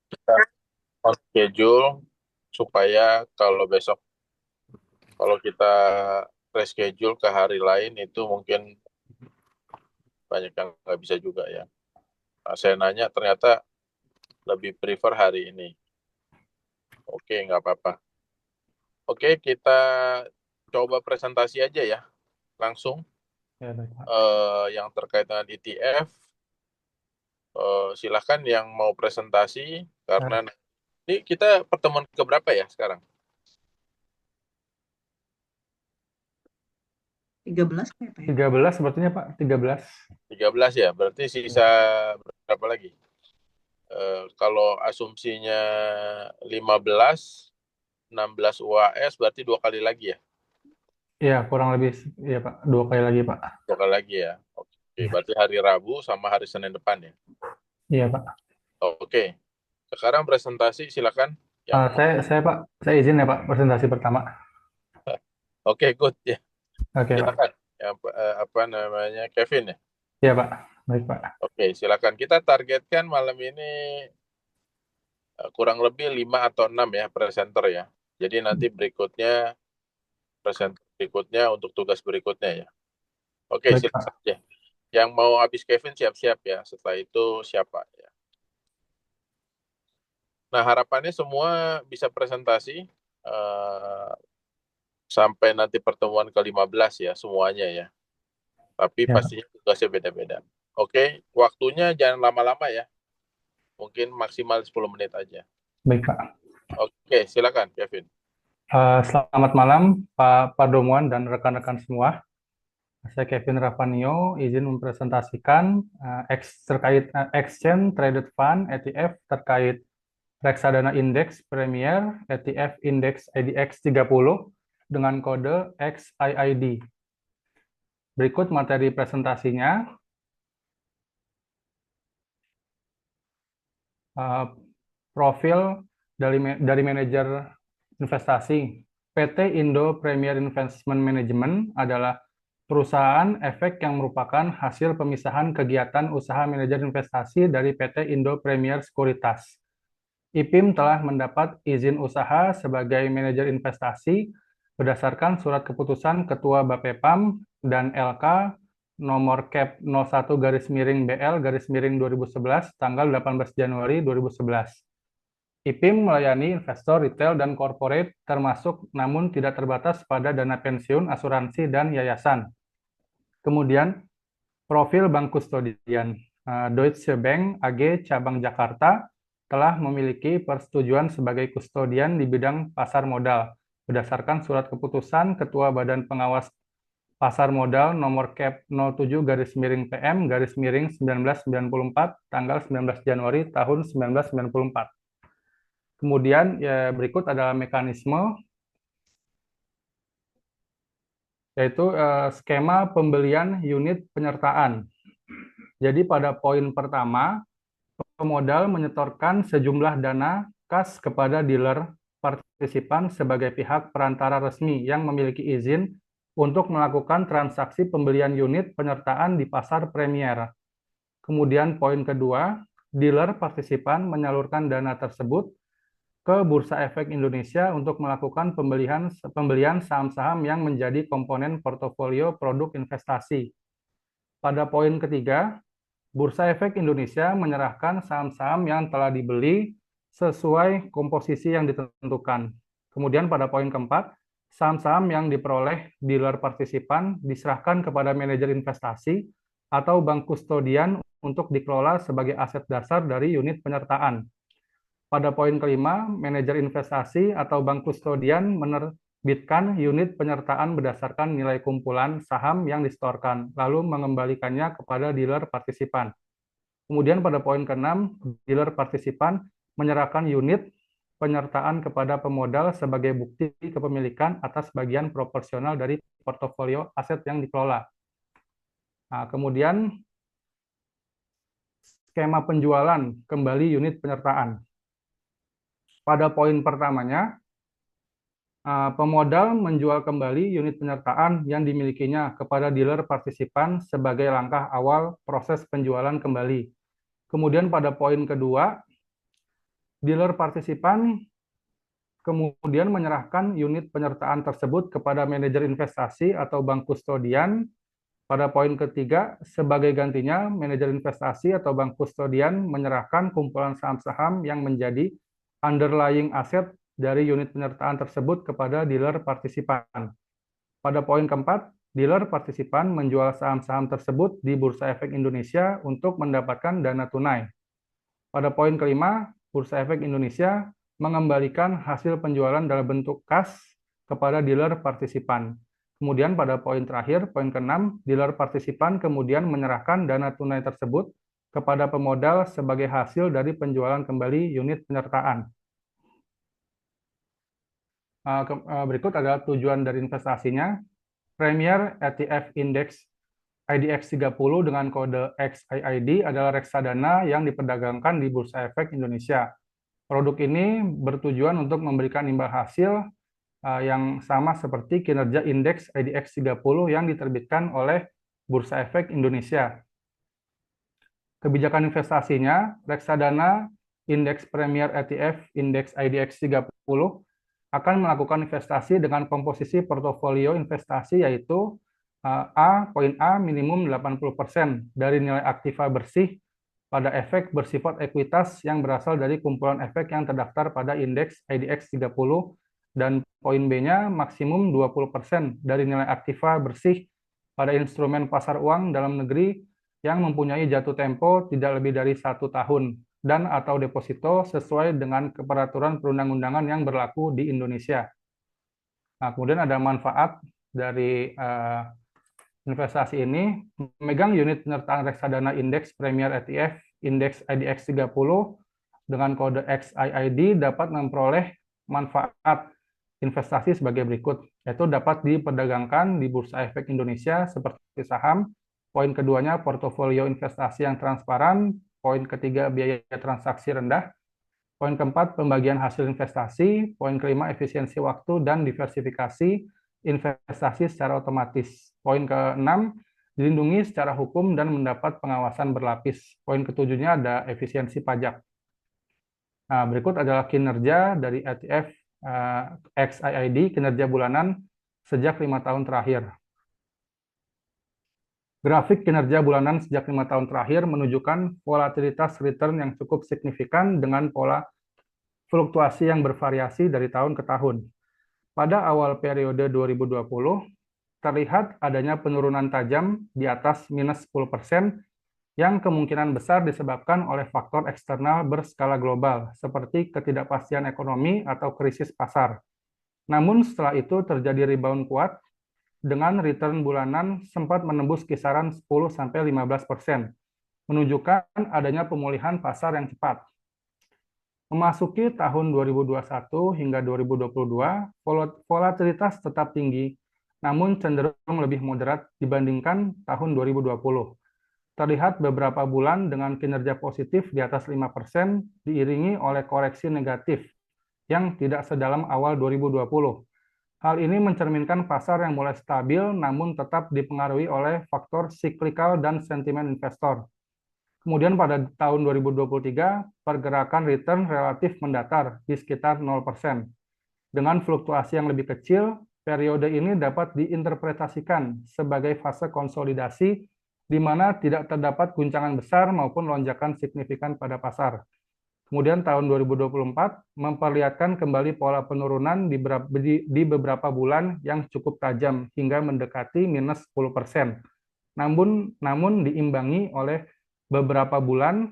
Kita on schedule supaya kalau besok kalau kita reschedule ke hari lain itu mungkin banyak yang nggak bisa juga ya. Nah, saya nanya ternyata lebih prefer hari ini. Oke, nggak apa-apa. Oke, kita coba presentasi aja ya, langsung Ya, baik, Pak. yang terkait dengan ETF. Silahkan yang mau presentasi, Eh, karena ini kita pertemuan keberapa ya sekarang? 13 kayak Pak ya? 13 sepertinya, Pak. 13. 13 ya, berarti sisa Ya. berapa lagi? Kalau asumsinya 15, 16 UAS berarti dua kali lagi ya? Iya, kurang lebih. Iya, Pak. 2 kali lagi, Pak. Dua kali lagi ya. Oke, berarti hari Rabu sama hari Senin depan ya. Iya, Pak. Oke, sekarang presentasi silakan yang Saya Pak, saya izin ya Pak, presentasi pertama. oke, good ya. Oke, Pak. Silakan. Yang apa namanya? Kevin ya. Iya, Pak. Baik, Pak. Oke, silakan. Kita targetkan malam ini kurang lebih 5 atau 6 ya presenter ya. Jadi nanti berikutnya presenter berikutnya untuk tugas berikutnya ya. Oke, Baik, silakan Pak. aja. Yang mau habis Kevin siap-siap ya. Setelah itu siapa ya. Nah, harapannya semua bisa presentasi eh, sampai nanti pertemuan ke-15 ya semuanya ya. Tapi Ya, Pak. pastinya tugasnya beda-beda. Oke, waktunya jangan lama-lama ya. Mungkin maksimal 10 menit aja. Baik, Pak. Oke, silakan Kevin. Selamat malam Pak Pardomuan dan rekan-rekan semua. Saya Kevin Ravanio, izin mempresentasikan terkait Exchange Traded Fund ETF terkait reksadana indeks Premier ETF Index IDX 30 dengan kode XIID. Berikut materi presentasinya. eh, Profil dari manajer investasi. PT Indo Premier Investment Management adalah perusahaan efek yang merupakan hasil pemisahan kegiatan usaha manajer investasi dari PT Indo Premier Sekuritas. IPIM telah mendapat izin usaha sebagai manajer investasi berdasarkan surat keputusan Ketua Bapepam dan LK nomor Cap 01 garis miring BL garis miring 2011 tanggal 18 Januari 2011. IPIM melayani investor retail dan corporate termasuk namun tidak terbatas pada dana pensiun, asuransi, dan yayasan. Kemudian profil bank kustodian. Deutsche Bank AG Cabang Jakarta telah memiliki persetujuan sebagai kustodian di bidang pasar modal berdasarkan surat keputusan Ketua Badan Pengawas Pasar Modal nomor Cap 07 garis miring PM garis miring 1994 tanggal 19 Januari tahun 1994. Kemudian ya, berikut adalah mekanisme yaitu skema pembelian unit penyertaan. Jadi pada poin pertama, pemodal menyetorkan sejumlah dana kas kepada dealer partisipan sebagai pihak perantara resmi yang memiliki izin untuk melakukan transaksi pembelian unit penyertaan di pasar Premier. Kemudian poin kedua, dealer partisipan menyalurkan dana tersebut ke Bursa Efek Indonesia untuk melakukan pembelian saham-saham yang menjadi komponen portofolio produk investasi. Pada poin ketiga, Bursa Efek Indonesia menyerahkan saham-saham yang telah dibeli sesuai komposisi yang ditentukan. Kemudian pada poin keempat, saham-saham yang diperoleh dealer partisipan diserahkan kepada manajer investasi atau bank kustodian untuk dikelola sebagai aset dasar dari unit penyertaan. Pada poin kelima, manajer investasi atau bank kustodian menerbitkan unit penyertaan berdasarkan nilai kumpulan saham yang disetorkan, lalu mengembalikannya kepada dealer partisipan. Kemudian pada poin keenam, dealer partisipan menyerahkan unit penyertaan kepada pemodal sebagai bukti kepemilikan atas bagian proporsional dari portofolio aset yang dikelola. Nah, kemudian skema penjualan kembali unit penyertaan. Pada poin pertamanya, pemodal menjual kembali unit penyertaan yang dimilikinya kepada dealer partisipan sebagai langkah awal proses penjualan kembali. Kemudian pada poin kedua, Dealer partisipan kemudian menyerahkan unit penyertaan tersebut kepada manajer investasi atau bank kustodian. Pada poin ketiga, sebagai gantinya, manajer investasi atau bank kustodian menyerahkan kumpulan saham-saham yang menjadi underlying aset dari unit penyertaan tersebut kepada dealer partisipan. Pada poin keempat, dealer partisipan menjual saham-saham tersebut di Bursa Efek Indonesia untuk mendapatkan dana tunai. Pada poin kelima, Bursa Efek Indonesia mengembalikan hasil penjualan dalam bentuk kas kepada dealer partisipan. Kemudian pada poin terakhir, poin ke-6, dealer partisipan kemudian menyerahkan dana tunai tersebut kepada pemodal sebagai hasil dari penjualan kembali unit penyertaan. Berikut adalah tujuan dari investasinya. Premier ETF Index IDX 30 dengan kode XIID adalah reksadana yang diperdagangkan di Bursa Efek Indonesia. Produk ini bertujuan untuk memberikan imbal hasil yang sama seperti kinerja indeks IDX 30 yang diterbitkan oleh Bursa Efek Indonesia. Kebijakan investasinya, reksadana indeks Premier ETF Indeks IDX 30 akan melakukan investasi dengan komposisi portofolio investasi yaitu poin A minimum 80% dari nilai aktiva bersih pada efek bersifat ekuitas yang berasal dari kumpulan efek yang terdaftar pada indeks IDX 30 dan poin B-nya maksimum 20% dari nilai aktiva bersih pada instrumen pasar uang dalam negeri yang mempunyai jatuh tempo tidak lebih dari 1 tahun dan atau deposito sesuai dengan peraturan perundang-undangan yang berlaku di Indonesia. Nah, kemudian ada manfaat dari investasi ini, memegang unit penyertaan reksadana indeks Premier ETF indeks IDX 30 dengan kode XIID dapat memperoleh manfaat investasi sebagai berikut, yaitu dapat diperdagangkan di Bursa Efek Indonesia seperti saham. Poin keduanya, portofolio investasi yang transparan. Poin ketiga, biaya transaksi rendah. Poin keempat, pembagian hasil investasi. Poin kelima, efisiensi waktu dan diversifikasi investasi secara otomatis. Poin keenam, dilindungi secara hukum dan mendapat pengawasan berlapis. Poin ketujuhnya ada efisiensi pajak. Nah, berikut adalah kinerja dari ETF XIID, kinerja bulanan sejak 5 tahun terakhir. Grafik kinerja bulanan sejak 5 tahun terakhir menunjukkan volatilitas return yang cukup signifikan dengan pola fluktuasi yang bervariasi dari tahun ke tahun. Pada awal periode 2020, terlihat adanya penurunan tajam di atas minus 10% yang kemungkinan besar disebabkan oleh faktor eksternal berskala global, seperti ketidakpastian ekonomi atau krisis pasar. Namun setelah itu terjadi rebound kuat, dengan return bulanan sempat menembus kisaran 10-15%, menunjukkan adanya pemulihan pasar yang cepat. Memasuki tahun 2021 hingga 2022, volatilitas tetap tinggi, namun cenderung lebih moderat dibandingkan tahun 2020. Terlihat beberapa bulan dengan kinerja positif di atas 5%, diiringi oleh koreksi negatif yang tidak sedalam awal 2020. Hal ini mencerminkan pasar yang mulai stabil namun tetap dipengaruhi oleh faktor siklikal dan sentimen investor. Kemudian pada tahun 2023, pergerakan return relatif mendatar di sekitar 0%. Dengan fluktuasi yang lebih kecil, periode ini dapat diinterpretasikan sebagai fase konsolidasi di mana tidak terdapat guncangan besar maupun lonjakan signifikan pada pasar. Kemudian tahun 2024 memperlihatkan kembali pola penurunan di beberapa bulan yang cukup tajam hingga mendekati minus 10%. Namun diimbangi oleh beberapa bulan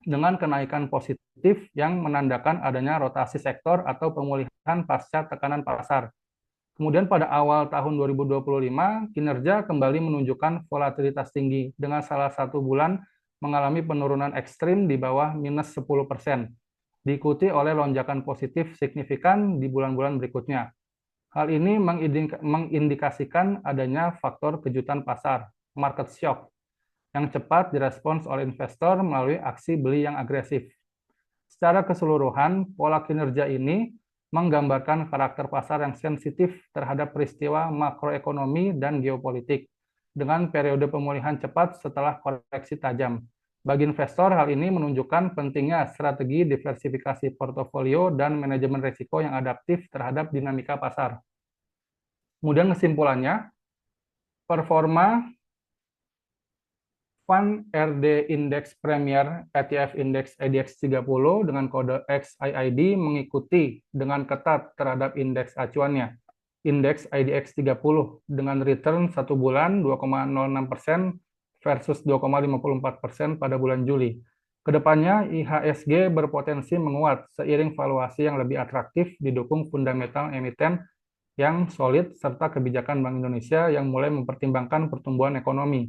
dengan kenaikan positif yang menandakan adanya rotasi sektor atau pemulihan pasca tekanan pasar. Kemudian pada awal tahun 2025, kinerja kembali menunjukkan volatilitas tinggi dengan salah satu bulan mengalami penurunan ekstrim di bawah minus 10%, diikuti oleh lonjakan positif signifikan di bulan-bulan berikutnya. Hal ini mengindikasikan adanya faktor kejutan pasar, market shock, yang cepat direspons oleh investor melalui aksi beli yang agresif. Secara keseluruhan, pola kinerja ini menggambarkan karakter pasar yang sensitif terhadap peristiwa makroekonomi dan geopolitik, dengan periode pemulihan cepat setelah koreksi tajam. Bagi investor, hal ini menunjukkan pentingnya strategi diversifikasi portofolio dan manajemen risiko yang adaptif terhadap dinamika pasar. Kemudian kesimpulannya, performa Fund RD Index Premier ETF Index IDX 30 dengan kode XIID mengikuti dengan ketat terhadap indeks acuannya. Indeks IDX 30 dengan return 1 bulan 2,06% versus 2,54% pada bulan Juli. Kedepannya, IHSG berpotensi menguat seiring valuasi yang lebih atraktif didukung fundamental emiten yang solid serta kebijakan Bank Indonesia yang mulai mempertimbangkan pertumbuhan ekonomi.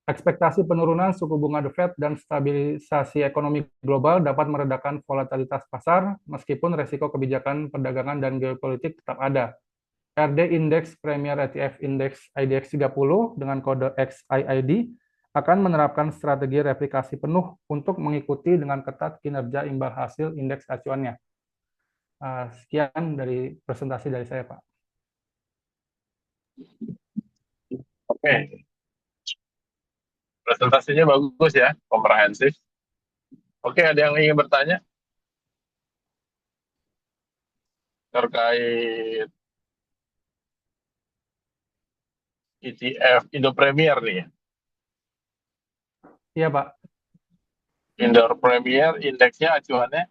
Ekspektasi penurunan suku bunga The Fed dan stabilisasi ekonomi global dapat meredakan volatilitas pasar, meskipun resiko kebijakan perdagangan dan geopolitik tetap ada. RD Index Premier ETF Index IDX 30 dengan kode XIID akan menerapkan strategi replikasi penuh untuk mengikuti dengan ketat kinerja imbal hasil indeks acuannya. Sekian dari presentasi dari saya, Pak. Oke. Presentasinya bagus ya, komprehensif. Oke, ada yang ingin bertanya terkait ETF Indo Premier nih ya? Iya, Pak. Indo Premier indeksnya acuannya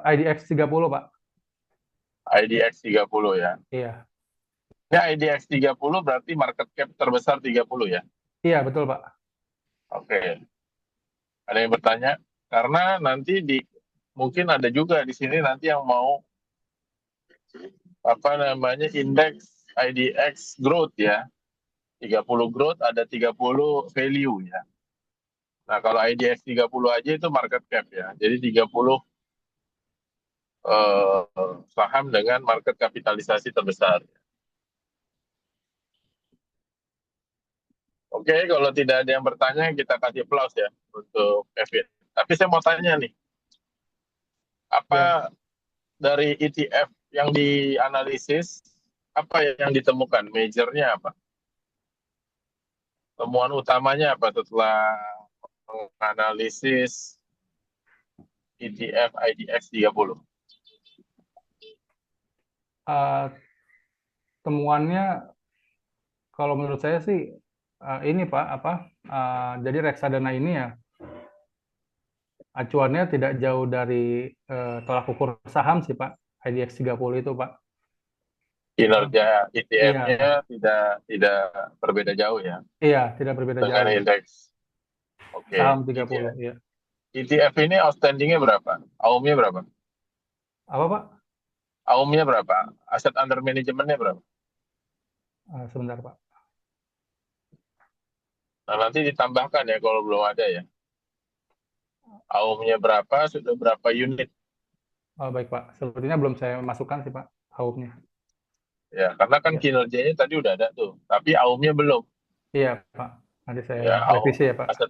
IDX 30, Pak. IDX 30 ya. Iya. Ya, IDX 30 berarti market cap terbesar 30 ya? Iya, betul, Pak. Oke. Ada yang bertanya? Karena nanti mungkin ada juga di sini nanti yang mau indeks IDX growth ya. 30 growth, ada 30 value ya. Nah, kalau IDX 30 aja itu market cap ya. Jadi 30 saham dengan market kapitalisasi terbesar. Oke, kalau tidak ada yang bertanya, kita kasih applause ya untuk Kevin. Tapi saya mau tanya nih, apa dari ETF yang dianalisis, apa yang ditemukan? Majornya apa? Temuan utamanya apa setelah menganalisis ETF IDX 30? Temuannya kalau menurut saya sih ini Pak, jadi reksadana ini ya acuannya tidak jauh dari tolak ukur saham sih Pak, IDX 30 itu Pak. Kinerja Iya, ETF-nya tidak berbeda jauh ya iya, tidak berbeda dengan jauh. indeks. Oke, Saham 30, iya. ETF ini outstanding-nya berapa? AUM-nya berapa? Apa Pak? AUM-nya berapa? Aset under manajemennya berapa? Sebentar Pak. Nah, nanti ditambahkan ya kalau belum ada ya. AUM-nya berapa, sudah berapa unit? Baik Pak, sepertinya belum saya masukkan sih Pak, AUM-nya. Ya, karena kan Iya, kinerjanya tadi udah ada tuh, tapi AUM-nya belum. iya Pak, nanti Ya, saya revisi ya Pak. aset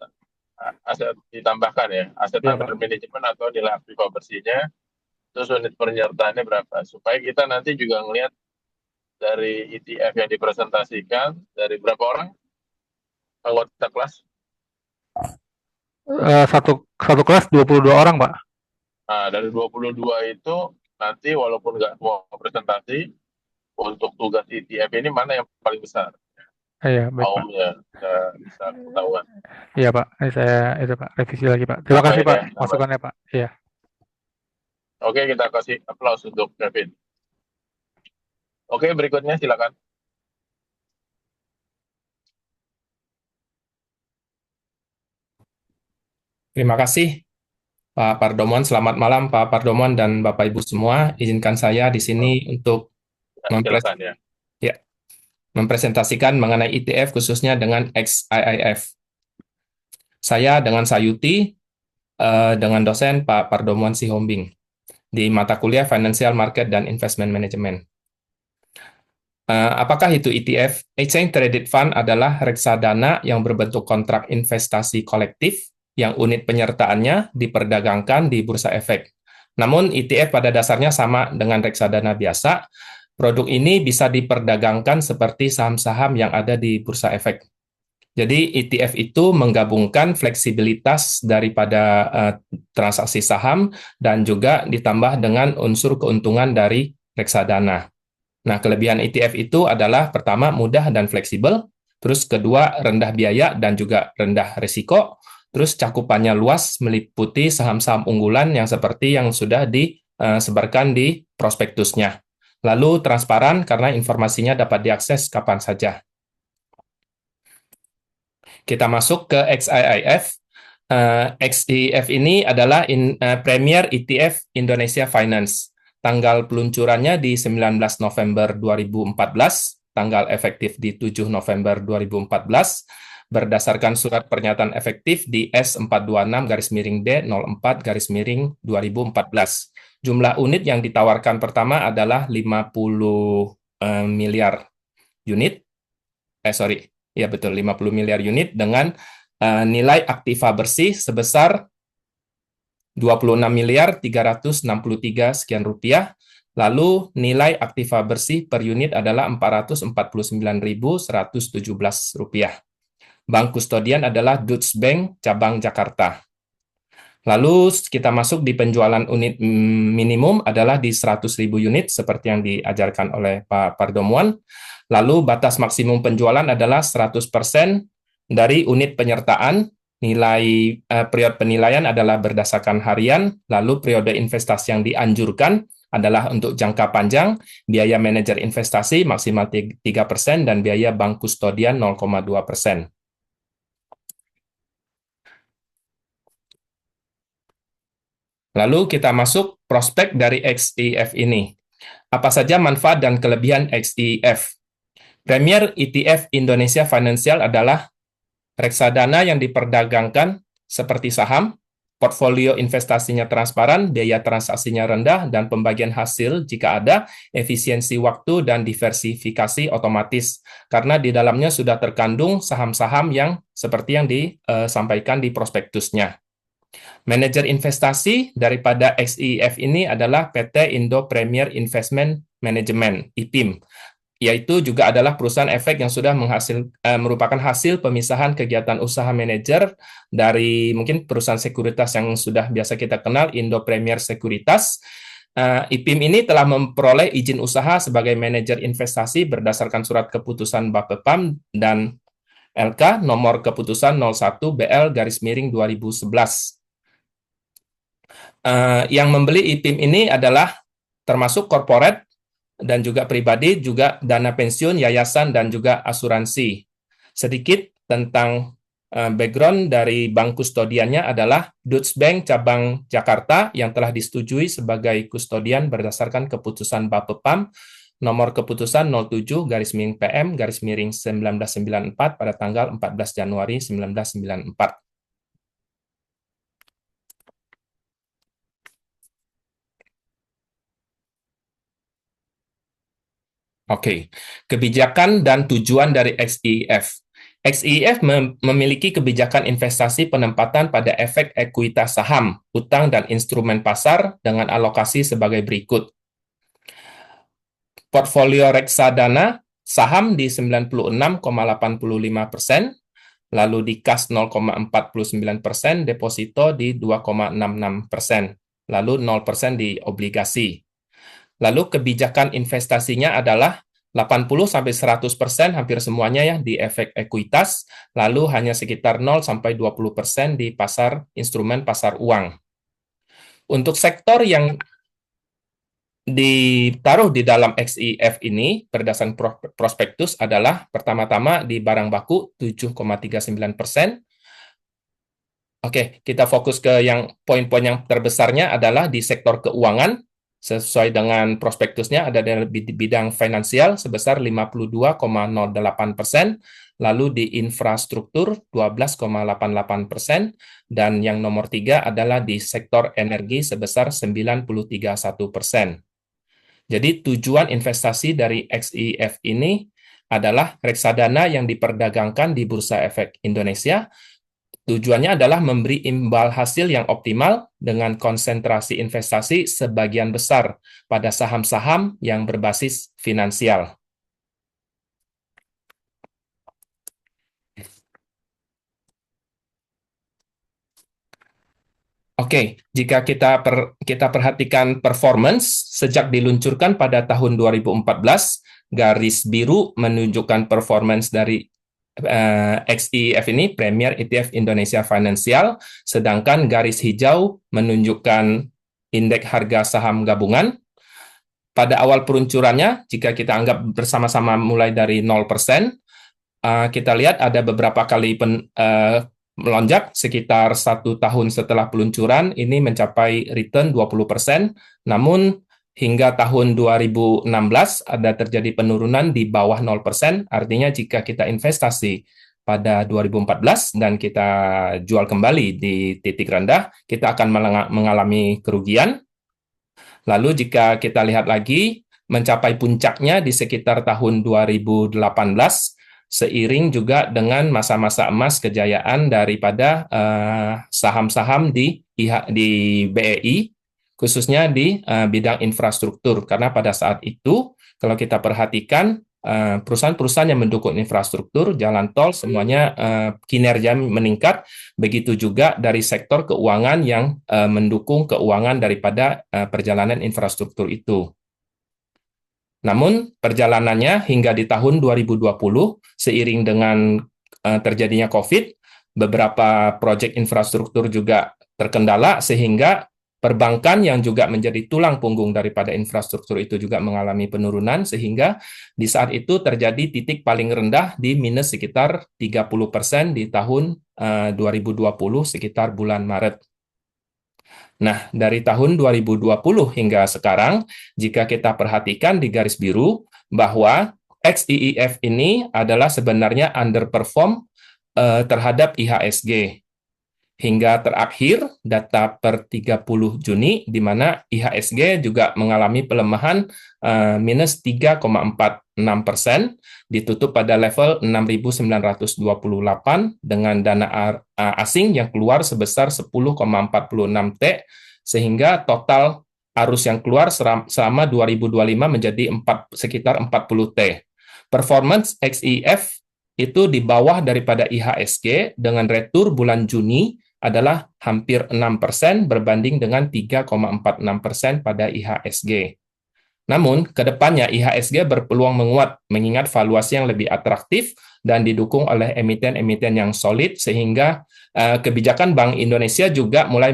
aset ditambahkan ya, aset Iya under Pak. manajemen atau nilai aktif bersihnya, terus unit penyertaannya berapa. Supaya kita nanti juga ngelihat dari ETF yang dipresentasikan, dari berapa orang anggota kelas. Satu kelas 22 orang Pak. Nah, dari 22 itu nanti walaupun nggak mau presentasi, untuk tugas ETF ini mana yang paling besar? Iya, baik Pak. AUM-nya bisa ketahuan. Iya Pak, ini saya itu Pak revisi lagi Pak. Terima kasih Tambahin Pak ya, tambahin. masukannya Pak. Iya. Oke, kita kasih applause untuk Kevin. Oke, berikutnya silakan. Terima kasih Pak Pardomon. Selamat malam Pak Pardomon dan Bapak Ibu semua. Izinkan saya di sini untuk Silakan ya. mempresentasikan mengenai ETF khususnya dengan XIIF. Saya dengan Sayuti dengan dosen Pak Pardomon Sihombing di mata kuliah Financial Market dan Investment Management. Apakah itu ETF? Exchange Traded Fund adalah reksadana yang berbentuk kontrak investasi kolektif yang unit penyertaannya diperdagangkan di bursa efek. Namun ETF pada dasarnya sama dengan reksadana biasa. Produk ini bisa diperdagangkan seperti saham-saham yang ada di bursa efek. Jadi ETF itu menggabungkan fleksibilitas daripada transaksi saham dan juga ditambah dengan unsur keuntungan dari reksadana. Nah, kelebihan ETF itu adalah pertama mudah dan fleksibel, terus kedua rendah biaya dan juga rendah risiko, terus cakupannya luas meliputi saham-saham unggulan yang seperti yang sudah disebarkan di prospektusnya. Lalu transparan karena informasinya dapat diakses kapan saja. Kita masuk ke XIIF. XIIF ini adalah Premier ETF Indonesia Finance. Tanggal peluncurannya di 19 November 2014, tanggal efektif di 7 November 2014, berdasarkan surat pernyataan efektif di S426-D04-2014. Jumlah unit yang ditawarkan pertama adalah 50 miliar unit. Ya betul, 50 miliar unit dengan nilai aktiva bersih sebesar 26 miliar 363 sekian rupiah. Lalu nilai aktiva bersih per unit adalah 449.117 rupiah. Bank kustodian adalah Deutsche Bank cabang Jakarta. Lalu kita masuk di penjualan unit minimum adalah di 100.000 unit seperti yang diajarkan oleh Pak Pardomuan. Lalu batas maksimum penjualan adalah 100% dari unit penyertaan. Nilai periode penilaian adalah berdasarkan harian. Lalu periode investasi yang dianjurkan adalah untuk jangka panjang, biaya manajer investasi maksimal 3% dan biaya bank kustodian 0,2%. Lalu kita masuk prospek dari XIF ini. Apa saja manfaat dan kelebihan XIF? Premier ETF Indonesia Financial adalah reksadana yang diperdagangkan seperti saham, portfolio investasinya transparan, biaya transaksinya rendah, dan pembagian hasil jika ada, efisiensi waktu, dan diversifikasi otomatis. Karena di dalamnya sudah terkandung saham-saham yang seperti yang disampaikan di prospektusnya. Manajer investasi daripada XIF ini adalah PT Indo Premier Investment Management, IPIM, yaitu juga adalah perusahaan efek yang sudah merupakan hasil pemisahan kegiatan usaha manajer dari mungkin perusahaan sekuritas yang sudah biasa kita kenal, Indo Premier Sekuritas. IPIM ini telah memperoleh izin usaha sebagai manajer investasi berdasarkan surat keputusan Bapepam dan LK nomor keputusan 01 BL-2011. Yang membeli IPIM ini adalah termasuk korporat dan juga pribadi, juga dana pensiun, yayasan, dan juga asuransi. Sedikit tentang background dari bank kustodiannya adalah Deutsche Bank cabang Jakarta yang telah disetujui sebagai kustodian berdasarkan keputusan Bapepam nomor keputusan 07-PM-1994 pada tanggal 14 Januari 1994. Oke, kebijakan dan tujuan dari XIF. XIF memiliki kebijakan investasi penempatan pada efek ekuitas saham, utang, dan instrumen pasar dengan alokasi sebagai berikut. Portfolio reksadana, saham di 96,85%, lalu di kas 0,49%, deposito di 2,66%, lalu 0% di obligasi. Lalu kebijakan investasinya adalah 80-100% hampir semuanya ya di efek ekuitas, lalu hanya sekitar 0-20% di pasar instrumen pasar uang. Untuk sektor yang ditaruh di dalam XIF ini berdasarkan prospektus adalah pertama-tama di barang baku 7,39%. Oke, kita fokus ke yang poin-poin yang terbesarnya adalah di sektor keuangan. Sesuai dengan prospektusnya ada di bidang finansial sebesar 52,08%, lalu di infrastruktur 12,88%, dan yang nomor 3 adalah di sektor energi sebesar 93,1%. Jadi tujuan investasi dari XIF ini adalah reksadana yang diperdagangkan di Bursa Efek Indonesia. Tujuannya adalah memberi imbal hasil yang optimal dengan konsentrasi investasi sebagian besar pada saham-saham yang berbasis finansial. Oke, jika kita perhatikan performance sejak diluncurkan pada tahun 2014, garis biru menunjukkan performance dari XEF ini, Premier ETF Indonesia Financial, sedangkan garis hijau menunjukkan indeks harga saham gabungan. Pada awal peluncurannya, jika kita anggap bersama-sama mulai dari 0%, kita lihat ada beberapa kali melonjak sekitar 1 tahun setelah peluncuran, ini mencapai return 20%, namun hingga tahun 2016 ada terjadi penurunan di bawah 0%, artinya jika kita investasi pada 2014 dan kita jual kembali di titik rendah, kita akan mengalami kerugian. Lalu jika kita lihat lagi, mencapai puncaknya di sekitar tahun 2018, seiring juga dengan masa-masa emas kejayaan daripada saham-saham di BEI, khususnya di bidang infrastruktur. Karena pada saat itu, kalau kita perhatikan, perusahaan-perusahaan yang mendukung infrastruktur, jalan tol, semuanya kinerja meningkat. Begitu juga dari sektor keuangan yang mendukung keuangan daripada perjalanan infrastruktur itu. Namun perjalanannya hingga di tahun 2020, seiring dengan terjadinya COVID, beberapa proyek infrastruktur juga terkendala sehingga perbankan yang juga menjadi tulang punggung daripada infrastruktur itu juga mengalami penurunan, sehingga di saat itu terjadi titik paling rendah di minus sekitar 30% di tahun 2020 sekitar bulan Maret. Nah, dari tahun 2020 hingga sekarang, jika kita perhatikan di garis biru, bahwa XEEF ini adalah sebenarnya underperform terhadap IHSG. Hingga terakhir, data per 30 Juni, di mana IHSG juga mengalami pelemahan minus 3,46%, ditutup pada level 6.928 dengan dana asing yang keluar sebesar 10,46 T, sehingga total arus yang keluar selama 2025 menjadi sekitar 40 T. Performance XEF itu di bawah daripada IHSG dengan retur bulan Juni adalah hampir 6% berbanding dengan 3,46% pada IHSG. Namun, ke depannya IHSG berpeluang menguat mengingat valuasi yang lebih atraktif dan didukung oleh emiten-emiten yang solid, sehingga kebijakan Bank Indonesia juga mulai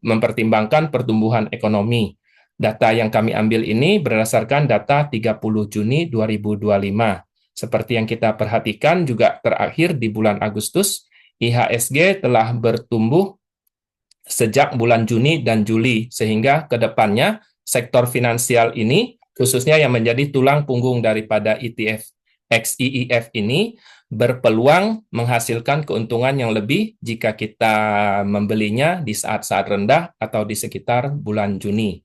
mempertimbangkan pertumbuhan ekonomi. Data yang kami ambil ini berdasarkan data 30 Juni 2025. Seperti yang kita perhatikan juga terakhir di bulan Agustus, IHSG telah bertumbuh sejak bulan Juni dan Juli, sehingga ke depannya sektor finansial ini, khususnya yang menjadi tulang punggung daripada ETF XEEF ini, berpeluang menghasilkan keuntungan yang lebih jika kita membelinya di saat-saat rendah atau di sekitar bulan Juni.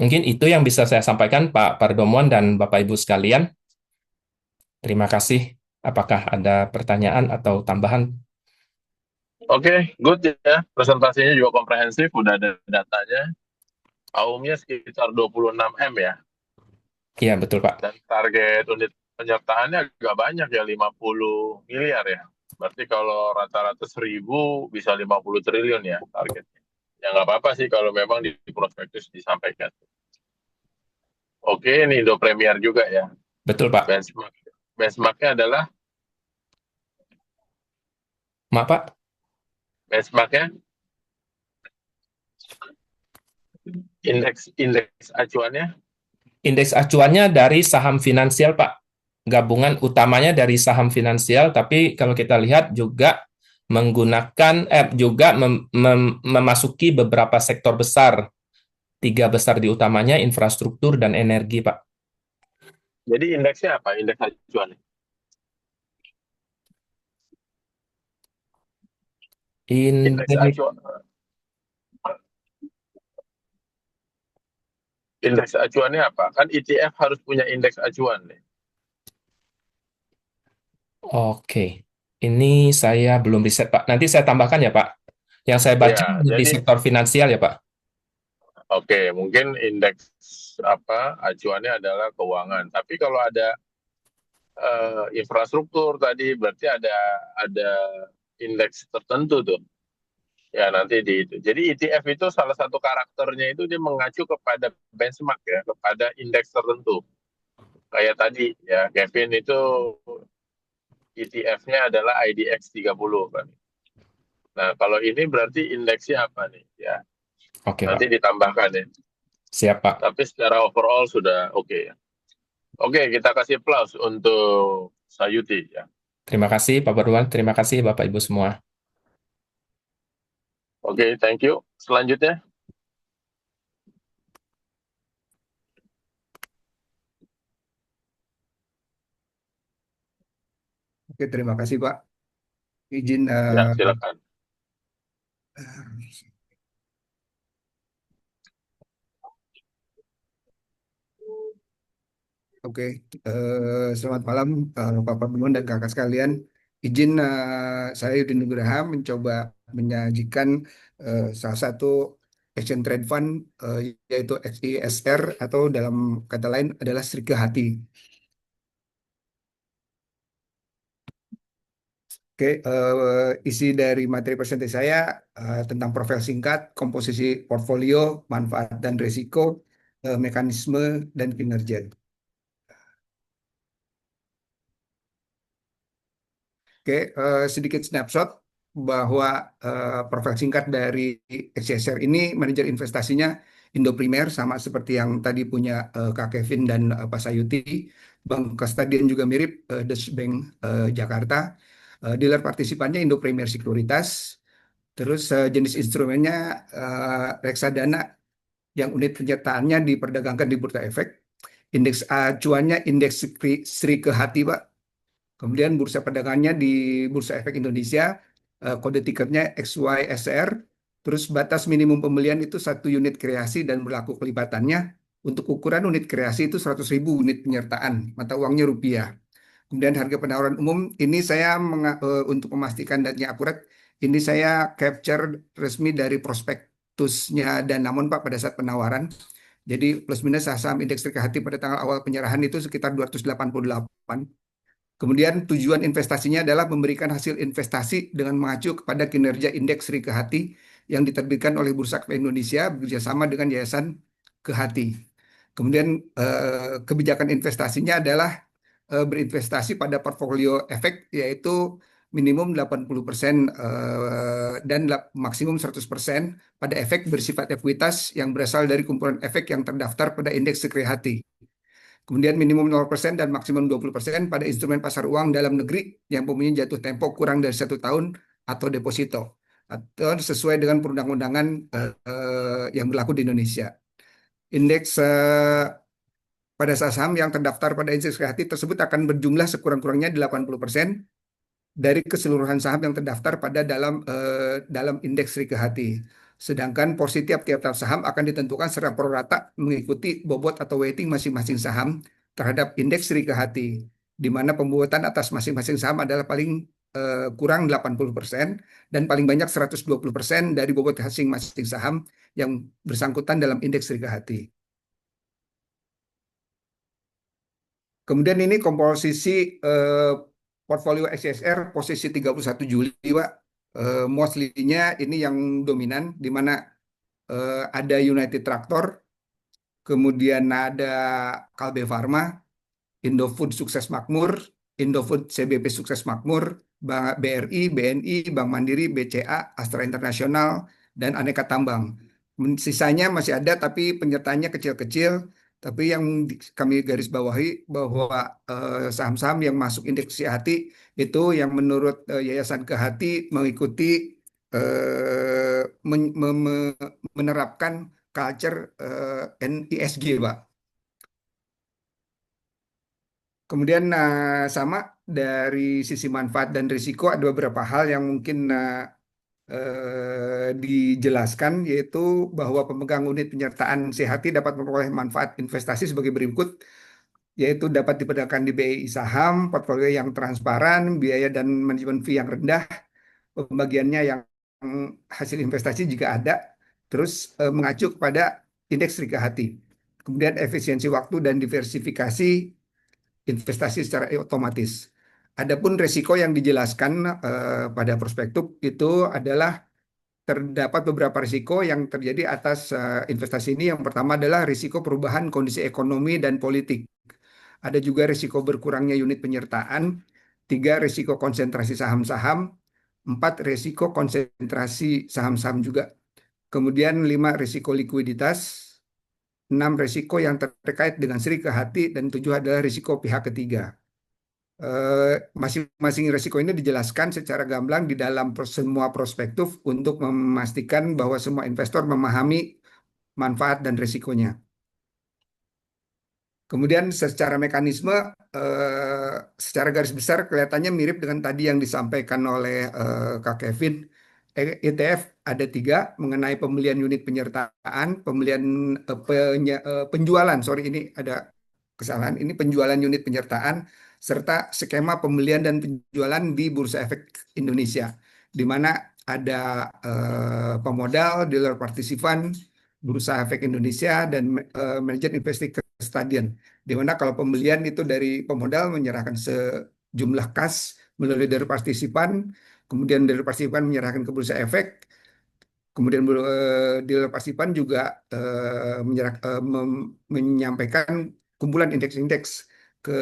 Mungkin itu yang bisa saya sampaikan, Pak Pardomuan dan Bapak Ibu sekalian. Terima kasih. Apakah ada pertanyaan atau tambahan? Oke, good ya. Presentasinya juga komprehensif, udah ada datanya. AUM-nya sekitar 26 M ya. Iya, betul Pak. Dan target unit penyertaannya agak banyak ya, 50 miliar ya. Berarti kalau rata-rata 1.000 bisa 50 triliun ya targetnya. Ya nggak apa-apa sih kalau memang di prospektus disampaikan. Oke, ini Indo Premier juga ya. Betul Pak. Benchmarknya adalah Maaf Pak. benchmarknya indeks acuannya. Indeks acuannya dari saham finansial Pak. Gabungan utamanya dari saham finansial, tapi kalau kita lihat juga menggunakan juga memasuki beberapa sektor besar. 3 besar di utamanya infrastruktur dan energi Pak. Jadi indeksnya apa? Indeks acuannya? Indeks acuan. Indeks acuannya apa? Kan ETF harus punya indeks acuan nih. Oke, ini saya belum riset Pak. Nanti saya tambahkan ya Pak. Yang saya baca Ya, di jadi sektor finansial ya Pak. oke, mungkin indeks acuannya adalah keuangan. Tapi kalau ada infrastruktur tadi berarti ada indeks tertentu tuh. Ya, nanti di itu. Jadi ETF itu salah satu karakternya itu dia mengacu kepada benchmark ya, kepada indeks tertentu. Kayak tadi ya, Kevin itu ETF-nya adalah IDX 30 kan. Nah, kalau ini berarti indeksnya apa nih? Ya, Oke, nanti Pak. ditambahkan ya. Siap, Pak. Tapi secara overall sudah oke ya. Oke, kita kasih plus untuk Sayuti ya. Terima kasih, Pak Berwan. Terima kasih, Bapak Ibu semua. Oke, thank you. Selanjutnya, Oke, terima kasih Pak. Izin, ya silakan. oke, selamat malam Bapak Bimo dan kakak sekalian. Izin, saya Yudin Nugraha mencoba menyajikan salah satu Action Trade Fund, yaitu XISR, atau dalam kata lain adalah Serike Hati. Oke, isi dari materi presentasi saya tentang profil singkat, komposisi portfolio, manfaat dan risiko, mekanisme dan kinerja. Oke, sedikit snapshot bahwa profil singkat dari XCSR ini, manajer investasinya Indo Primer, sama seperti yang tadi punya Kak Kevin dan Pak Sayuti. Bank Kastadian juga mirip, Deutsche Bank Jakarta. Dealer partisipannya Indo Premier Sekuritas. Terus jenis instrumennya reksadana yang unit penyertaannya diperdagangkan di Bursa Efek. Indeks acuannya indeks Sri Kehati, Pak. Kemudian bursa perdagangannya di Bursa Efek Indonesia, kode tikernya XYSR. Terus batas minimum pembelian itu 1 unit kreasi dan berlaku kelipatannya. Untuk ukuran unit kreasi itu 100.000 unit penyertaan, mata uangnya rupiah. Kemudian harga penawaran umum ini saya untuk memastikan datanya akurat, ini saya capture resmi dari prospektusnya dan namun Pak pada saat penawaran. Jadi plus minus saham indeks Hati pada tanggal awal penyerahan itu sekitar 288. Kemudian tujuan investasinya adalah memberikan hasil investasi dengan mengacu kepada kinerja indeks Kehati yang diterbitkan oleh Bursa Efek Indonesia bekerjasama dengan Yayasan Kehati. Kemudian kebijakan investasinya adalah berinvestasi pada portfolio efek, yaitu minimum 80% dan maksimum 100% pada efek bersifat ekuitas yang berasal dari kumpulan efek yang terdaftar pada indeks Hati. Kemudian minimum 0% dan maksimum 20% pada instrumen pasar uang dalam negeri yang mempunyai jatuh tempo kurang dari 1 tahun atau deposito, atau sesuai dengan perundang-undangan yang berlaku di Indonesia. Indeks pada saham yang terdaftar pada indeks kreatif tersebut akan berjumlah sekurang-kurangnya 80% dari keseluruhan saham yang terdaftar pada dalam indeks Hati. Sedangkan porsi tiap-tiap saham akan ditentukan secara prorata mengikuti bobot atau weighting masing-masing saham terhadap indeks Hati, di mana pembuatan atas masing-masing saham adalah paling kurang 80% dan paling banyak 120% dari bobot masing-masing saham yang bersangkutan dalam indeks Hati. Kemudian ini komposisi portfolio XSR posisi 31 Juli, Pak. Mostly-nya ini yang dominan, di mana ada United Tractor, kemudian ada Kalbe Farma, Indofood Sukses Makmur, Indofood CBP Sukses Makmur, BRI, BNI, Bank Mandiri, BCA, Astra Internasional, dan Aneka Tambang. Sisanya masih ada, tapi penyertanya kecil-kecil. Tapi yang kami garis bawahi bahwa saham-saham yang masuk indeks Hati itu yang menurut Yayasan Kehati mengikuti menerapkan culture NISG, Pak. Kemudian sama dari sisi manfaat dan risiko ada beberapa hal yang mungkin dijelaskan, yaitu bahwa pemegang unit penyertaan CHT dapat memperoleh manfaat investasi sebagai berikut, yaitu dapat diperdagangkan di BI saham, portfolio yang transparan, biaya dan manajemen fee yang rendah, pembagiannya yang hasil investasi jika ada, terus mengacu kepada indeks Hati. Kemudian efisiensi waktu dan diversifikasi investasi secara otomatis. Adapun resiko yang dijelaskan pada prospektus itu adalah terdapat beberapa risiko yang terjadi atas investasi ini. Yang pertama adalah risiko perubahan kondisi ekonomi dan politik. Ada juga risiko berkurangnya unit penyertaan. Tiga, risiko konsentrasi saham-saham. Empat, risiko konsentrasi saham-saham juga. Kemudian lima, risiko likuiditas. Enam, risiko yang terkait dengan seri ke hati. Dan tujuh adalah risiko pihak ketiga. Masing-masing risiko ini dijelaskan secara gamblang di dalam semua prospektus untuk memastikan bahwa semua investor memahami manfaat dan risikonya. Kemudian secara mekanisme, secara garis besar kelihatannya mirip dengan tadi yang disampaikan oleh Kak Kevin. ETF ada tiga mengenai pembelian unit penyertaan, penjualan, sorry ini ada kesalahan, ini penjualan unit penyertaan, serta skema pembelian dan penjualan di Bursa Efek Indonesia, di mana ada pemodal, dealer partisipan, Bursa Efek Indonesia, dan manajer investasi Stadion, di mana kalau pembelian itu dari pemodal menyerahkan sejumlah kas melalui dari partisipan, kemudian dari partisipan menyerahkan ke Bursa Efek, kemudian dealer partisipan juga menyampaikan kumpulan indeks-indeks ke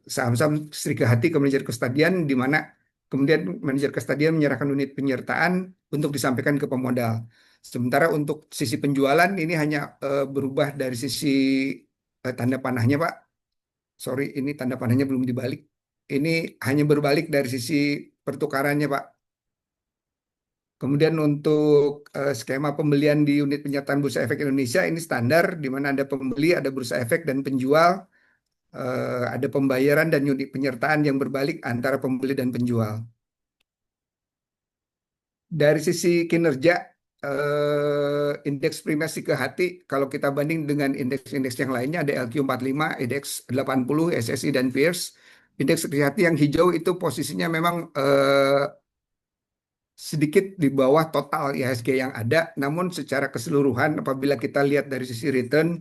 saham-saham Sri Hati ke manajer kustodian, di mana kemudian manajer kustodian menyerahkan unit penyertaan untuk disampaikan ke pemodal. Sementara untuk sisi penjualan ini hanya berubah dari sisi tanda panahnya, Pak. Sorry, ini tanda panahnya belum dibalik. Ini hanya berbalik dari sisi pertukarannya, Pak. Kemudian untuk skema pembelian di unit penyertaan Bursa Efek Indonesia ini standar, di mana ada pembeli, ada bursa efek dan penjual, ada pembayaran dan unit penyertaan yang berbalik antara pembeli dan penjual. Dari sisi kinerja, indeks primasi ke hati, kalau kita banding dengan indeks-indeks yang lainnya, ada LQ45, indeks 80, SSI, dan Peers. Indeks ke hati yang hijau itu posisinya memang sedikit di bawah total IHSG yang ada, namun secara keseluruhan apabila kita lihat dari sisi return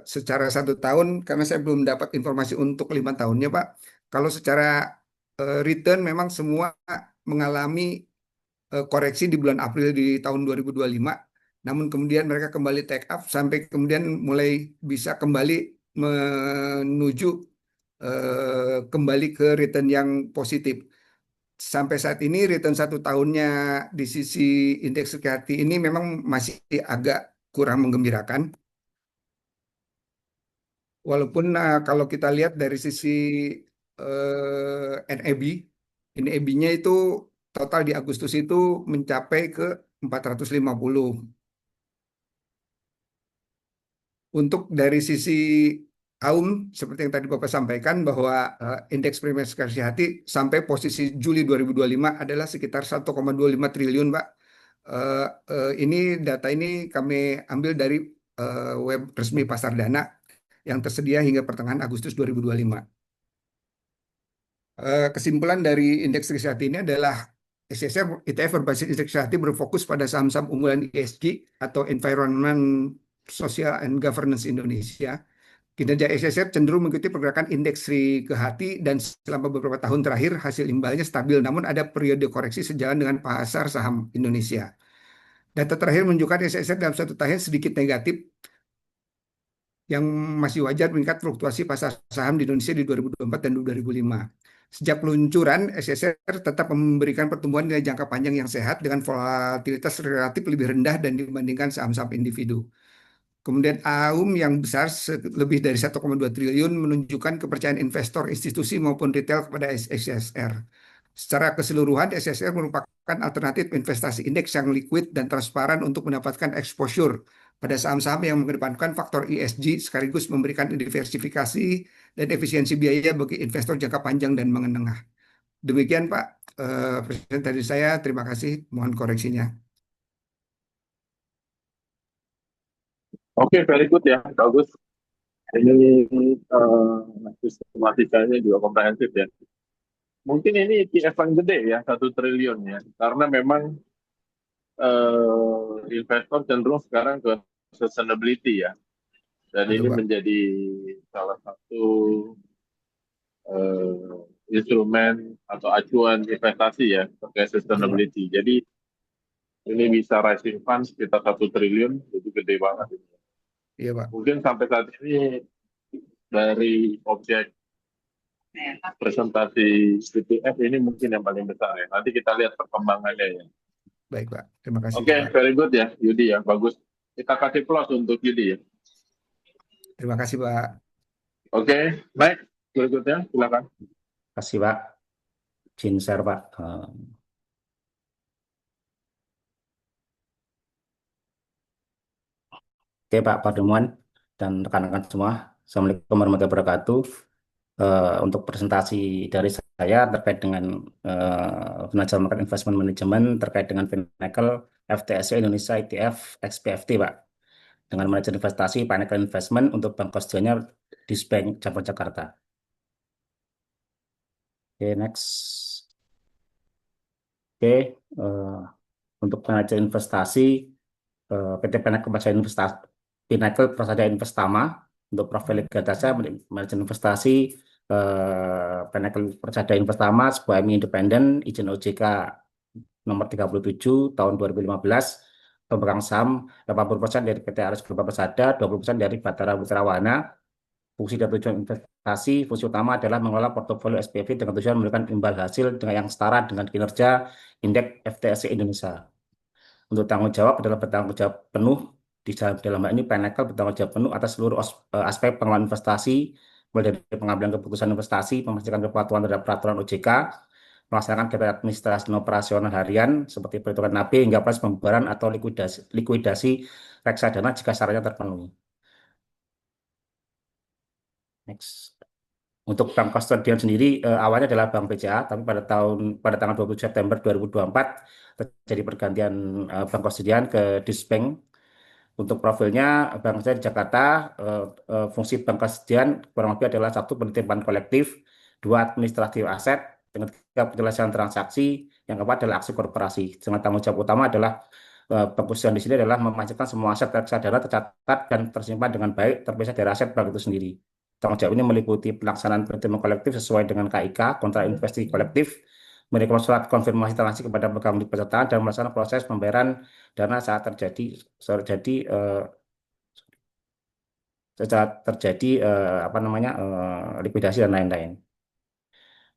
secara 1 tahun, karena saya belum dapat informasi untuk 5 tahunnya, Pak. Kalau secara return memang semua mengalami koreksi di bulan April di tahun 2025, namun kemudian mereka kembali take up sampai kemudian mulai bisa kembali menuju kembali ke return yang positif. Sampai saat ini return 1 tahunnya di sisi indeks sekuritas ini memang masih agak kurang menggembirakan. Walaupun kalau kita lihat dari sisi NAB, NAB-nya itu total di Agustus itu mencapai ke 450. Untuk dari sisi AUM, seperti yang tadi Bapak sampaikan bahwa indeks premium sekuritas hati sampai posisi Juli 2025 adalah sekitar 1,25 triliun, Pak. Ini data ini kami ambil dari web resmi Pasar Dana yang tersedia hingga pertengahan Agustus 2025. Kesimpulan dari indeks sekuritas ini adalah SSR ETF berbasis indeks sekuritas berfokus pada saham-saham unggulan ESG atau Environment, Social and Governance Indonesia. Kinerja SSR cenderung mengikuti pergerakan indeks Sri ke hati dan selama beberapa tahun terakhir hasil imbalnya stabil, namun ada periode koreksi sejalan dengan pasar saham Indonesia. Data terakhir menunjukkan SSR dalam 1 tahun sedikit negatif, yang masih wajar meningkat fluktuasi pasar saham di Indonesia di 2024 dan 2005. Sejak peluncuran, SSR tetap memberikan pertumbuhan nilai jangka panjang yang sehat dengan volatilitas relatif lebih rendah dan dibandingkan saham-saham individu. Kemudian AUM yang besar lebih dari 1,2 triliun menunjukkan kepercayaan investor institusi maupun retail kepada SSR. Secara keseluruhan, SSR merupakan alternatif investasi indeks yang liquid dan transparan untuk mendapatkan exposure pada saham-saham yang mengedepankan faktor ESG sekaligus memberikan diversifikasi dan efisiensi biaya bagi investor jangka panjang dan menengah. Demikian Pak, presentasi dari saya. Terima kasih. Mohon koreksinya. Oke, very good ya, bagus. Ini sistematikanya juga komprehensif ya. Mungkin ini ETF yang gede ya, 1 triliun ya, karena memang investor cenderung sekarang ke sustainability ya, dan Betul, ini Pak. menjadi salah satu instrumen atau acuan investasi ya terkait sustainability. Jadi Ini bisa rising fund sekitar 1 triliun, jadi gede banget. Iya, Pak. Mungkin sampai saat ini dari objek presentasi ETF ini mungkin yang paling besar ya. Nanti kita lihat perkembangannya ya. Baik, Pak. Terima kasih, Oke, Pak. very good ya, Yudi ya, bagus. Kita kasih plus untuk Yudi ya. Terima kasih, Pak. Oke, baik. Berikutnya, silakan. Kasih Pak, izin share Pak. Oke Pak Pademuan dan rekan-rekan semua, Assalamualaikum warahmatullahi wabarakatuh. Untuk presentasi dari saya terkait dengan Financial Market Investment Management terkait dengan Pinnacle FTSE Indonesia ETF XPFT Pak. Dengan manajer investasi Pinnacle Investment untuk bank kustodiannya di Bank Cabang Jakarta. Oke, next. Oke, untuk manajer investasi PT Pinnacle Persada Investasi Pinnacle Persada Investama untuk profil data manajer investasi Pinnacle Persada Investama sebuah MI independen izin OJK nomor 37 tahun 2015 pemegang saham 80% dari PT Aris Global Persada, 20% dari Batara Putra Wana. Fungsi dan tujuan investasi, fungsi utama adalah mengelola portofolio SPV dengan tujuan memberikan imbal hasil dengan yang setara dengan kinerja indeks FTSE Indonesia. Untuk tanggung jawab adalah bertanggung jawab penuh dalam hal ini Pinnacle bertanggung jawab penuh atas seluruh aspek pengelolaan investasi, mulai dari pengambilan keputusan investasi, memastikan kepatuhan terhadap peraturan OJK, melaksanakan kegiatan administrasi dan operasional harian seperti perhitungan NAB hingga proses pembubaran atau likuidasi reksadana jika syaratnya terpenuhi. Next. Untuk bank kustodian sendiri awalnya adalah Bank BCA, tapi pada tanggal 27 September 2024 terjadi pergantian bank kustodian ke Disbank. Untuk profilnya Bank Kustodian di Jakarta, fungsi bank kustodian kurang lebih adalah satu penitipan kolektif, dua administratif aset, dengan tiga penyelesaian transaksi, yang keempat adalah aksi korporasi. Dengan tanggung jawab utama adalah bank kustodian di sini adalah memastikan semua aset reksadana tercatat dan tersimpan dengan baik, terpisah dari aset bank itu sendiri. Tanggung jawab ini meliputi pelaksanaan penerimaan kolektif sesuai dengan KIK, kontrak investasi kolektif, memberikan surat konfirmasi transaksi kepada pemegang unit pesertaan dan melaksanakan proses pembayaran dana saat terjadi apa namanya likuidasi dan lain-lain.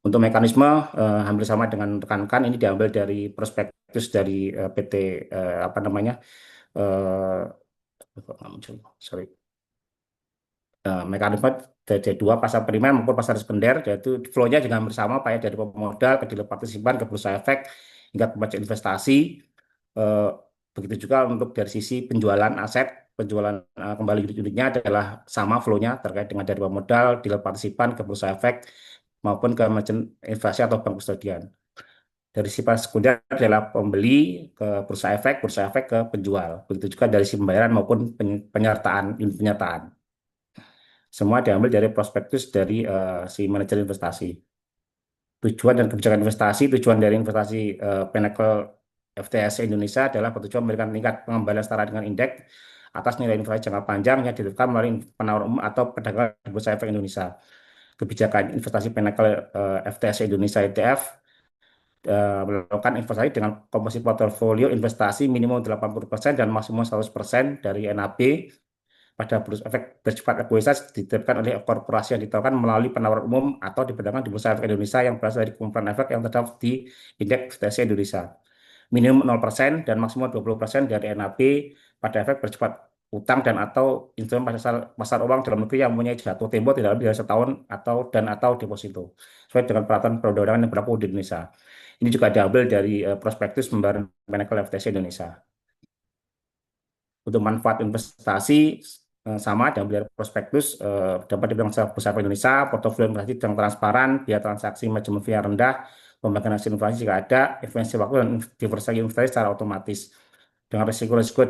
Untuk mekanisme hampir sama dengan rekan-rekan, ini diambil dari prospektus dari PT apa namanya sorry mekanisme dari dua pasar primer maupun pasar sekunder, yaitu flow-nya juga hampir sama Pak ya, dari pemodal ke dealer partisipan ke bursa efek hingga ke pajak investasi. Eh, Begitu juga untuk dari sisi penjualan aset, penjualan kembali unit-unitnya adalah sama flow-nya terkait dengan dari pemodal, dealer partisipan ke bursa efek maupun ke merchant investasi atau bank kustodian. Dari sisi pasar sekunder adalah pembeli ke bursa efek ke penjual. Begitu juga dari sisi pembayaran maupun penyertaan, unit penyertaan. Semua diambil dari prospektus dari si manajer investasi. Tujuan dan kebijakan investasi, tujuan dari investasi Pinnacle FTSE Indonesia adalah bertujuan memberikan tingkat pengembalian setara dengan indeks atas nilai investasi jangka panjang yang ditetapkan melalui penawaran umum atau perdagangan di Bursa Efek Indonesia. Kebijakan investasi Pinnacle FTSE Indonesia ETF melakukan investasi dengan komposisi portofolio investasi minimum 80% dan maksimum 100% dari NAB pada bursa efek bersifat ekuitas ditetapkan oleh korporasi yang ditetapkan melalui penawaran umum atau diperdagangkan di Bursa Efek Indonesia yang berasal dari kumpulan efek yang terdapat di indeks FTSE Indonesia. Minimum 0% dan maksimum 20% dari NAB pada efek bersifat utang dan atau instrumen pasar uang dalam negeri yang mempunyai jatuh tempo tidak lebih dari setahun atau deposito sesuai dengan peraturan perundang-undangan yang berlaku di Indonesia. Ini juga diambil dari prospektus pembayaran Pinnacle FTSE Indonesia. Untuk manfaat investasi sama diambil dari prospektus dapat dibilang Bursa Efek Indonesia, portofolio investasi yang transparan, biaya transaksi manajemen fee yang rendah, pembagian hasil inflasi jika ada, efisiensi waktu dan diversifikasi investasi secara otomatis. Dengan risiko-risiko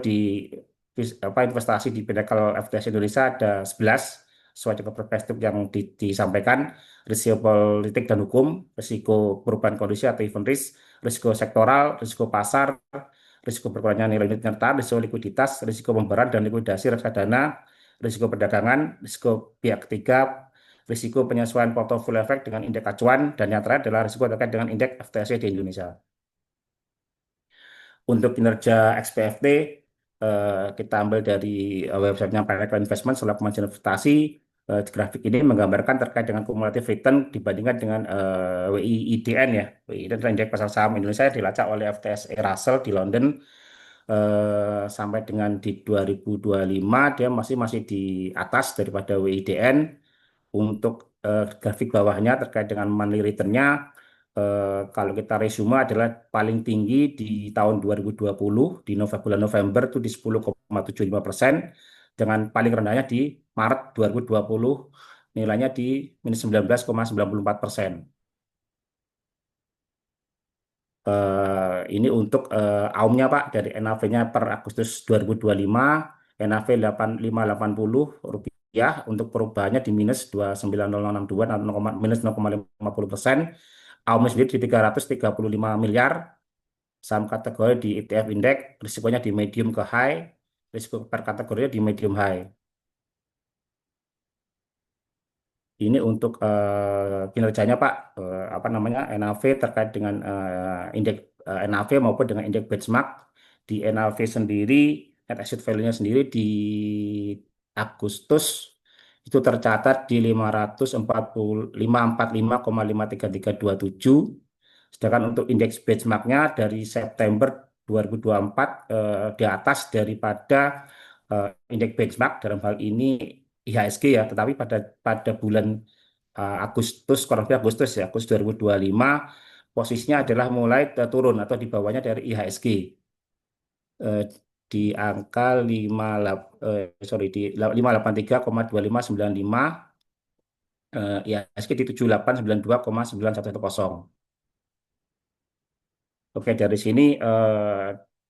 investasi di Pinnacle FTSE Indonesia ada 11 sesuai dengan perspektif yang disampaikan, risiko politik dan hukum, risiko perubahan kondisi atau event risk, risiko sektoral, risiko pasar, risiko berkurangnya nilai unit penyertaan, risiko likuiditas, risiko pembayaran dan likuidasi reksadana, risiko perdagangan, risiko pihak ketiga, risiko penyesuaian portofolio efek dengan indeks acuan, dan yang terakhir adalah risiko terkait dengan indeks FTSE di Indonesia. Untuk kinerja XPFT, kita ambil dari websitenya Pinnacle Investment setelah kemajuan investasi. Grafik ini menggambarkan terkait dengan cumulative return dibandingkan dengan WIIDN ya. WIIDN adalah indeks pasar saham Indonesia yang dilacak oleh FTSE Russell di London. Sampai dengan di 2025 dia masih masih di atas daripada WIDN. Untuk grafik bawahnya terkait dengan monthly return-nya, kalau kita resume adalah paling tinggi di tahun 2020 di bulan November itu di 10,75%, dengan paling rendahnya di Maret 2020 nilainya di minus 19,94%. Ini untuk AUM-nya Pak, dari NAV-nya per Agustus 2025, NAV 8580 rupiah, untuk perubahannya di minus 29062 atau minus 0,50%. AUM sendiri di 335 miliar, saham kategori di ETF Index, risikonya di medium ke high, risiko per kategorinya di medium high. Ini untuk kinerjanya Pak, apa namanya, NAV terkait dengan indeks NAV maupun dengan indeks benchmark. Di NAV sendiri, net asset value-nya sendiri di Agustus itu tercatat di 545,53327. Sedangkan untuk indeks benchmark-nya dari September 2024 di atas daripada indeks benchmark dalam hal ini IHSG ya, tetapi pada bulan Agustus, kurang lebih Agustus ya, Agustus 2025, posisinya adalah mulai turun atau di bawahnya dari IHSG, di angka 583,2595, IHSG di 7892,9110. Oke, dari sini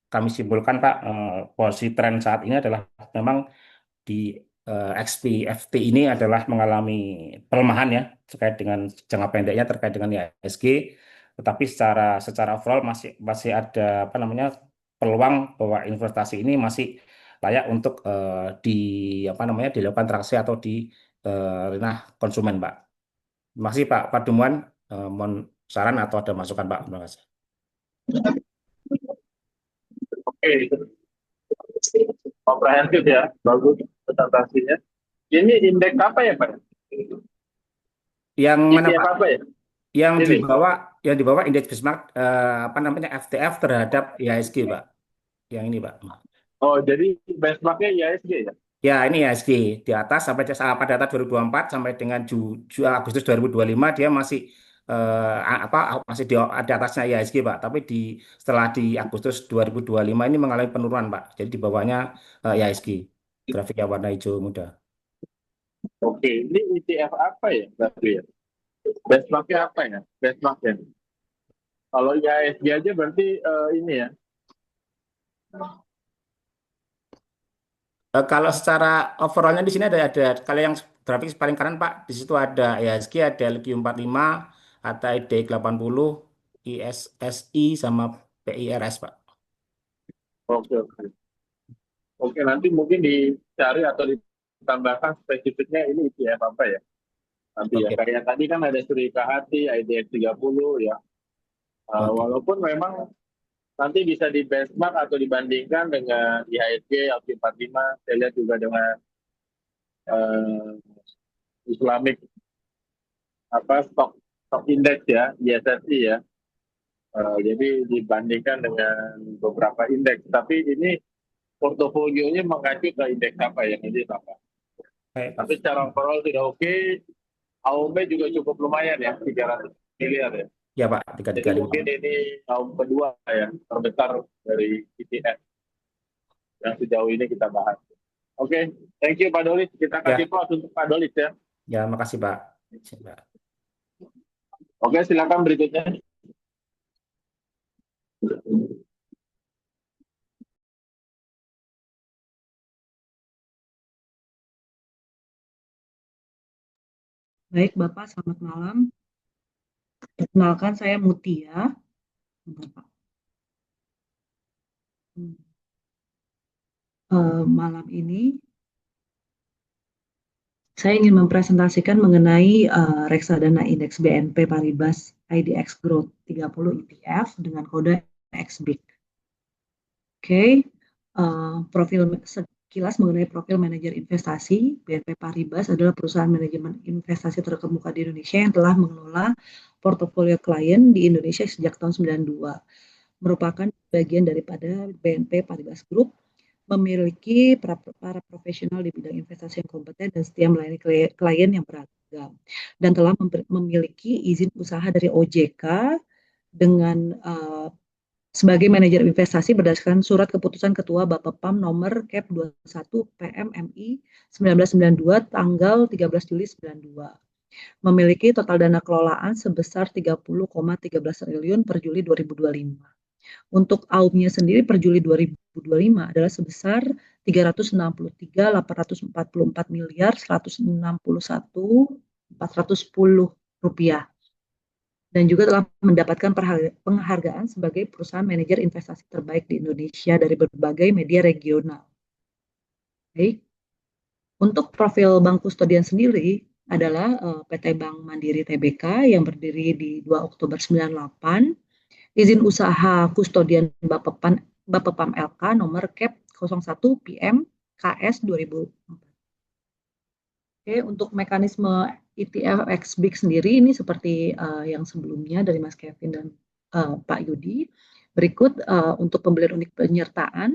kami simpulkan Pak, posisi tren saat ini adalah memang di XPFT ini adalah mengalami pelemahan ya terkait dengan jangka pendeknya terkait dengan IHSG, tetapi secara overall masih ada apa namanya peluang bahwa investasi ini masih layak untuk di apa namanya dilakukan transaksi atau di ranah konsumen, Pak. Terima kasih Pak Paduman, mohon saran atau ada masukan Pak. Terima kasih. Oke, komprehensif ya, bagus presentasinya. Ini indeks apa ya Pak? Yang mana ETF Pak? apa ya? Yang Ini. di bawah indeks benchmark apa namanya FTF terhadap IHSG Pak. Yang ini Pak. Oh, jadi benchmarknya IHSG ya? Ya, ini IHSG di atas sampai pada data 2024 sampai dengan Agustus 2025 dia masih masih di atasnya IHSG Pak. Tapi setelah di Agustus 2025 ini mengalami penurunan Pak. Jadi di bawahnya IHSG. Grafik yang warna hijau muda. Oke, ini ETF apa ya berarti ya? Benchmarknya apa ya? Benchmarknya. Kalau IHSG aja berarti ini ya. Kalau secara overallnya di sini ada kalau yang grafik paling kanan Pak, di situ ada IHSG, ada LQ45, ada IDX 80, ISSI sama PIRS Pak. Oke, oke. Oke, nanti mungkin dicari atau ditambahkan spesifiknya ini ETF apa ya? Nanti ya, Oke. kayak tadi kan ada Sri Kahati, IDX 30 ya. Oke. Walaupun memang nanti bisa di benchmark atau dibandingkan dengan IHSG, LQ45, saya lihat juga dengan Islamic stock index ya, ISSI ya. Jadi dibandingkan dengan beberapa indeks. Tapi ini portofolionya mengacu ke indeks apa yang ini apa? Tapi secara overall sudah oke. AUM juga cukup lumayan ya, 300 miliar ya. Ya Pak, Jadi mungkin ini AUM kedua ya, terbesar dari ETF yang sejauh ini kita bahas. Oke, thank you Pak Dolis. Kita kasih close untuk Pak Dolis ya. Ya, makasih Pak. Oke, silakan berikutnya. Baik, Bapak, selamat malam. Perkenalkan, saya Mutia. Bentar, Pak. Malam ini saya ingin mempresentasikan mengenai reksadana indeks BNP Paribas IDX Growth 30 ETF dengan kode XBIG. Oke, sekilas mengenai profil manajer investasi, BNP Paribas adalah perusahaan manajemen investasi terkemuka di Indonesia yang telah mengelola portofolio klien di Indonesia sejak tahun 92. Merupakan bagian daripada BNP Paribas Group, memiliki para profesional di bidang investasi yang kompeten dan setia melayani klien yang beragam, dan telah memiliki izin usaha dari OJK dengan sebagai manajer investasi berdasarkan surat keputusan Ketua Bapepam nomor Cap 21 PMMI 1992 tanggal 13 Juli 92. Memiliki total dana kelolaan sebesar 30,13 triliun per Juli 2025. Untuk AUM-nya sendiri per Juli 2025 adalah sebesar 363.844 miliar 161.410 rupiah, dan juga telah mendapatkan penghargaan sebagai perusahaan manajer investasi terbaik di Indonesia dari berbagai media regional. Baik. Untuk profil bank kustodian sendiri adalah PT Bank Mandiri Tbk yang berdiri di 2 Oktober 98, izin usaha kustodian Bapepam LK nomor Cap 01 PM KS 2004. Oke, untuk mekanisme ETF XBIG sendiri ini seperti yang sebelumnya dari Mas Kevin dan Pak Yudi. Berikut untuk pembelian unit penyertaan,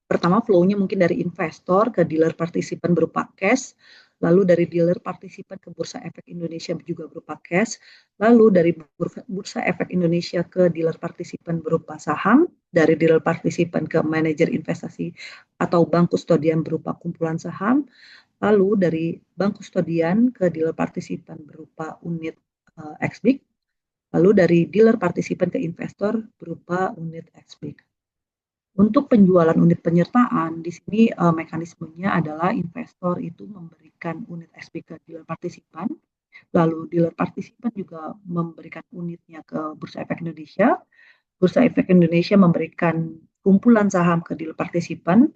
pertama flow-nya mungkin dari investor ke dealer partisipan berupa cash, lalu dari dealer partisipan ke Bursa Efek Indonesia juga berupa cash, lalu dari Bursa Efek Indonesia ke dealer partisipan berupa saham, dari dealer partisipan ke manajer investasi atau bank kustodian berupa kumpulan saham, lalu dari bank kustodian ke dealer partisipan berupa unit XBIG, lalu dari dealer partisipan ke investor berupa unit XBIG. Untuk penjualan unit penyertaan, di sini mekanismenya adalah investor itu memberikan unit XBIG ke dealer partisipan, lalu dealer partisipan juga memberikan unitnya ke Bursa Efek Indonesia, Bursa Efek Indonesia memberikan kumpulan saham ke dealer partisipan,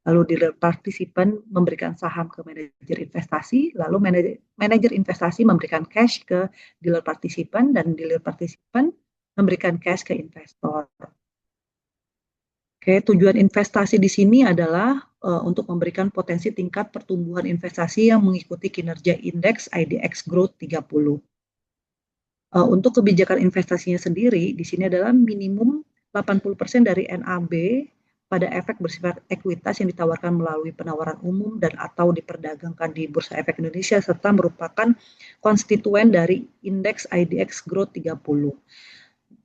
lalu dealer partisipan memberikan saham ke manajer investasi, lalu manajer investasi memberikan cash ke dealer partisipan, dan dealer partisipan memberikan cash ke investor. Oke, tujuan investasi di sini adalah untuk memberikan potensi tingkat pertumbuhan investasi yang mengikuti kinerja indeks IDX Growth 30. Untuk kebijakan investasinya sendiri, di sini adalah minimum 80% dari NAB pada efek bersifat ekuitas yang ditawarkan melalui penawaran umum dan atau diperdagangkan di Bursa Efek Indonesia, serta merupakan konstituen dari indeks IDX Growth 30.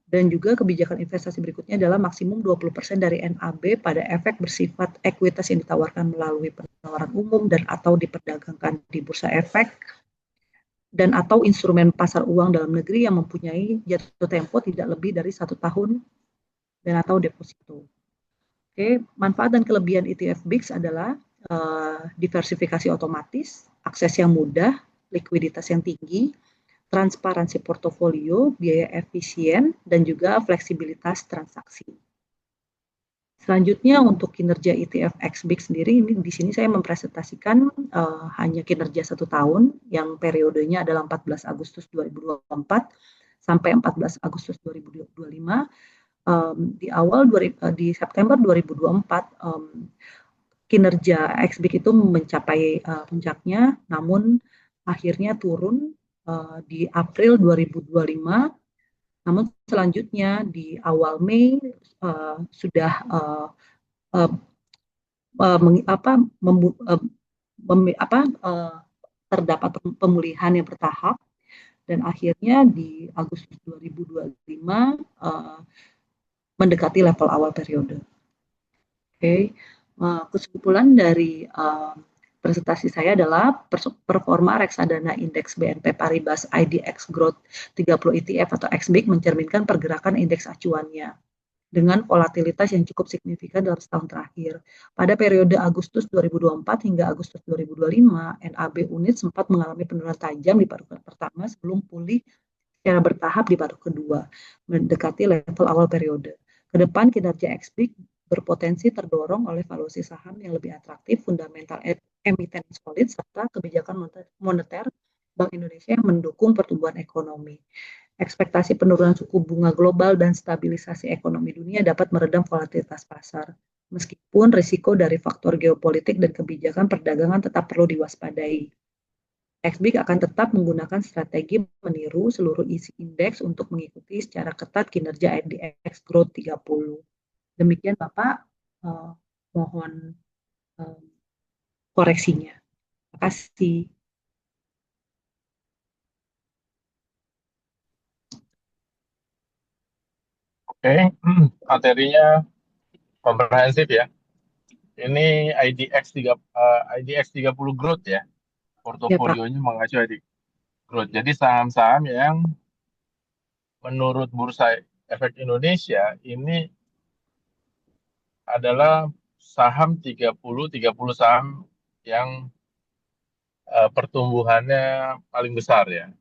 Dan juga kebijakan investasi berikutnya adalah maksimum 20% dari NAB pada efek bersifat ekuitas yang ditawarkan melalui penawaran umum dan atau diperdagangkan di Bursa Efek dan atau instrumen pasar uang dalam negeri yang mempunyai jatuh tempo tidak lebih dari 1 tahun dan atau deposito. Oke, manfaat dan kelebihan ETF BIX adalah diversifikasi otomatis, akses yang mudah, likuiditas yang tinggi, transparansi portofolio, biaya efisien, dan juga fleksibilitas transaksi. Selanjutnya untuk kinerja ETF XBIG sendiri, ini di sini saya mempresentasikan hanya kinerja 1 tahun yang periodenya adalah 14 Agustus 2024 sampai 14 Agustus 2025. Di September 2024 kinerja XBIG itu mencapai puncaknya, namun akhirnya turun di April 2025, namun selanjutnya di awal Mei sudah terdapat pemulihan yang bertahap, dan akhirnya di Agustus 2025 mendekati level awal periode. Oke, kesimpulan dari presentasi saya adalah performa reksadana indeks BNP Paribas IDX Growth 30 ETF atau XBIG mencerminkan pergerakan indeks acuannya dengan volatilitas yang cukup signifikan dalam setahun terakhir. Pada periode Agustus 2024 hingga Agustus 2025, NAB unit sempat mengalami penurunan tajam di paruh pertama sebelum pulih secara bertahap di paruh kedua, mendekati level awal periode. Kedepan kinerja XBIG berpotensi terdorong oleh valuasi saham yang lebih atraktif, fundamental emiten solid, serta kebijakan moneter Bank Indonesia yang mendukung pertumbuhan ekonomi. Ekspektasi penurunan suku bunga global dan stabilisasi ekonomi dunia dapat meredam volatilitas pasar. Meskipun risiko dari faktor geopolitik dan kebijakan perdagangan tetap perlu diwaspadai. XBIC akan tetap menggunakan strategi meniru seluruh isi indeks untuk mengikuti secara ketat kinerja IDX Growth 30. Demikian Bapak, mohon koreksinya. Terima kasih. Oke, materinya komprehensif ya. Ini IDX 30 growth ya. Ya Pak, Portofolionya mengacu IDX growth. Jadi saham-saham yang menurut Bursa Efek Indonesia ini adalah saham 30 saham yang pertumbuhannya paling besar ya.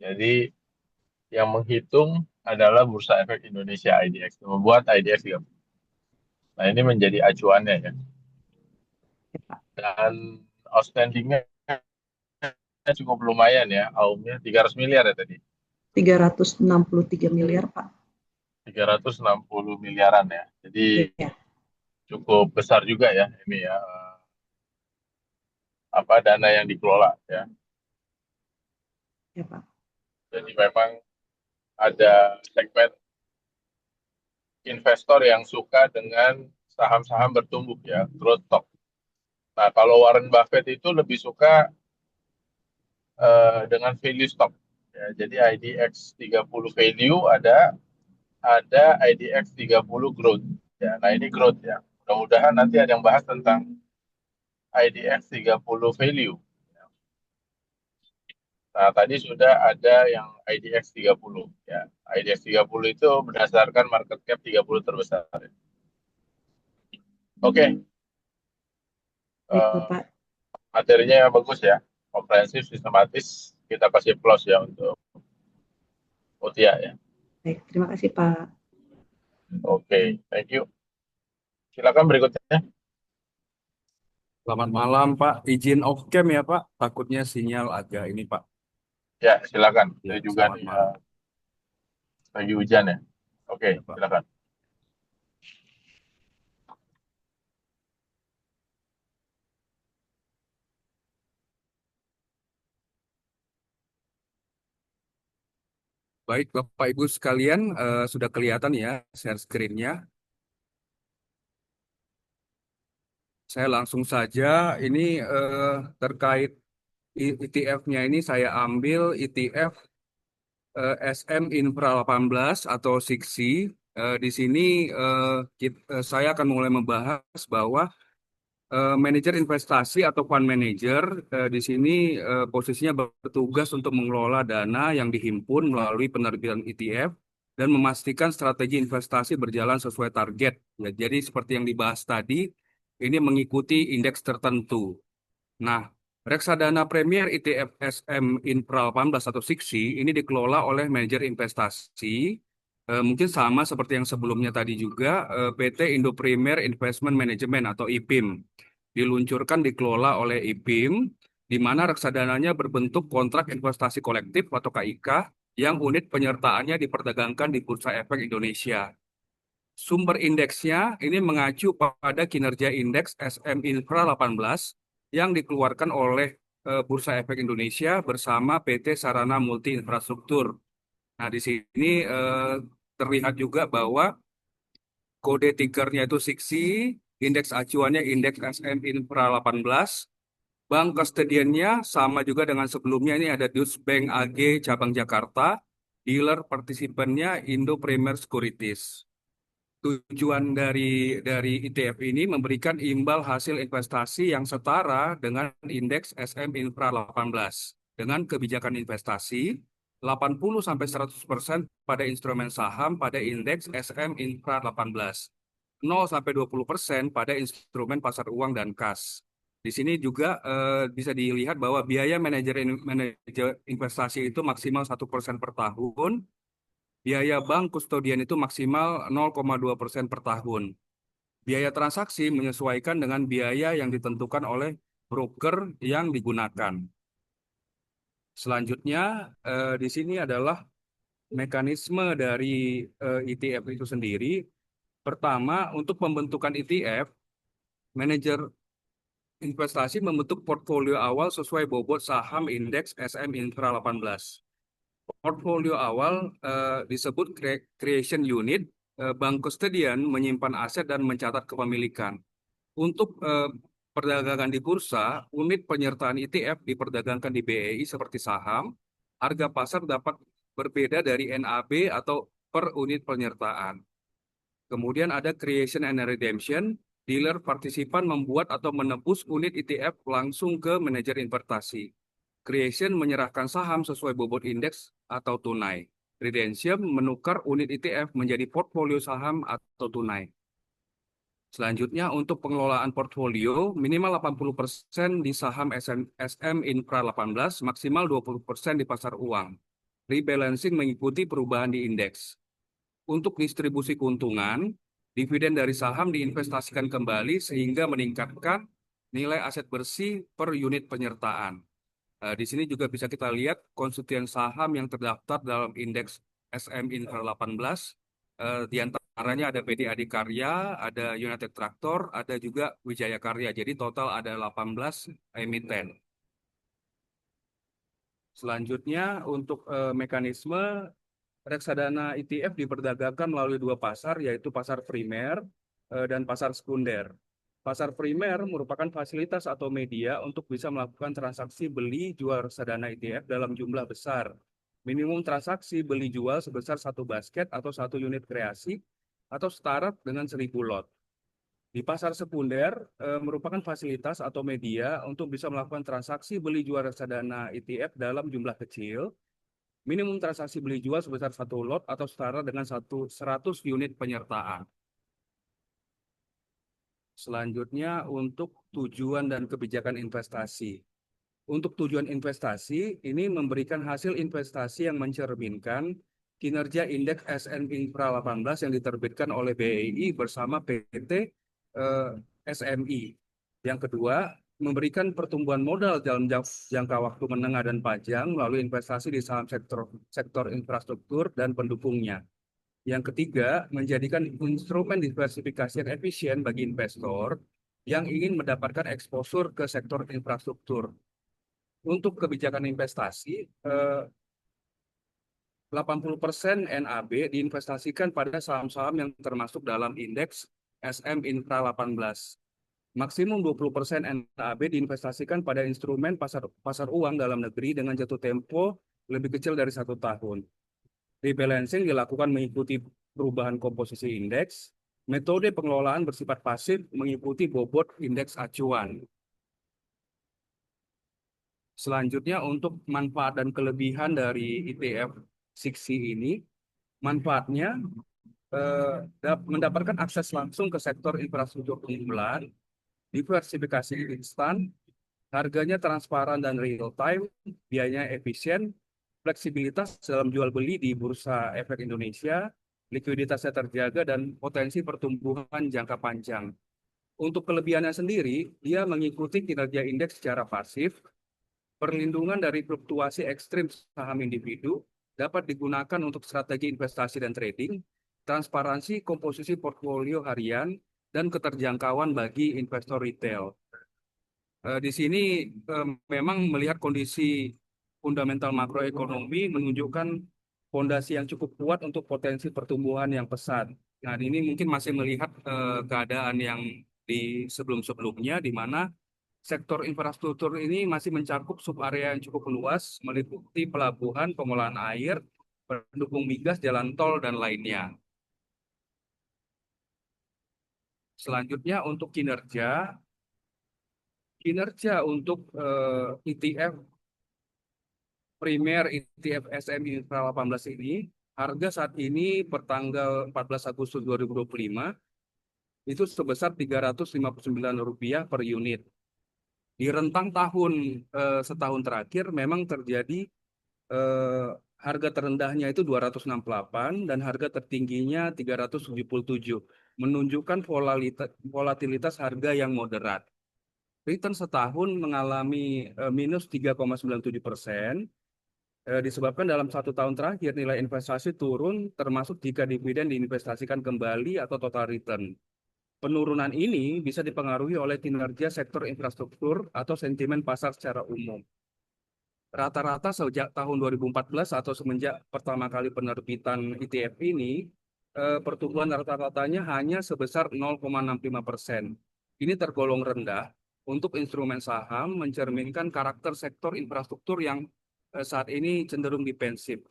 Jadi yang menghitung adalah Bursa Efek Indonesia IDX, membuat IDX 30. Nah, ini menjadi acuannya ya. ya Pak. Dan outstandingnya cukup lumayan ya, AUM-nya 300 miliar ya tadi. 363 miliar Pak. 360 miliaran ya. Jadi Ya, cukup besar juga ya ini ya, apa dana yang dikelola ya. ya Pak. Jadi memang ada segmen investor yang suka dengan saham-saham bertumbuh ya, growth stock. Nah, kalau Warren Buffett itu lebih suka dengan value stock. Ya, jadi IDX 30 value ada IDX 30 growth. Ya, nah ini growth ya. Mudah-mudahan nanti ada yang bahas tentang IDX 30 value. Nah, tadi sudah ada yang IDX 30 ya. IDX 30 itu berdasarkan market cap 30 terbesar. Oke. Baik Bapak. Materinya bagus ya. Komprehensif, sistematis. Kita kasih plus ya untuk Mutia ya. Baik, terima kasih Pak. Oke, thank you. Silakan berikutnya. Selamat malam Pak, izin off cam ya Pak, takutnya sinyal agak ini Pak. Ya, silakan. Ya, Saya juga selamat nih malam. lagi hujan ya. Oke, Ya, Pak. silakan. Baik Bapak Ibu sekalian, sudah kelihatan ya share screen-nya. Saya langsung saja, ini terkait ETF-nya ini saya ambil ETF SM Infra 18 atau SIXI. Di sini saya akan mulai membahas bahwa manajer investasi atau fund manager di sini posisinya bertugas untuk mengelola dana yang dihimpun melalui penerbitan ETF dan memastikan strategi investasi berjalan sesuai target. Ya, jadi seperti yang dibahas tadi, ini mengikuti indeks tertentu. Nah, reksadana Premier ETF SM Infra 18 atau SIXI ini dikelola oleh manajer investasi. Mungkin sama seperti yang sebelumnya tadi juga, PT Indo Premier Investment Management atau IPIM. Diluncurkan dikelola oleh IPIM, di mana reksadananya berbentuk kontrak investasi kolektif atau KIK yang unit penyertaannya diperdagangkan di Bursa Efek Indonesia. Sumber indeksnya ini mengacu pada kinerja indeks SM Infra 18 yang dikeluarkan oleh Bursa Efek Indonesia bersama PT Sarana Multi Infrastruktur. Nah, di sini terlihat juga bahwa kode tickernya itu SIXI, indeks acuannya indeks SM Infra 18, bank kustodiannya sama juga dengan sebelumnya, ini ada Dus Bank AG cabang Jakarta, dealer partisipannya Indo Premier Securities. Tujuan dari ETF ini memberikan imbal hasil investasi yang setara dengan indeks SM Infra 18 dengan kebijakan investasi 80-100% pada instrumen saham pada indeks SM Infra 18, 0-20% pada instrumen pasar uang dan kas. Di sini juga bisa dilihat bahwa biaya manajer investasi itu maksimal 1% per tahun. Biaya bank kustodian itu maksimal 0,2% per tahun. Biaya transaksi menyesuaikan dengan biaya yang ditentukan oleh broker yang digunakan. Selanjutnya, di sini adalah mekanisme dari ETF itu sendiri, pertama untuk pembentukan ETF, manajer investasi membentuk portfolio awal sesuai bobot saham indeks SM Infra 18. Portfolio awal disebut creation unit. Bank custodian menyimpan aset dan mencatat kepemilikan. Untuk perdagangan di bursa, unit penyertaan ETF diperdagangkan di BEI seperti saham. Harga pasar dapat berbeda dari NAB atau per unit penyertaan. Kemudian ada creation and redemption. Dealer partisipan membuat atau menebus unit ETF langsung ke manajer investasi. Creation menyerahkan saham sesuai bobot indeks atau tunai. Redemption menukar unit ETF menjadi portfolio saham atau tunai. Selanjutnya untuk pengelolaan portfolio minimal 80% di saham SM Infra 18, maksimal 20% di pasar uang. Rebalancing mengikuti perubahan di indeks. Untuk distribusi keuntungan, dividen dari saham diinvestasikan kembali sehingga meningkatkan nilai aset bersih per unit penyertaan. Di sini juga bisa kita lihat konstituen saham yang terdaftar dalam indeks SM Infra 18. Di antaranya ada PD Adikarya, ada United Tractor, ada juga Wijaya Karya. Jadi total ada 18 emiten. Selanjutnya untuk mekanisme reksadana ETF diperdagangkan melalui dua pasar, yaitu pasar primer dan pasar sekunder. Pasar primer merupakan fasilitas atau media untuk bisa melakukan transaksi beli jual reksadana ETF dalam jumlah besar. Minimum transaksi beli jual sebesar 1 basket atau 1 unit kreasi atau setara dengan 1.000 lot. Di pasar sekunder merupakan fasilitas atau media untuk bisa melakukan transaksi beli jual reksadana ETF dalam jumlah kecil. Minimum transaksi beli jual sebesar 1 lot atau setara dengan 100 unit penyertaan. Selanjutnya untuk tujuan dan kebijakan investasi. Untuk tujuan investasi, ini memberikan hasil investasi yang mencerminkan kinerja indeks S&P Infra 18 yang diterbitkan oleh BEI bersama PT SMI. Yang kedua, memberikan pertumbuhan modal dalam jangka waktu menengah dan panjang melalui investasi di saham sektor infrastruktur dan pendukungnya. Yang ketiga, menjadikan instrumen diversifikasi yang efisien bagi investor yang ingin mendapatkan eksposur ke sektor infrastruktur. Untuk kebijakan investasi, 80% NAB diinvestasikan pada saham-saham yang termasuk dalam indeks SM Infra 18. Maksimum 20% NAB diinvestasikan pada instrumen pasar uang dalam negeri dengan jatuh tempo lebih kecil dari 1 tahun. Rebalancing dilakukan mengikuti perubahan komposisi indeks. Metode pengelolaan bersifat pasif mengikuti bobot indeks acuan. Selanjutnya untuk manfaat dan kelebihan dari ETF 6C ini, manfaatnya mendapatkan akses langsung ke sektor infrastruktur unggulan, diversifikasi instan, harganya transparan dan real time, biayanya efisien, fleksibilitas dalam jual beli di Bursa Efek Indonesia, likuiditasnya terjaga, dan potensi pertumbuhan jangka panjang. Untuk kelebihannya sendiri, dia mengikuti kinerja indeks secara pasif, perlindungan dari fluktuasi ekstrim saham individu, dapat digunakan untuk strategi investasi dan trading, transparansi komposisi portfolio harian, dan keterjangkauan bagi investor retail. Di sini memang melihat kondisi fundamental makroekonomi menunjukkan fondasi yang cukup kuat untuk potensi pertumbuhan yang pesat. Nah, ini mungkin masih melihat keadaan yang di sebelum-sebelumnya, di mana sektor infrastruktur ini masih mencakup subarea yang cukup luas, meliputi pelabuhan, pengolahan air, pendukung migas, jalan tol, dan lainnya. Selanjutnya untuk kinerja untuk ETF primer ETF SM Infra 18 ini, harga saat ini per tanggal 14 Agustus 2025 itu sebesar Rp359 per unit. Di rentang tahun setahun terakhir memang terjadi harga terendahnya itu 268 dan harga tertingginya 377, menunjukkan volatilitas harga yang moderat. Return setahun mengalami minus 3,97%, disebabkan dalam 1 tahun terakhir nilai investasi turun, termasuk jika dividen diinvestasikan kembali atau total return. Penurunan ini bisa dipengaruhi oleh kinerja sektor infrastruktur atau sentimen pasar secara umum. Rata-rata sejak tahun 2014 atau semenjak pertama kali penerbitan ETF ini, pertumbuhan rata-ratanya hanya sebesar 0,65%. Ini tergolong rendah untuk instrumen saham, mencerminkan karakter sektor infrastruktur yang saat ini cenderung defensif.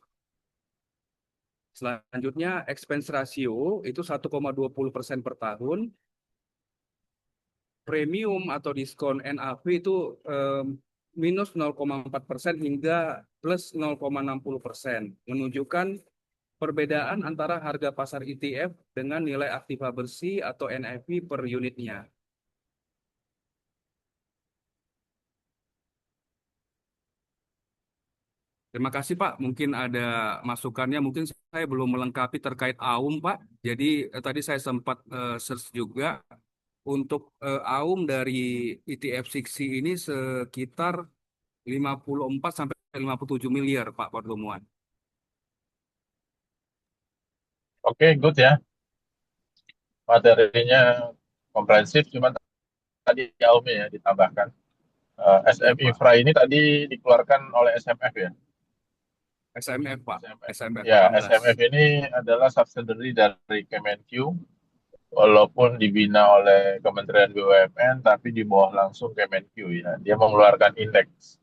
Selanjutnya, expense ratio itu 1,20% per tahun. Premium atau diskon NAV itu minus 0,4% hingga plus 0,60%, menunjukkan perbedaan antara harga pasar ETF dengan nilai aktiva bersih atau NAV per unitnya. Terima kasih Pak, mungkin ada masukannya, mungkin saya belum melengkapi terkait AUM Pak. Jadi tadi saya sempat search juga untuk AUM dari ETF 60 ini sekitar 54 sampai 57 miliar Pak pertemuan. Oke, good ya. Materinya komprehensif, cuma tadi AUM ya ditambahkan. SM Pak. Infra ini tadi dikeluarkan oleh SMF ya. SMF Pak, SMF Ya, 18. SMF ini adalah subsidiary dari Kemenq, walaupun dibina oleh Kementerian BUMN, tapi di bawah langsung Kemenq ya. Dia mengeluarkan indeks.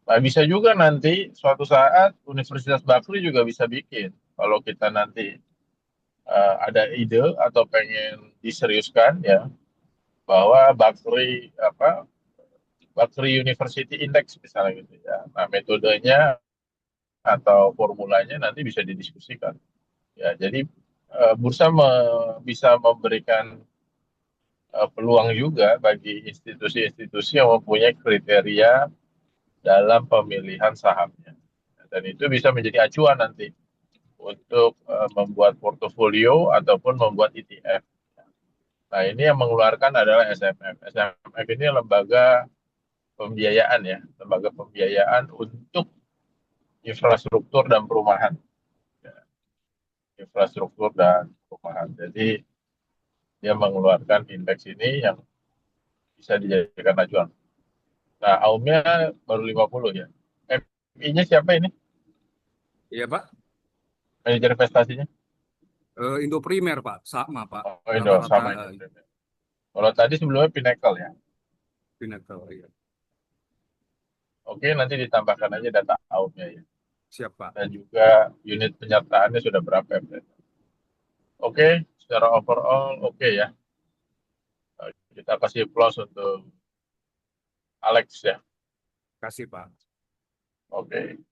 Nah, bisa juga nanti suatu saat Universitas Bakri juga bisa bikin. Kalau kita nanti ada ide atau pengen diseriuskan ya, bahwa Bakri University Index misalnya gitu ya. Nah, metodenya atau formulanya nanti bisa didiskusikan. Ya, jadi bursa bisa memberikan peluang juga bagi institusi-institusi yang mempunyai kriteria dalam pemilihan sahamnya. Dan itu bisa menjadi acuan nanti untuk membuat portofolio ataupun membuat ETF. Nah, ini yang mengeluarkan adalah SMF. SMF ini lembaga pembiayaan ya, lembaga pembiayaan untuk infrastruktur dan perumahan. Infrastruktur dan perumahan. Jadi dia mengeluarkan indeks ini yang bisa dijadikan acuan. Nah, AUM-nya baru 50 ya. FI-nya siapa ini? Iya Pak, Manajer investasinya? Indo Primer Pak, sama Pak. Oh, Indo, Rata-rata sama Indo. Kalau tadi sebelumnya Pinnacle ya. Pinnacle, iya. Oke, nanti ditambahkan aja data AUM-nya ya. Siap Pak. Dan juga unit penyertaannya sudah berapa ya? Oke, secara overall oke ya. Kita kasih plus untuk Alex ya. Kasih Pak. Oke.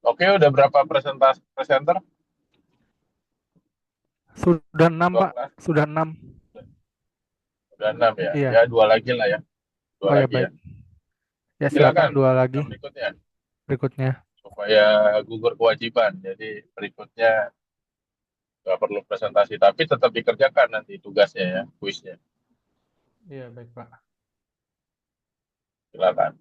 Oke, udah berapa presenter? Sudah 6, Pak. 12. Sudah 6. Udah 6 ya. Iya. Ya, 2 lagi lah ya. 2 Oh ya, lagi ya. baik. Ya, silakan 2 lagi Yang berikutnya. Supaya gugur kewajiban. Jadi berikutnya nggak perlu presentasi, tapi tetap dikerjakan nanti tugasnya ya, kuisnya. Iya, baik Pak. Silakan.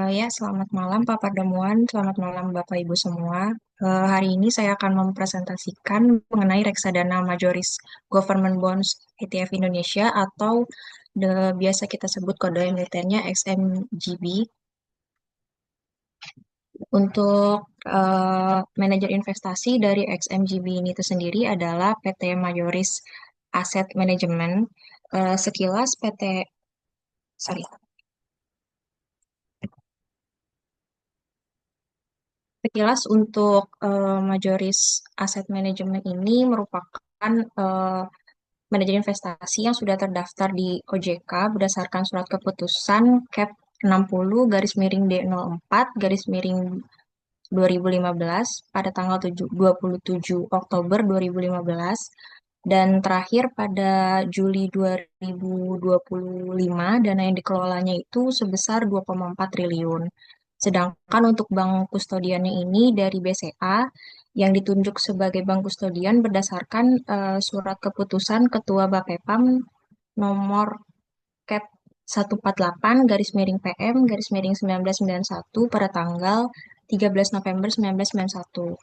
Ya, selamat malam Pak Pardemuan, selamat malam Bapak Ibu semua. Hari ini saya akan mempresentasikan mengenai reksadana Majoris Government Bonds ETF Indonesia atau biasa kita sebut kode emitennya XMGB. Untuk manajer investasi dari XMGB ini itu sendiri adalah PT Majoris Asset Management. Sekilas Sekilas untuk Majoris Asset Management ini merupakan manajer investasi yang sudah terdaftar di OJK berdasarkan surat keputusan CAP 60 garis miring D04 garis miring 2015 pada tanggal 27 Oktober 2015 Dan terakhir pada Juli 2025, dana yang dikelolanya itu sebesar 2,4 triliun. Sedangkan untuk bank kustodiannya ini dari BCA yang ditunjuk sebagai bank kustodian berdasarkan surat keputusan Ketua Bapepam nomor Cap 148 garis miring PM garis miring 1991 pada tanggal 13 November 1991.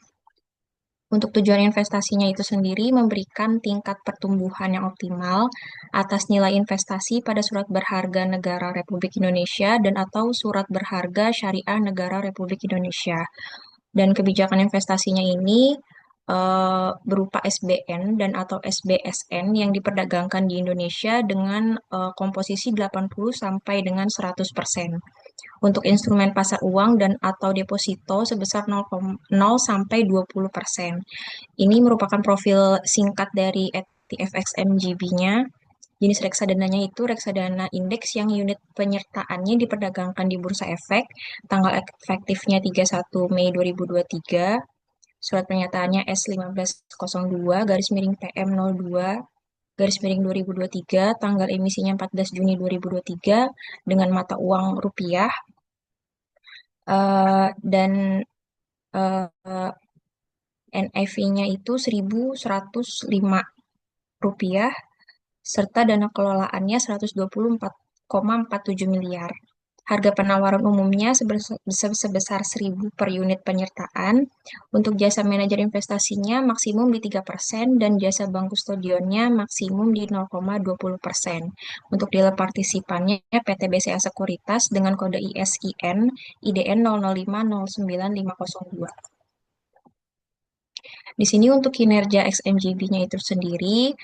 Untuk tujuan investasinya itu sendiri memberikan tingkat pertumbuhan yang optimal atas nilai investasi pada surat berharga negara Republik Indonesia dan atau surat berharga syariah negara Republik Indonesia. Dan kebijakan investasinya ini berupa SBN dan atau SBSN yang diperdagangkan di Indonesia dengan komposisi 80 sampai dengan 100%. Untuk instrumen pasar uang dan atau deposito sebesar 0 sampai 20%. Ini merupakan profil singkat dari ETF XMGB-nya. Jenis reksadananya itu reksadana indeks yang unit penyertaannya diperdagangkan di Bursa Efek, tanggal efektifnya 31 Mei 2023, surat pernyataannya S1502 garis miring PM02 garis miring 2023, tanggal emisinya 14 Juni 2023 dengan mata uang rupiah, dan NAV-nya itu Rp1.105 serta dana kelolaannya 124,47 miliar. Harga penawaran umumnya sebesar 1.000 per unit penyertaan. Untuk jasa manajer investasinya maksimum di 3% dan jasa bank kustodionnya maksimum di 0,20%. Untuk dealer partisipannya PT BCA Sekuritas dengan kode ISIN IDN 00509502. Di sini untuk kinerja XMGB-nya itu sendiri,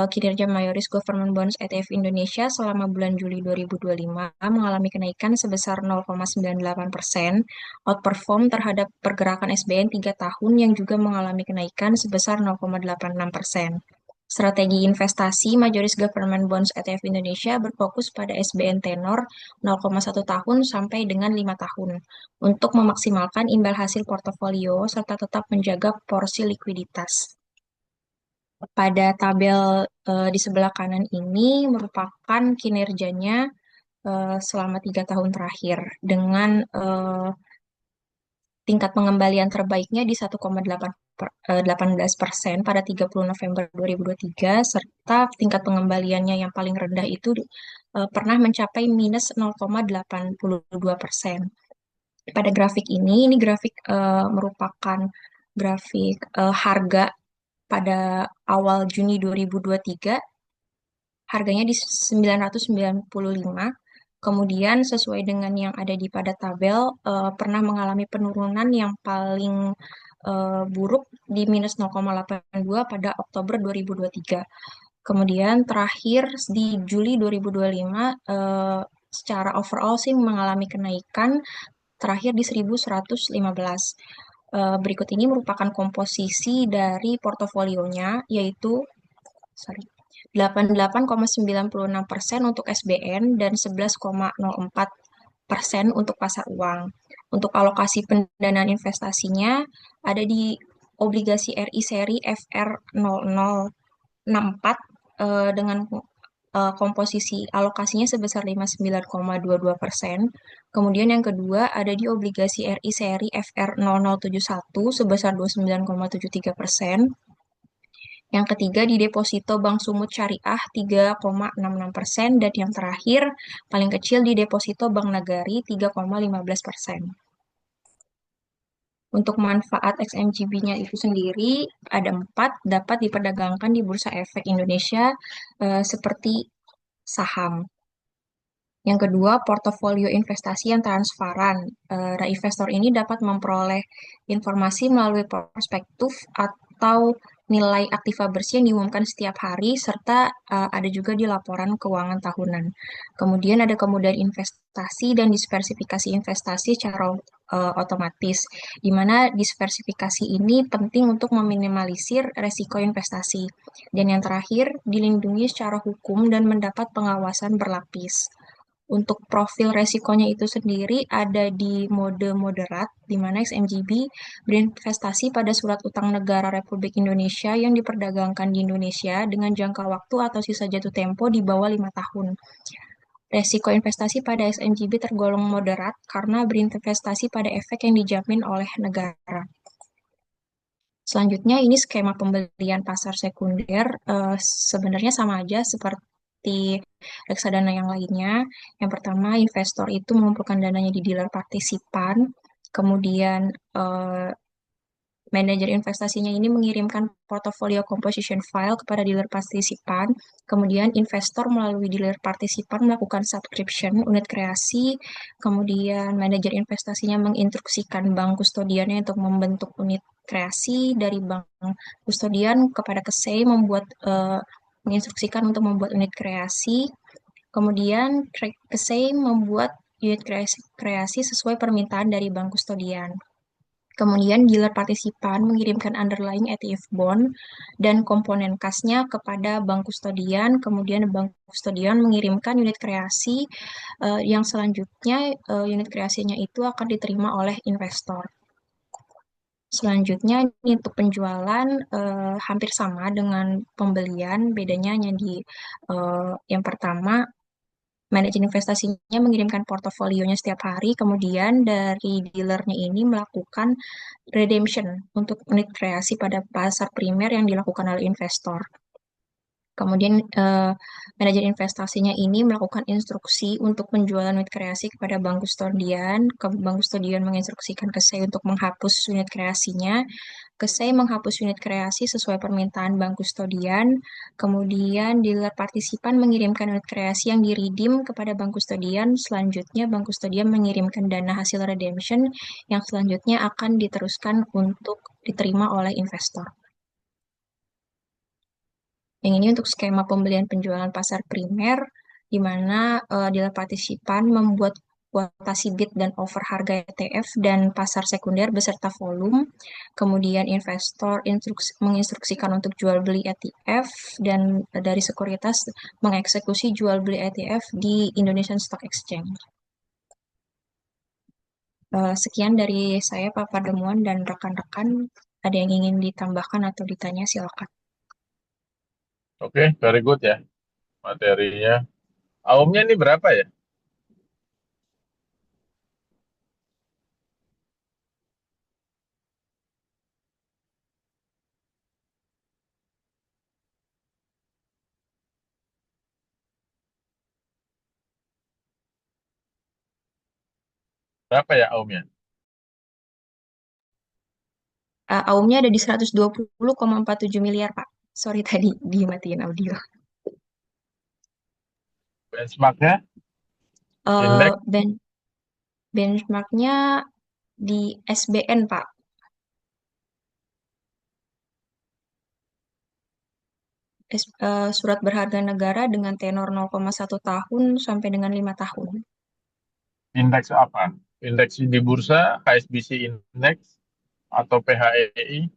kinerja Majoris Government Bonds ETF Indonesia selama bulan Juli 2025 mengalami kenaikan sebesar 0,98%, outperform terhadap pergerakan SBN 3 tahun yang juga mengalami kenaikan sebesar 0,86%. Strategi investasi Majoris Government Bonds ETF Indonesia berfokus pada SBN tenor 0,1 tahun sampai dengan 5 tahun untuk memaksimalkan imbal hasil portofolio serta tetap menjaga porsi likuiditas. Pada tabel di sebelah kanan ini merupakan kinerjanya selama 3 tahun terakhir dengan tingkat pengembalian terbaiknya di 1,18% pada 30 November 2023, serta tingkat pengembaliannya yang paling rendah itu pernah mencapai minus 0,82%. Pada grafik ini grafik merupakan grafik harga pada awal Juni 2023, harganya di 995. Kemudian sesuai dengan yang ada di pada tabel, pernah mengalami penurunan yang paling buruk di minus 0,82 pada Oktober 2023. Kemudian terakhir di Juli 2025 secara overall sih mengalami kenaikan terakhir di 1.115. Berikut ini merupakan komposisi dari portofolionya, yaitu 88,96% untuk SBN dan 11,04% untuk pasar uang. Untuk alokasi pendanaan investasinya ada di obligasi RI seri FR0064 dengan komposisi alokasinya sebesar 59,22%. Kemudian yang kedua ada di obligasi RI seri FR0071 sebesar 29,73%. Yang ketiga di deposito Bank Sumut Syariah 3,66%, dan yang terakhir paling kecil di deposito Bank Nagari 3,15%. Untuk manfaat XMGB-nya itu sendiri ada 4, dapat diperdagangkan di Bursa Efek Indonesia seperti saham. Yang kedua, portofolio investasi yang transparan. Investor ini dapat memperoleh informasi melalui prospektus atau nilai aktiva bersih yang diumumkan setiap hari, serta ada juga di laporan keuangan tahunan. Kemudian ada kemudahan investasi dan diversifikasi investasi secara otomatis, di mana diversifikasi ini penting untuk meminimalisir resiko investasi. Dan yang terakhir, dilindungi secara hukum dan mendapat pengawasan berlapis. Untuk profil resikonya itu sendiri ada di mode moderat, di mana XMGB berinvestasi pada surat utang negara Republik Indonesia yang diperdagangkan di Indonesia dengan jangka waktu atau sisa jatuh tempo di bawah 5 tahun. Resiko investasi pada XMGB tergolong moderat karena berinvestasi pada efek yang dijamin oleh negara. Selanjutnya ini skema pembelian pasar sekunder sebenarnya sama aja seperti reksadana yang lainnya. Yang pertama, investor itu mengumpulkan dananya di dealer partisipan, kemudian manajer investasinya ini mengirimkan portofolio composition file kepada dealer partisipan, kemudian investor melalui dealer partisipan melakukan subscription unit kreasi, kemudian manajer investasinya menginstruksikan bank kustodiannya untuk membentuk unit kreasi dari bank kustodian kepada KSEI menginstruksikan untuk membuat unit kreasi, kemudian KSEI membuat unit kreasi sesuai permintaan dari bank kustodian. Kemudian dealer partisipan mengirimkan underlying ETF bond dan komponen kasnya kepada bank kustodian. Kemudian bank kustodian mengirimkan unit kreasi yang selanjutnya unit kreasinya itu akan diterima oleh investor. Selanjutnya ini untuk penjualan hampir sama dengan pembelian, bedanya hanya di yang pertama manajer investasinya mengirimkan portofolionya setiap hari, kemudian dari dealernya ini melakukan redemption untuk unit kreasi pada pasar primer yang dilakukan oleh investor. Kemudian manajer investasinya ini melakukan instruksi untuk penjualan unit kreasi kepada bank kustodian. Bank kustodian menginstruksikan ke saya untuk menghapus unit kreasinya. KSEI menghapus unit kreasi sesuai permintaan bank kustodian. Kemudian dealer partisipan mengirimkan unit kreasi yang diredeem kepada bank kustodian. Selanjutnya bank kustodian mengirimkan dana hasil redemption yang selanjutnya akan diteruskan untuk diterima oleh investor. Yang ini untuk skema pembelian penjualan pasar primer, di mana dealer partisipan membuat kuotasi bid dan offer harga ETF dan pasar sekunder beserta volume. Kemudian investor menginstruksikan untuk jual beli ETF dan dari sekuritas mengeksekusi jual beli ETF di Indonesian Stock Exchange. Sekian dari saya, Pak Pardemuan dan rekan-rekan. Ada yang ingin ditambahkan atau ditanya, silakan. Oke, very good ya materinya. Aumnya ini berapa ya? Berapa ya aumnya? AUM-nya ada di 120,47 miliar, Pak. Sorry tadi dimatiin audio. Benchmarknya? Eh, Indeks? benchmarknya di SBN, Pak. Surat berharga negara dengan tenor 0,1 tahun sampai dengan 5 tahun. Indeks apa? Indeks di bursa, HSBC Index, atau PHEI?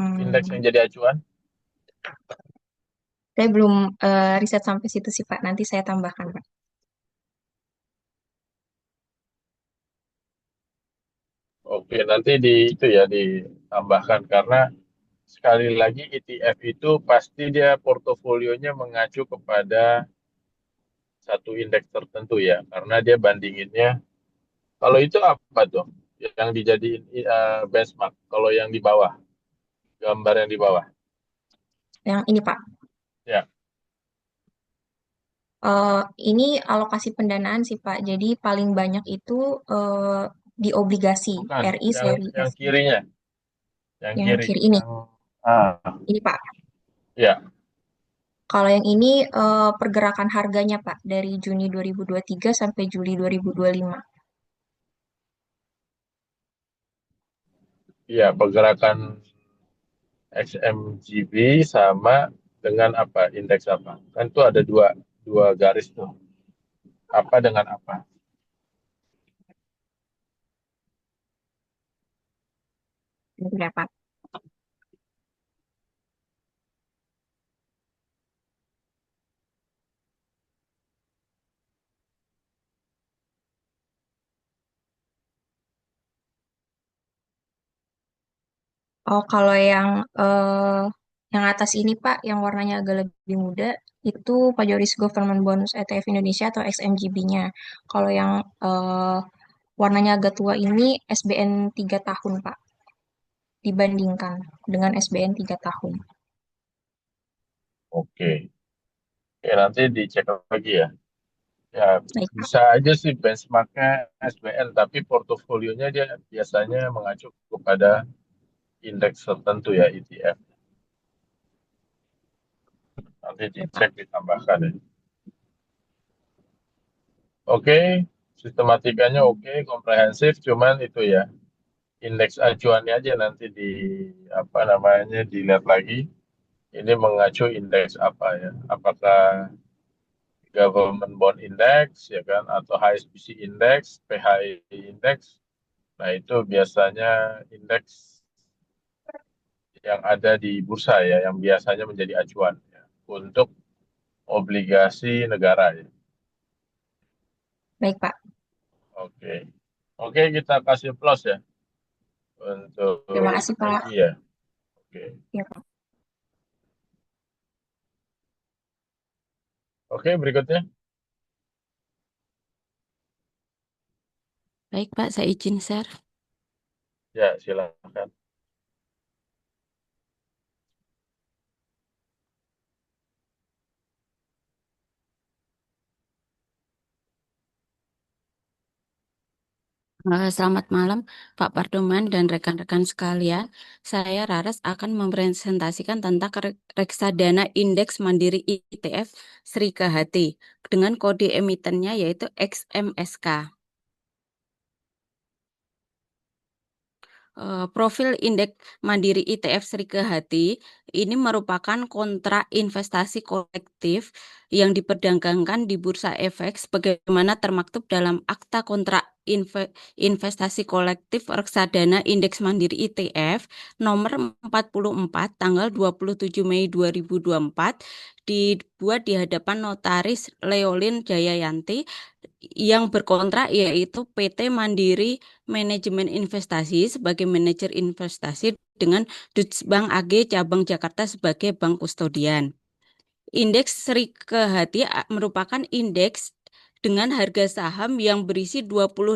Indeks yang jadi acuan? Saya belum riset sampai situ sih, Pak. Nanti saya tambahkan, Pak. Oke, nanti itu ya ditambahkan karena sekali lagi ETF itu pasti dia portofolionya mengacu kepada satu indeks tertentu ya, karena dia bandinginnya. Kalau itu apa tuh yang dijadiin benchmark? Kalau yang di bawah, gambar yang di bawah, Yang ini, Pak. ya Ini alokasi pendanaan sih, Pak. Jadi paling banyak itu di obligasi bukan RI seri yang S. kirinya, yang Yang kiri, kiri ini. yang ah Ini, Pak. ya Kalau yang ini pergerakan harganya, Pak, dari Juni 2023 sampai Juli 2025. ya pergerakan XMGB sama dengan apa indeks apa? Kan itu ada dua dua garis tuh. Apa dengan apa? Ini berapa? Oh, kalau yang atas ini Pak, yang warnanya agak lebih muda, itu Pajoris Government Bonds ETF Indonesia atau XMGB-nya. Kalau yang warnanya agak tua ini SBN 3 tahun Pak, dibandingkan dengan SBN 3 tahun. Oke. Oke, nanti dicek lagi ya. Ya, Baik Pak. bisa aja sih benchmarknya SBN, tapi portofolionya dia biasanya mengacu kepada indeks tertentu ya, ETF. Nanti Oke, Pak. dicek, ditambahkan ya. Oke, sistematikanya oke, komprehensif, cuman itu ya, indeks acuannya aja nanti apa namanya, dilihat lagi. Ini mengacu indeks apa ya? Apakah Government Bond Index, ya kan, atau HSBC Index, PHI Index. Nah, itu biasanya indeks yang ada di bursa ya, yang biasanya menjadi acuan ya, untuk obligasi negara ya. Baik Pak. Oke. Oke, kita kasih plus ya untuk Terima kasih Pak. Maggie ya. Oke. Ya, Pak. Oke, berikutnya. Baik, Pak, saya izin share. Ya, silakan. Selamat malam, Pak Pardoman dan rekan-rekan sekalian. Saya Raras akan mempresentasikan tentang reksadana indeks mandiri ETF Sri Kahati dengan kode emitennya yaitu XMSK. Profil indeks mandiri ETF Sri Kahati ini merupakan kontrak investasi kolektif yang diperdagangkan di Bursa Efek sebagaimana termaktub dalam Akta Kontrak Investasi Kolektif Reksadana Indeks Mandiri ETF nomor 44 tanggal 27 Mei 2024 dibuat di hadapan Notaris Leolin Jayayanti yang berkontrak yaitu PT Mandiri Manajemen Investasi sebagai manajer investasi dengan Deutsche Bank AG Cabang Jakarta sebagai bank kustodian. Indeks Sri Kahati merupakan indeks dengan harga saham yang berisi 25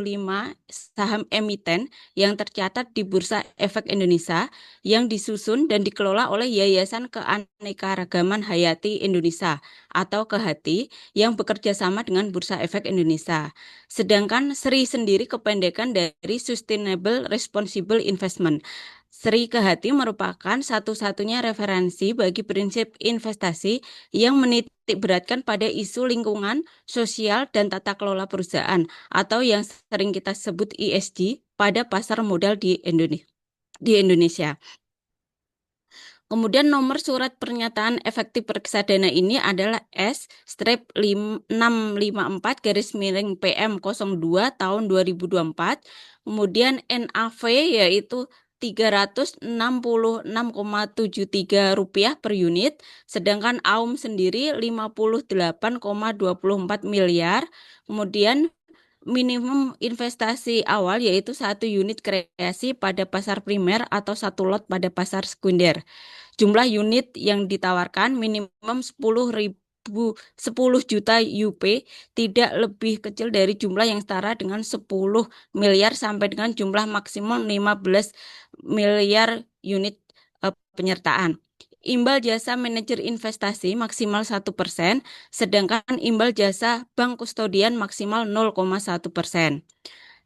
saham emiten yang tercatat di Bursa Efek Indonesia yang disusun dan dikelola oleh Yayasan Keanekaragaman Hayati Indonesia atau KEHATI yang bekerja sama dengan Bursa Efek Indonesia. Sedangkan Sri sendiri kependekan dari Sustainable Responsible Investment. Sri Kahati merupakan satu-satunya referensi bagi prinsip investasi yang menitik beratkan pada isu lingkungan, sosial, dan tata kelola perusahaan atau yang sering kita sebut ESG pada pasar modal di Indonesia. Kemudian nomor surat pernyataan efektif reksadana ini adalah S-654-PM02 tahun 2024. Kemudian NAV yaitu Rp366,73 per unit, sedangkan AUM sendiri 58,24 miliar. Kemudian minimum investasi awal yaitu 1 unit kreasi pada pasar primer atau 1 lot pada pasar sekunder. Jumlah unit yang ditawarkan minimum 10 juta UP, tidak lebih kecil dari jumlah yang setara dengan 10 miliar sampai dengan jumlah maksimal 15 miliar unit penyertaan. Imbal jasa manajer investasi maksimal 1%, sedangkan imbal jasa bank kustodian maksimal 0,1%.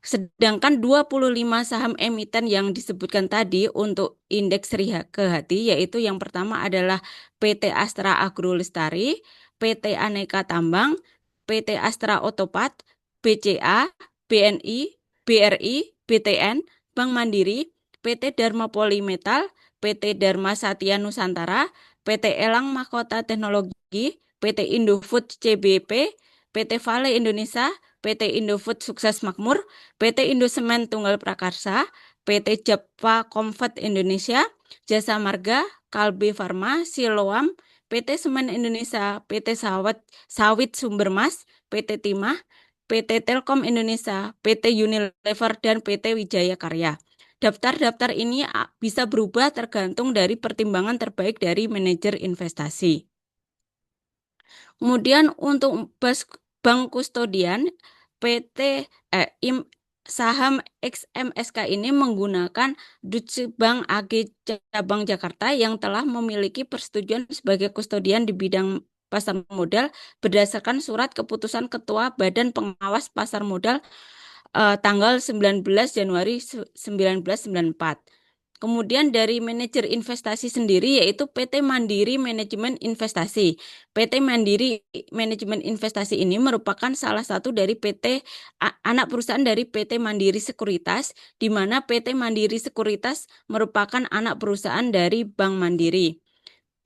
Sedangkan 25 saham emiten yang disebutkan tadi untuk indeks Sri Kahati yaitu yang pertama adalah PT Astra Agro Lestari, PT Aneka Tambang, PT Astra Otopat, BCA, BNI, BRI, BTN, Bank Mandiri, PT Dharma Polimetal, PT Dharma Satya Nusantara, PT Elang Mahkota Teknologi, PT Indofood CBP, PT Vale Indonesia, PT Indofood Sukses Makmur, PT Indosemen Tunggal Prakarsa, PT Japa Comfort Indonesia, Jasa Marga, Kalbe Farma, Siloam, PT Semen Indonesia, PT Sawit Sumbermas, PT Timah, PT Telkom Indonesia, PT Unilever, dan PT Wijaya Karya. daftar-daftar ini bisa berubah tergantung dari pertimbangan terbaik dari manajer investasi. Kemudian untuk bank kustodian, saham XMSK ini menggunakan Deutsche Bank AG Cabang Jakarta yang telah memiliki persetujuan sebagai kustodian di bidang pasar modal berdasarkan surat keputusan Ketua Badan Pengawas Pasar Modal tanggal 19 Januari 1994. Kemudian dari manajer investasi sendiri yaitu PT Mandiri Manajemen Investasi. PT Mandiri Manajemen Investasi ini merupakan salah satu dari anak perusahaan dari PT Mandiri Sekuritas, di mana PT Mandiri Sekuritas merupakan anak perusahaan dari Bank Mandiri.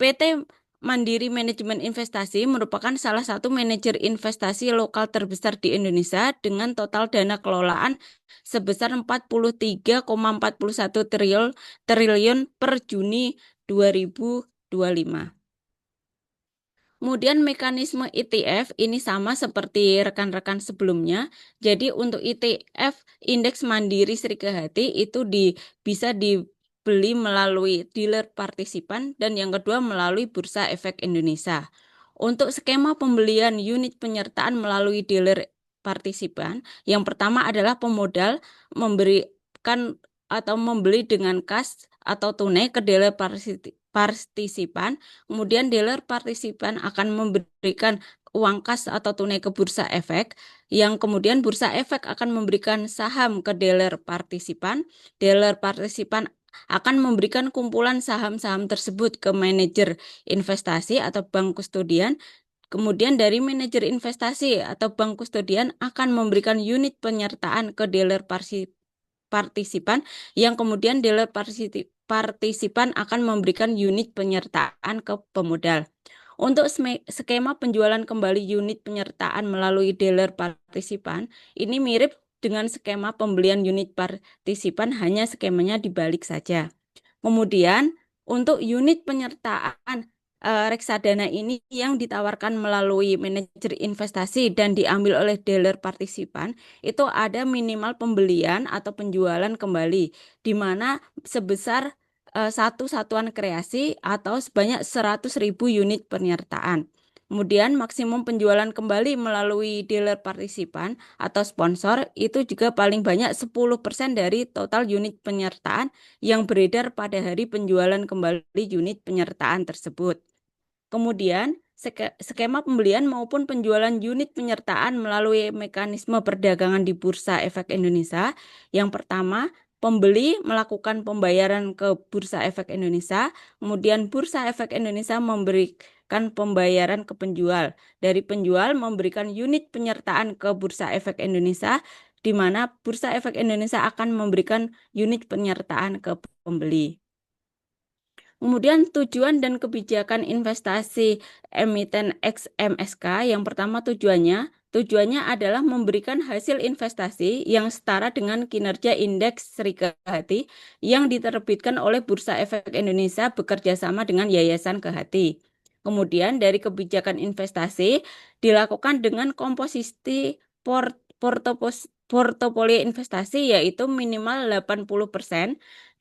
PT Mandiri Manajemen Investasi merupakan salah satu manajer investasi lokal terbesar di Indonesia dengan total dana kelolaan sebesar 43,41 triliun per Juni 2025. Kemudian mekanisme ETF ini sama seperti rekan-rekan sebelumnya. Jadi untuk ETF Indeks Mandiri Srikehati itu bisa dibeli melalui dealer partisipan dan yang kedua melalui Bursa Efek Indonesia. Untuk skema pembelian unit penyertaan melalui dealer partisipan, yang pertama adalah pemodal memberikan atau membeli dengan kas atau tunai ke dealer partisipan, kemudian dealer partisipan akan memberikan uang kas atau tunai ke Bursa Efek, yang kemudian Bursa Efek akan memberikan saham ke dealer partisipan akan memberikan kumpulan saham-saham tersebut ke manajer investasi atau bank kustodian. Kemudian dari manajer investasi atau bank kustodian akan memberikan unit penyertaan ke dealer partisipan, yang kemudian dealer partisipan akan memberikan unit penyertaan ke pemodal. Untuk skema penjualan kembali unit penyertaan melalui dealer partisipan, ini mirip dengan skema pembelian unit partisipan, hanya skemanya dibalik saja. Kemudian untuk unit penyertaan reksadana ini yang ditawarkan melalui manajer investasi dan diambil oleh dealer partisipan, itu ada minimal pembelian atau penjualan kembali, di mana sebesar satu satuan kreasi atau sebanyak 100.000 unit penyertaan. Kemudian maksimum penjualan kembali melalui dealer partisipan atau sponsor itu juga paling banyak 10% dari total unit penyertaan yang beredar pada hari penjualan kembali unit penyertaan tersebut. Kemudian skema pembelian maupun penjualan unit penyertaan melalui mekanisme perdagangan di Bursa Efek Indonesia. Yang pertama, pembeli melakukan pembayaran ke Bursa Efek Indonesia, kemudian Bursa Efek Indonesia memberikan pembayaran ke penjual. Dari penjual memberikan unit penyertaan ke Bursa Efek Indonesia, di mana Bursa Efek Indonesia akan memberikan unit penyertaan ke pembeli. Kemudian tujuan dan kebijakan investasi emiten XMSK, yang pertama tujuannya adalah memberikan hasil investasi yang setara dengan kinerja indeks Srikehati yang diterbitkan oleh Bursa Efek Indonesia bekerjasama dengan Yayasan Kehati. Kemudian dari kebijakan investasi dilakukan dengan komposisi portofolio investasi yaitu minimal 80%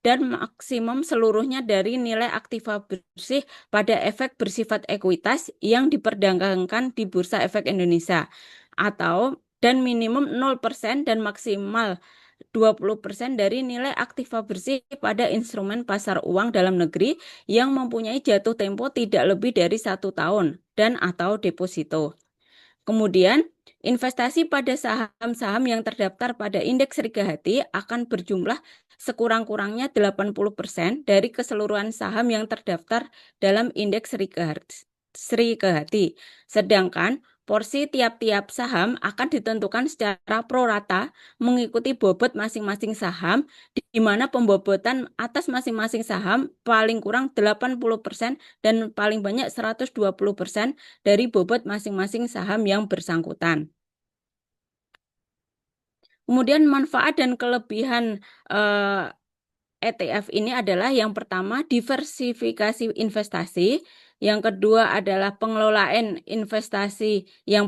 dan maksimum seluruhnya dari nilai aktiva bersih pada efek bersifat ekuitas yang diperdagangkan di Bursa Efek Indonesia, dan minimum 0% dan maksimal 20% dari nilai aktiva bersih pada instrumen pasar uang dalam negeri yang mempunyai jatuh tempo tidak lebih dari 1 tahun dan atau deposito. Kemudian, investasi pada saham-saham yang terdaftar pada indeks Srikehati akan berjumlah sekurang-kurangnya 80% dari keseluruhan saham yang terdaftar dalam indeks Srikehati. Sedangkan porsi tiap-tiap saham akan ditentukan secara prorata mengikuti bobot masing-masing saham, di mana pembobotan atas masing-masing saham paling kurang 80% dan paling banyak 120% dari bobot masing-masing saham yang bersangkutan. Kemudian manfaat dan kelebihan ETF ini adalah yang pertama diversifikasi investasi. Yang kedua adalah pengelolaan investasi yang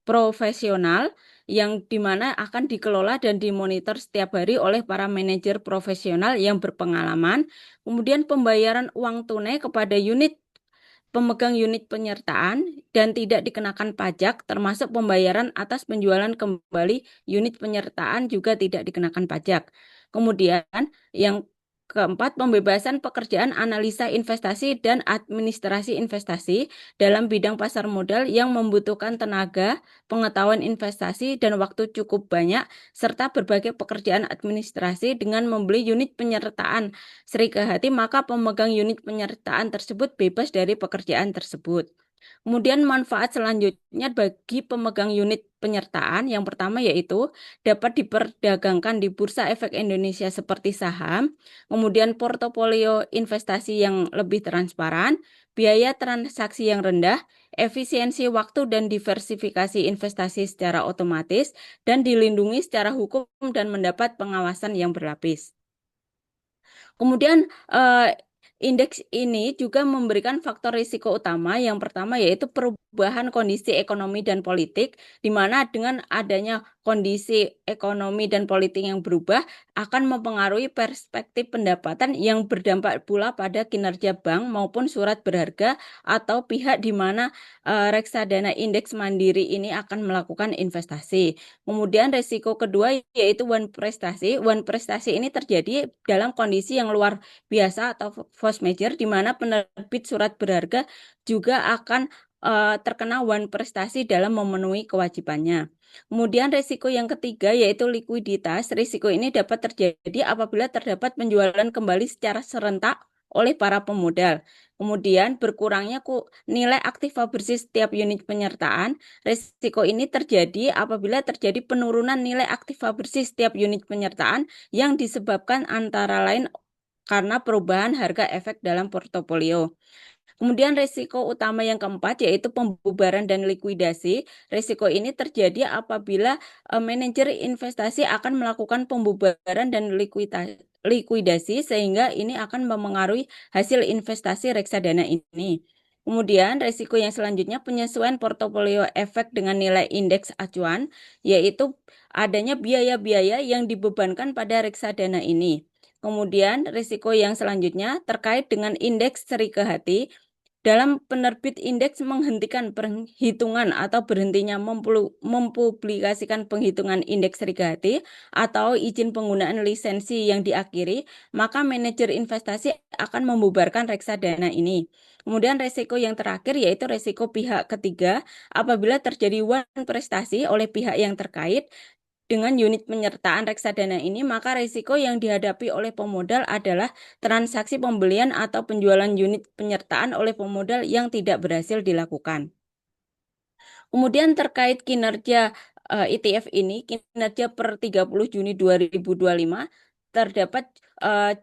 profesional, yang dimana akan dikelola dan dimonitor setiap hari oleh para manajer profesional yang berpengalaman. Kemudian pembayaran uang tunai kepada pemegang unit penyertaan dan tidak dikenakan pajak, termasuk pembayaran atas penjualan kembali unit penyertaan juga tidak dikenakan pajak. Kemudian yang keempat, pembebasan pekerjaan analisa investasi dan administrasi investasi dalam bidang pasar modal yang membutuhkan tenaga, pengetahuan investasi, dan waktu cukup banyak, serta berbagai pekerjaan administrasi dengan membeli unit penyertaan Serikahati, maka pemegang unit penyertaan tersebut bebas dari pekerjaan tersebut. Kemudian manfaat selanjutnya bagi pemegang unit penyertaan, yang pertama yaitu dapat diperdagangkan di Bursa Efek Indonesia seperti saham, kemudian portofolio investasi yang lebih transparan, biaya transaksi yang rendah, efisiensi waktu dan diversifikasi investasi secara otomatis, dan dilindungi secara hukum dan mendapat pengawasan yang berlapis. Kemudian indeks ini juga memberikan faktor risiko utama. Yang pertama yaitu perubahan kondisi ekonomi dan politik, di mana dengan adanya kondisi ekonomi dan politik yang berubah akan mempengaruhi perspektif pendapatan yang berdampak pula pada kinerja bank maupun surat berharga atau pihak di mana reksadana indeks mandiri ini akan melakukan investasi. Kemudian risiko kedua yaitu one prestasi. One prestasi ini terjadi dalam kondisi yang luar biasa atau force major, di mana penerbit surat berharga juga akan terkena one prestasi dalam memenuhi kewajibannya. Kemudian risiko yang ketiga yaitu likuiditas. Risiko ini dapat terjadi apabila terdapat penjualan kembali secara serentak oleh para pemodal. Kemudian berkurangnya nilai aktiva bersih setiap unit penyertaan. Risiko ini terjadi apabila terjadi penurunan nilai aktiva bersih setiap unit penyertaan yang disebabkan antara lain karena perubahan harga efek dalam portofolio. Kemudian risiko utama yang keempat yaitu pembubaran dan likuidasi. Risiko ini terjadi apabila manajer investasi akan melakukan pembubaran dan likuidasi sehingga ini akan memengaruhi hasil investasi reksadana ini. Kemudian risiko yang selanjutnya penyesuaian portofolio efek dengan nilai indeks acuan, yaitu adanya biaya-biaya yang dibebankan pada reksadana ini. Kemudian risiko yang selanjutnya terkait dengan indeks Serikahati. Dalam penerbit indeks menghentikan penghitungan atau berhentinya mempublikasikan penghitungan indeks Serikahati atau izin penggunaan lisensi yang diakhiri, maka manajer investasi akan membubarkan reksadana ini. Kemudian resiko yang terakhir yaitu resiko pihak ketiga apabila terjadi one prestasi oleh pihak yang terkait dengan unit penyertaan reksadana ini, maka risiko yang dihadapi oleh pemodal adalah transaksi pembelian atau penjualan unit penyertaan oleh pemodal yang tidak berhasil dilakukan. Kemudian terkait kinerja ETF ini, kinerja per 30 Juni 2025 terdapat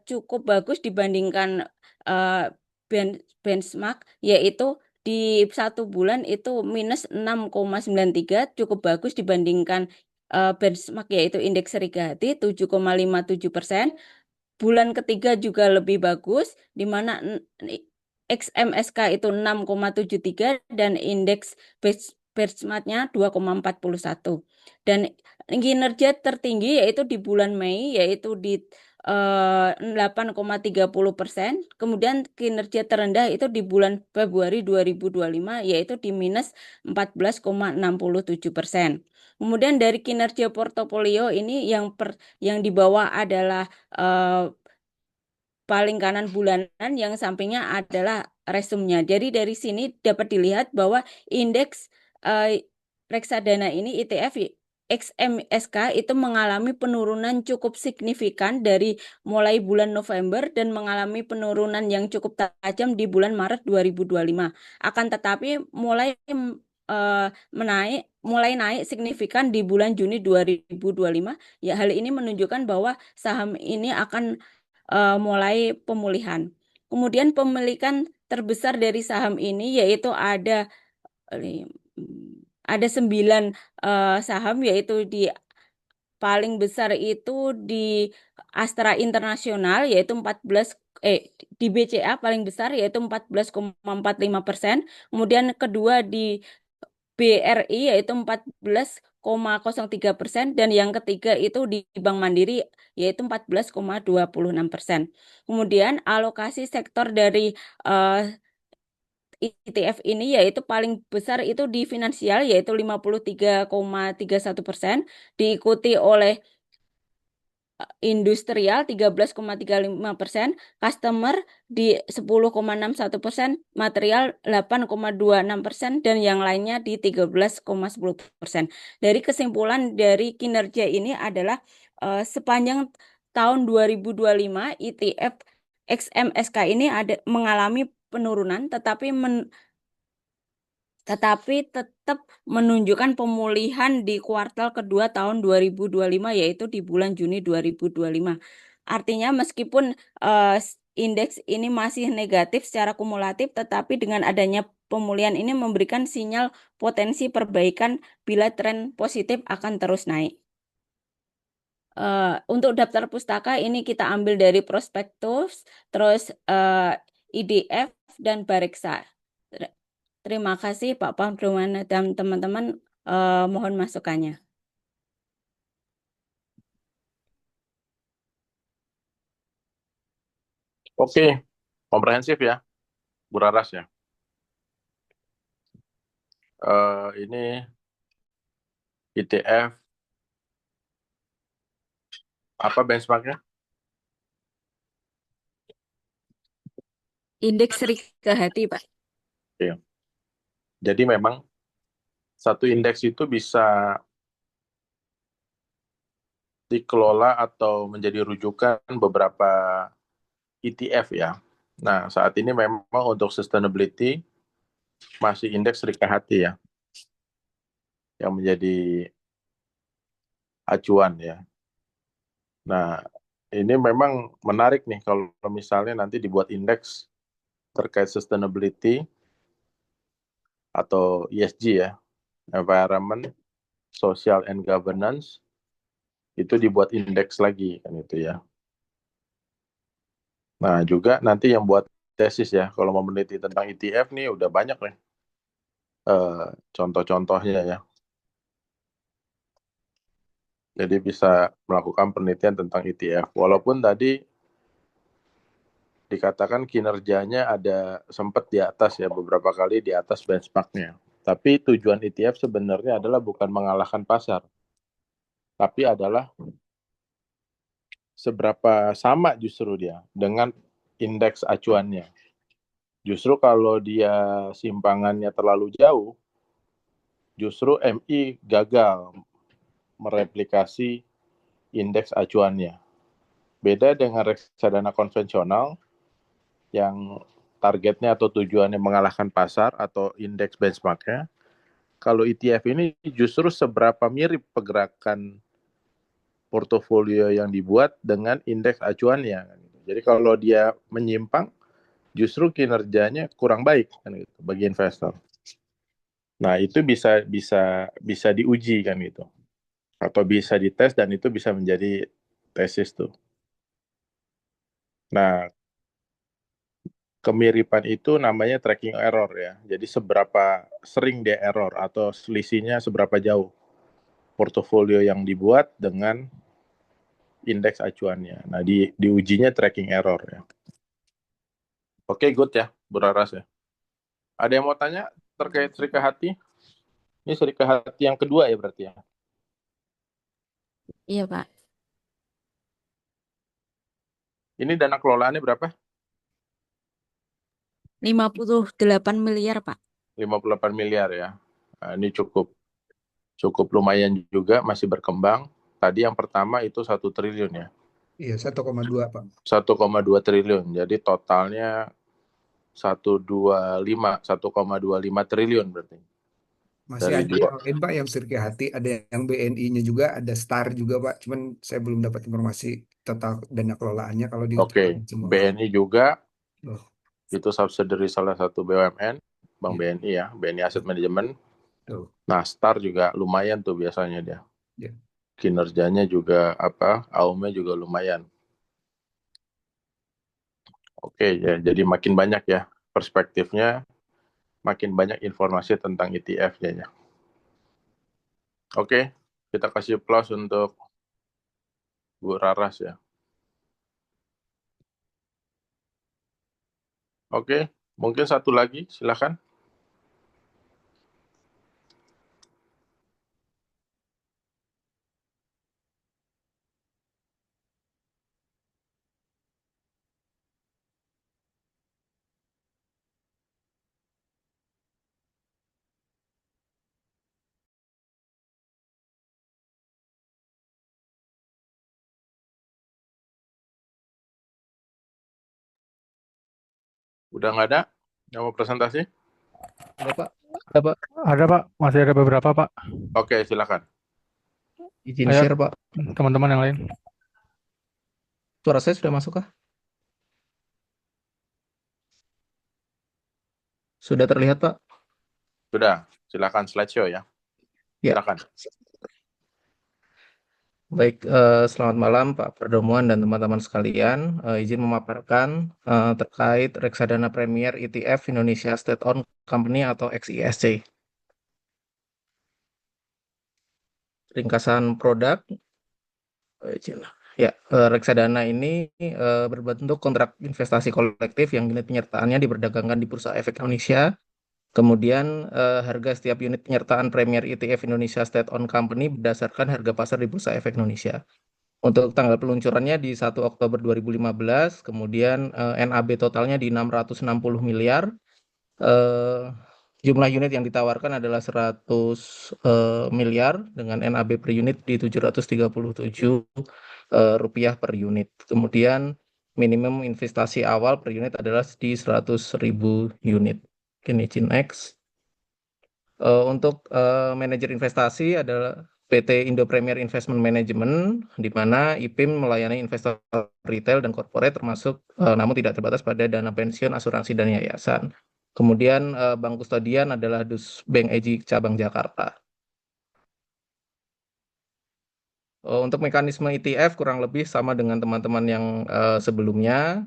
cukup bagus dibandingkan benchmark, yaitu di 1 bulan itu minus 6,93, cukup bagus dibandingkan benchmark yaitu indeks Serikahati 7,57%. Bulan ketiga juga lebih bagus, di mana XMSK itu 6,73 dan indeks benchmarknya 2,41. Dan kinerja tertinggi yaitu di bulan Mei yaitu di 8,30%. Kemudian kinerja terendah itu di bulan Februari 2025 yaitu di minus 14,67%. Kemudian dari kinerja portofolio ini yang di bawah adalah paling kanan bulanan, yang sampingnya adalah resumnya. Jadi dari sini dapat dilihat bahwa indeks reksadana ini ETF XMSK itu mengalami penurunan cukup signifikan dari mulai bulan November dan mengalami penurunan yang cukup tajam di bulan Maret 2025. Akan tetapi mulai naik signifikan di bulan Juni 2025. Ya, hal ini menunjukkan bahwa saham ini akan mulai pemulihan. Kemudian pemilikan terbesar dari saham ini yaitu ada 9 saham, yaitu di paling besar itu di Astra Internasional yaitu di BCA paling besar yaitu 14,45%, kemudian kedua di BRI yaitu 14,03%, dan yang ketiga itu di Bank Mandiri yaitu 14,26%. Kemudian alokasi sektor dari ETF ini yaitu paling besar itu di finansial yaitu 53,31%, diikuti oleh industrial 13,35%, customer di 10,61%, material 8,26%, dan yang lainnya di 13,10%. Dari kesimpulan dari kinerja ini adalah sepanjang tahun 2025 ETF XMSK ini mengalami penurunan, tetapi tetap menunjukkan pemulihan di kuartal kedua tahun 2025, yaitu di bulan Juni 2025. Artinya meskipun indeks ini masih negatif secara kumulatif, tetapi dengan adanya pemulihan ini memberikan sinyal potensi perbaikan bila tren positif akan terus naik. Untuk daftar pustaka ini kita ambil dari prospektus, terus IDF dan Bareksa. Terima kasih Pak Pangdumana dan teman-teman, mohon masukannya. Oke, komprehensif ya, Bu Raras ya. Ini ETF, apa benchmarknya? Indeks Rika Hati, Pak. Oke. Jadi memang satu indeks itu bisa dikelola atau menjadi rujukan beberapa ETF ya. Nah, saat ini memang untuk sustainability masih indeks Rika Hati ya, yang menjadi acuan ya. Nah, ini memang menarik nih kalau misalnya nanti dibuat indeks terkait sustainability atau ESG ya, environment, social and governance, itu dibuat indeks lagi kan itu ya. Nah, juga nanti yang buat tesis ya, kalau mau meneliti tentang ETF nih udah banyak nih contoh-contohnya ya. Jadi bisa melakukan penelitian tentang ETF. Walaupun tadi dikatakan kinerjanya ada sempat di atas ya, beberapa kali di atas benchmarknya. Tapi tujuan ETF sebenarnya adalah bukan mengalahkan pasar, tapi adalah seberapa sama justru dia dengan indeks acuannya. Justru kalau dia simpangannya terlalu jauh, justru MI gagal mereplikasi indeks acuannya. Beda dengan reksadana konvensional yang targetnya atau tujuannya mengalahkan pasar atau indeks benchmarknya. Kalau ETF ini justru seberapa mirip pergerakan portofolio yang dibuat dengan indeks acuannya. Jadi kalau dia menyimpang, justru kinerjanya kurang baik kan gitu bagi investor. Nah, itu bisa diuji kan gitu. Atau bisa dites dan itu bisa menjadi tesis tuh. Nah, kemiripan itu namanya tracking error ya. Jadi seberapa sering dia error atau selisihnya seberapa jauh portofolio yang dibuat dengan indeks acuannya. Nah, diujinya tracking error ya. Oke, good ya, Bu Raras ya. Ada yang mau tanya terkait Serika Hati? Ini Serika Hati yang kedua ya berarti ya? Iya, Pak. Ini dana kelolaannya berapa? 58 miliar, Pak. 58 miliar ya. Nah, ini cukup lumayan juga, masih berkembang. Tadi yang pertama itu 1 triliun ya. Iya, 1,2 Pak. 1,2 triliun. Jadi totalnya 1,25 triliun berarti. Masih Dari ada dua. yang lain Pak yang Serika Hati, ada yang BNI-nya juga, ada STAR juga Pak. Cuman saya belum dapat informasi total dana kelolaannya kalau di Oke, semua. BNI juga Oh, itu subsidiary salah satu BUMN, Bank iya. BNI ya, BNI Asset Management. Tuh. Nah, STAR juga lumayan tuh biasanya dia. Iya. Kinerjanya juga AUM-nya juga lumayan. Oke ya, jadi makin banyak ya perspektifnya, makin banyak informasi tentang ETF-nya ya. Oke, kita kasih plus untuk Bu Raras ya. Oke, mungkin satu lagi, silakan. Udah nggak ada yang mau presentasi? Ada Pak, ada Pak. Ada Pak, masih ada beberapa Pak. Oke, silakan. Izin Ayo, share Pak. teman-teman yang lain. Suara saya sudah masuk kah? Sudah terlihat Pak? Sudah, silakan slideshow ya. Ya. Silakan. Baik, selamat malam Pak Perdomuan dan teman-teman sekalian. Izin memaparkan terkait reksadana Premier ETF Indonesia State Owned Company atau XISC. Ringkasan produk. Ya, reksadana ini berbentuk kontrak investasi kolektif yang unit penyertaannya diperdagangkan di Bursa Efek Indonesia. Kemudian harga setiap unit penyertaan Premier ETF Indonesia State Owned Company berdasarkan harga pasar di Bursa Efek Indonesia. Untuk tanggal peluncurannya di 1 Oktober 2015, kemudian NAB totalnya di 660 miliar. Jumlah unit yang ditawarkan adalah 100 miliar dengan NAB per unit di 737 rupiah per unit. Kemudian minimum investasi awal per unit adalah di 100.000 unit. Ini izin next. Untuk manajer investasi adalah PT Indo Premier Investment Management, di mana IPIM melayani investor retail dan corporate termasuk namun tidak terbatas pada dana pensiun, asuransi, dan yayasan. Kemudian bank kustodian adalah Dus Bank EJ Cabang Jakarta. Untuk mekanisme ETF kurang lebih sama dengan teman-teman yang sebelumnya,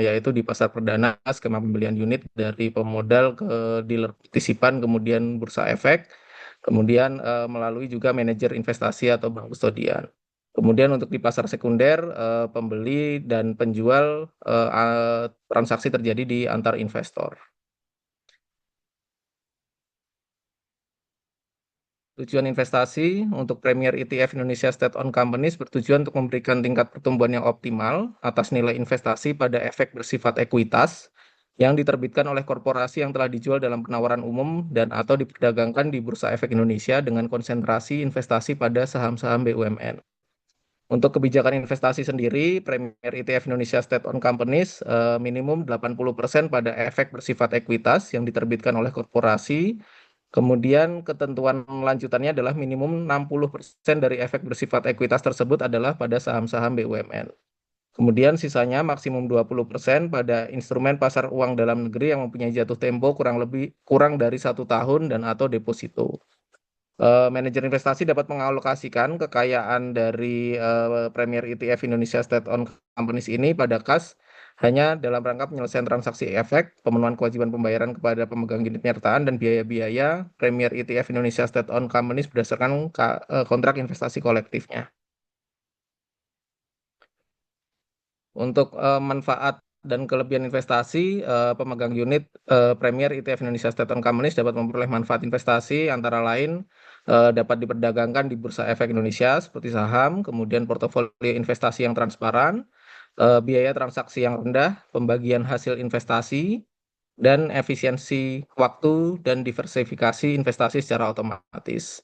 yaitu di pasar perdana skema pembelian unit dari pemodal ke dealer partisipan, kemudian bursa efek, kemudian melalui juga manajer investasi atau bank kustodian. Kemudian untuk di pasar sekunder, pembeli dan penjual transaksi terjadi di antar investor. Tujuan investasi untuk Premier ETF Indonesia State Owned Companies bertujuan untuk memberikan tingkat pertumbuhan yang optimal atas nilai investasi pada efek bersifat ekuitas yang diterbitkan oleh korporasi yang telah dijual dalam penawaran umum dan atau diperdagangkan di Bursa Efek Indonesia dengan konsentrasi investasi pada saham-saham BUMN. Untuk kebijakan investasi sendiri, Premier ETF Indonesia State Owned Companies minimum 80% pada efek bersifat ekuitas yang diterbitkan oleh korporasi. Kemudian ketentuan lanjutannya adalah minimum 60% dari efek bersifat ekuitas tersebut adalah pada saham-saham BUMN. Kemudian sisanya maksimum 20% pada instrumen pasar uang dalam negeri yang mempunyai jatuh tempo kurang dari 1 tahun dan atau deposito. Manajer investasi dapat mengalokasikan kekayaan dari Premier ETF Indonesia State Owned Companies ini pada kas hanya dalam rangka penyelesaian transaksi efek, pemenuhan kewajiban pembayaran kepada pemegang unit penyertaan, dan biaya-biaya Premier ETF Indonesia State Owned Companies berdasarkan kontrak investasi kolektifnya. Untuk manfaat dan kelebihan investasi, pemegang unit Premier ETF Indonesia State Owned Companies dapat memperoleh manfaat investasi antara lain dapat diperdagangkan di Bursa Efek Indonesia seperti saham, kemudian portofolio investasi yang transparan, biaya transaksi yang rendah, pembagian hasil investasi, dan efisiensi waktu dan diversifikasi investasi secara otomatis.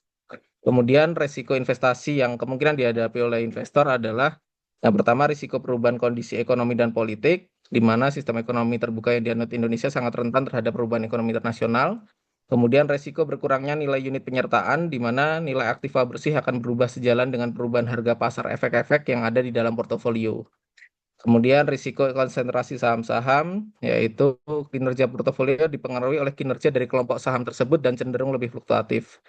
Kemudian resiko investasi yang kemungkinan dihadapi oleh investor adalah yang pertama risiko perubahan kondisi ekonomi dan politik, di mana sistem ekonomi terbuka yang dianut Indonesia sangat rentan terhadap perubahan ekonomi internasional. Kemudian resiko berkurangnya nilai unit penyertaan, di mana nilai aktiva bersih akan berubah sejalan dengan perubahan harga pasar efek-efek yang ada di dalam portofolio. Kemudian risiko konsentrasi saham-saham, yaitu kinerja portofolio dipengaruhi oleh kinerja dari kelompok saham tersebut dan cenderung lebih fluktuatif.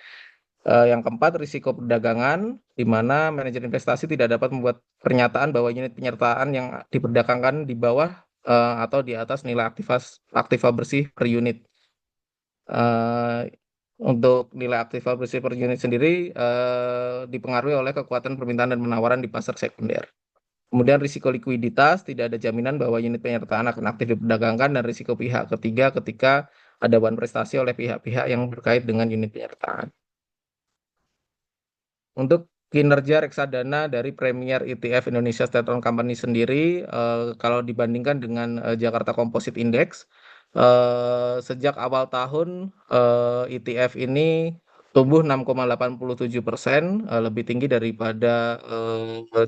Yang keempat, risiko perdagangan, di mana manajer investasi tidak dapat membuat pernyataan bahwa unit penyertaan yang diperdagangkan di bawah atau di atas nilai aktiva bersih per unit. Eh, untuk nilai aktiva bersih per unit sendiri dipengaruhi oleh kekuatan permintaan dan penawaran di pasar sekunder. Kemudian risiko likuiditas, tidak ada jaminan bahwa unit penyertaan akan aktif diperdagangkan, dan risiko pihak ketiga ketika ada wan prestasi oleh pihak-pihak yang berkait dengan unit penyertaan. Untuk kinerja reksadana dari Premier ETF Indonesia State Owned Company sendiri, kalau dibandingkan dengan Jakarta Composite Index, sejak awal tahun ETF ini tumbuh 6,87%, lebih tinggi daripada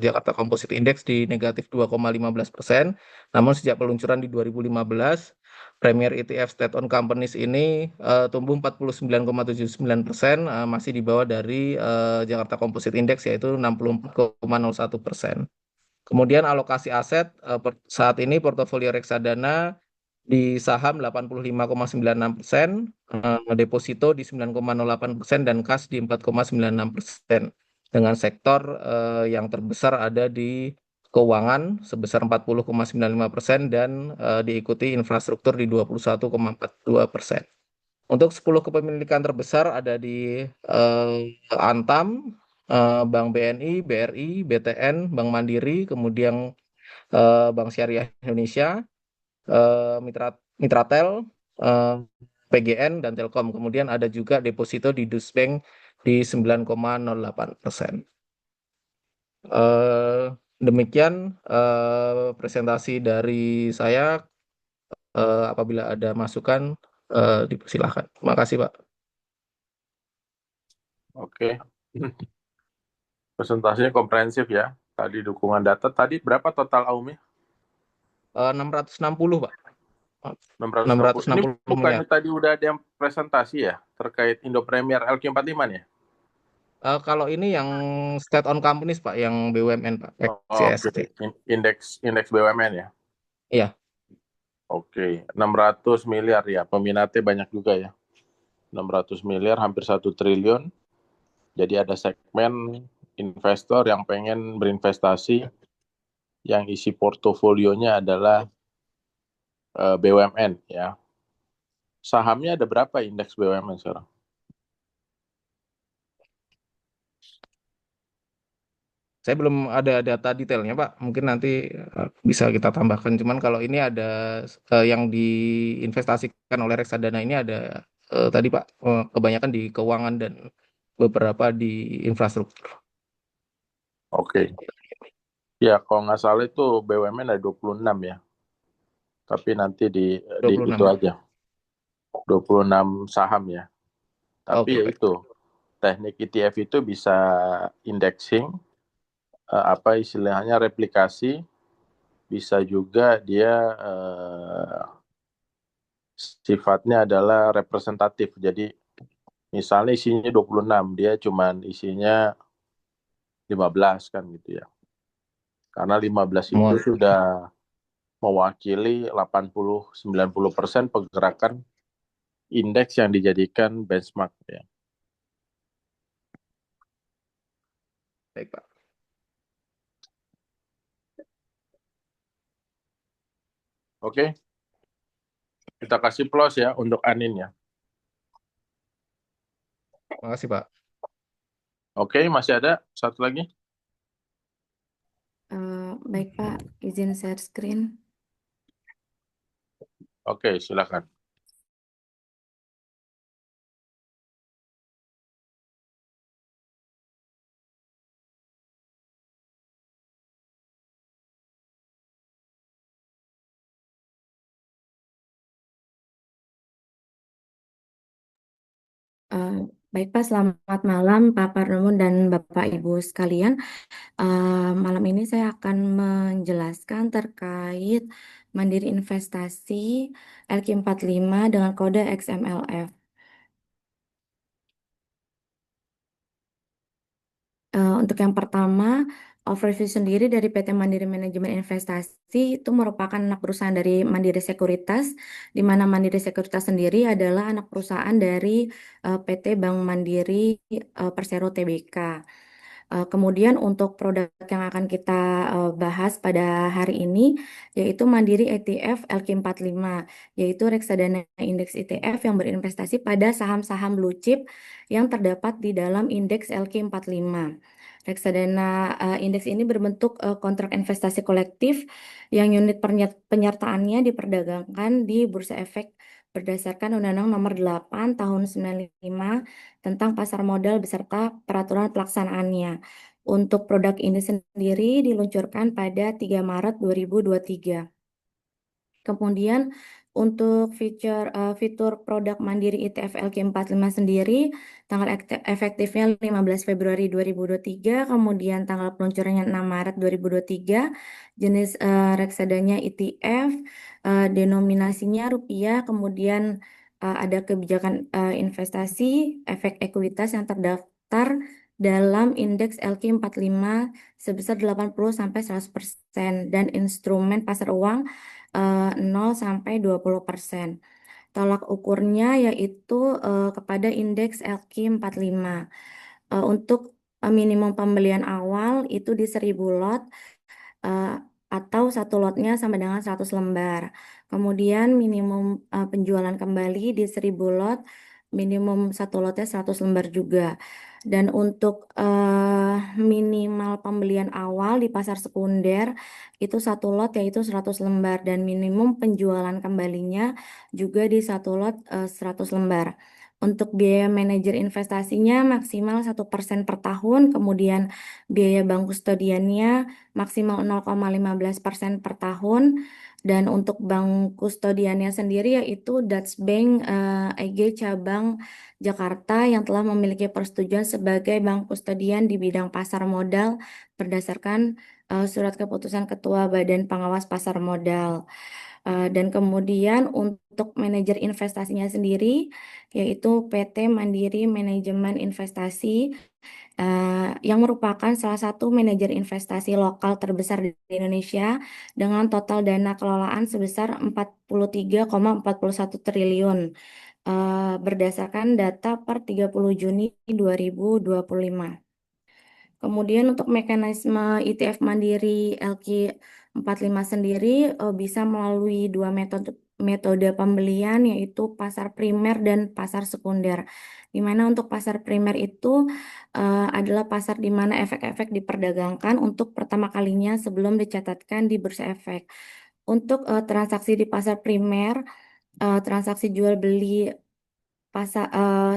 Jakarta Composite Index di negatif 2,15%. Namun sejak peluncuran di 2015, Premier ETF State Owned Companies ini tumbuh 49,79%, masih di bawah dari Jakarta Composite Index yaitu 64,01%. Kemudian alokasi aset saat ini portofolio reksadana di saham 85,96%, deposito di 9,08%, dan kas di 4,96%. Dengan sektor yang terbesar ada di keuangan sebesar 40,95% dan diikuti infrastruktur di 21,42%. Untuk 10 kepemilikan terbesar ada di Antam, Bank BNI, BRI, BTN, Bank Mandiri, kemudian Bank Syariah Indonesia, Mitratel, PGN, dan Telkom. Kemudian ada juga deposito di Dusbank di 9,08%. Demikian presentasi dari saya. Apabila ada masukan, dipersilahkan. Terima kasih, Pak. Oke. Presentasinya komprehensif ya. Tadi dukungan data. Tadi berapa total AUM-nya? 660, Pak. 660. Ini 660 bukannya miliar. tadi udah ada yang presentasi ya terkait Indo Premier LQ45 ya? Kalau ini yang state owned companies, Pak, yang BUMN, Pak, Oke, XCST. indeks BUMN ya? Iya. Oke, 600 miliar ya, peminatnya banyak juga ya. 600 miliar, hampir 1 triliun. Jadi ada segmen investor yang pengen berinvestasi, yang isi portofolionya adalah BUMN ya. Sahamnya ada berapa indeks BUMN sekarang? Saya belum ada data detailnya, Pak. Mungkin nanti bisa kita tambahkan. Cuman kalau ini ada yang diinvestasikan oleh reksadana ini ada tadi, Pak, kebanyakan di keuangan dan beberapa di infrastruktur. Oke. Ya, kalau nggak salah itu BUMN ada 26 ya. Tapi nanti di 26. itu aja. 26 saham ya. Tapi ya itu, teknik ETF itu bisa indexing, apa istilahnya replikasi, bisa juga dia sifatnya adalah representatif. Jadi misalnya isinya 26, dia cuman isinya 15 kan gitu ya. Karena 15 itu sudah mewakili 80-90% pergerakan indeks yang dijadikan benchmark ya. Baik, Pak. Oke. Kita kasih plus ya untuk Anin ya. Terima kasih, Pak. Oke, masih ada satu lagi? Baik, Pak. Izin share screen. Oke, silakan. Baik, Pak. Selamat malam, Pak Pardomun dan Bapak Ibu sekalian. Malam ini saya akan menjelaskan terkait Mandiri Investasi LQ45 dengan kode XMLF. Untuk yang pertama, overview sendiri dari PT Mandiri Manajemen Investasi itu merupakan anak perusahaan dari Mandiri Sekuritas, di mana Mandiri Sekuritas sendiri adalah anak perusahaan dari PT Bank Mandiri Persero Tbk. Kemudian untuk produk yang akan kita bahas pada hari ini yaitu Mandiri ETF LQ45, yaitu reksadana indeks ETF yang berinvestasi pada saham-saham blue chip yang terdapat di dalam indeks LQ45. Reksadana indeks ini berbentuk kontrak investasi kolektif yang unit penyertaannya diperdagangkan di Bursa Efek berdasarkan Undang-Undang Nomor 8 Tahun 95 tentang pasar modal beserta peraturan pelaksanaannya. Untuk produk ini sendiri diluncurkan pada 3 Maret 2023. Kemudian untuk fitur produk Mandiri ETF LQ45 sendiri, tanggal efektifnya 15 Februari 2023, kemudian tanggal peluncurannya 6 Maret 2023, jenis reksadanya ETF, denominasinya rupiah, kemudian ada kebijakan investasi, efek ekuitas yang terdaftar dalam indeks LQ45 sebesar 80-100% dan instrumen pasar uang 0 sampai 20%. Tolak ukurnya yaitu kepada indeks LQ45. Untuk minimum pembelian awal itu di 1000 lot atau satu lotnya sama dengan 100 lembar. Kemudian minimum penjualan kembali di 1000 lot, minimum satu lotnya 100 lembar juga. Dan untuk minimal pembelian awal di pasar sekunder itu satu lot yaitu 100 lembar dan minimum penjualan kembalinya juga di satu lot 100 lembar. Untuk biaya manajer investasinya maksimal 1% per tahun, kemudian biaya bank kustodiannya maksimal 0,15% per tahun, dan untuk bank kustodiannya sendiri yaitu Dutch Bank EG Cabang Jakarta yang telah memiliki persetujuan sebagai bank kustodian di bidang pasar modal berdasarkan surat keputusan Ketua Badan Pengawas Pasar Modal. Dan kemudian untuk manajer investasinya sendiri yaitu PT Mandiri Manajemen Investasi yang merupakan salah satu manajer investasi lokal terbesar di Indonesia dengan total dana kelolaan sebesar 43,41 triliun berdasarkan data per 30 Juni 2025. Kemudian untuk mekanisme ETF Mandiri LQ45 sendiri bisa melalui dua metode pembelian yaitu pasar primer dan pasar sekunder. Di mana untuk pasar primer itu adalah pasar di mana efek-efek diperdagangkan untuk pertama kalinya sebelum dicatatkan di Bursa Efek. Untuk transaksi di pasar primer, transaksi jual beli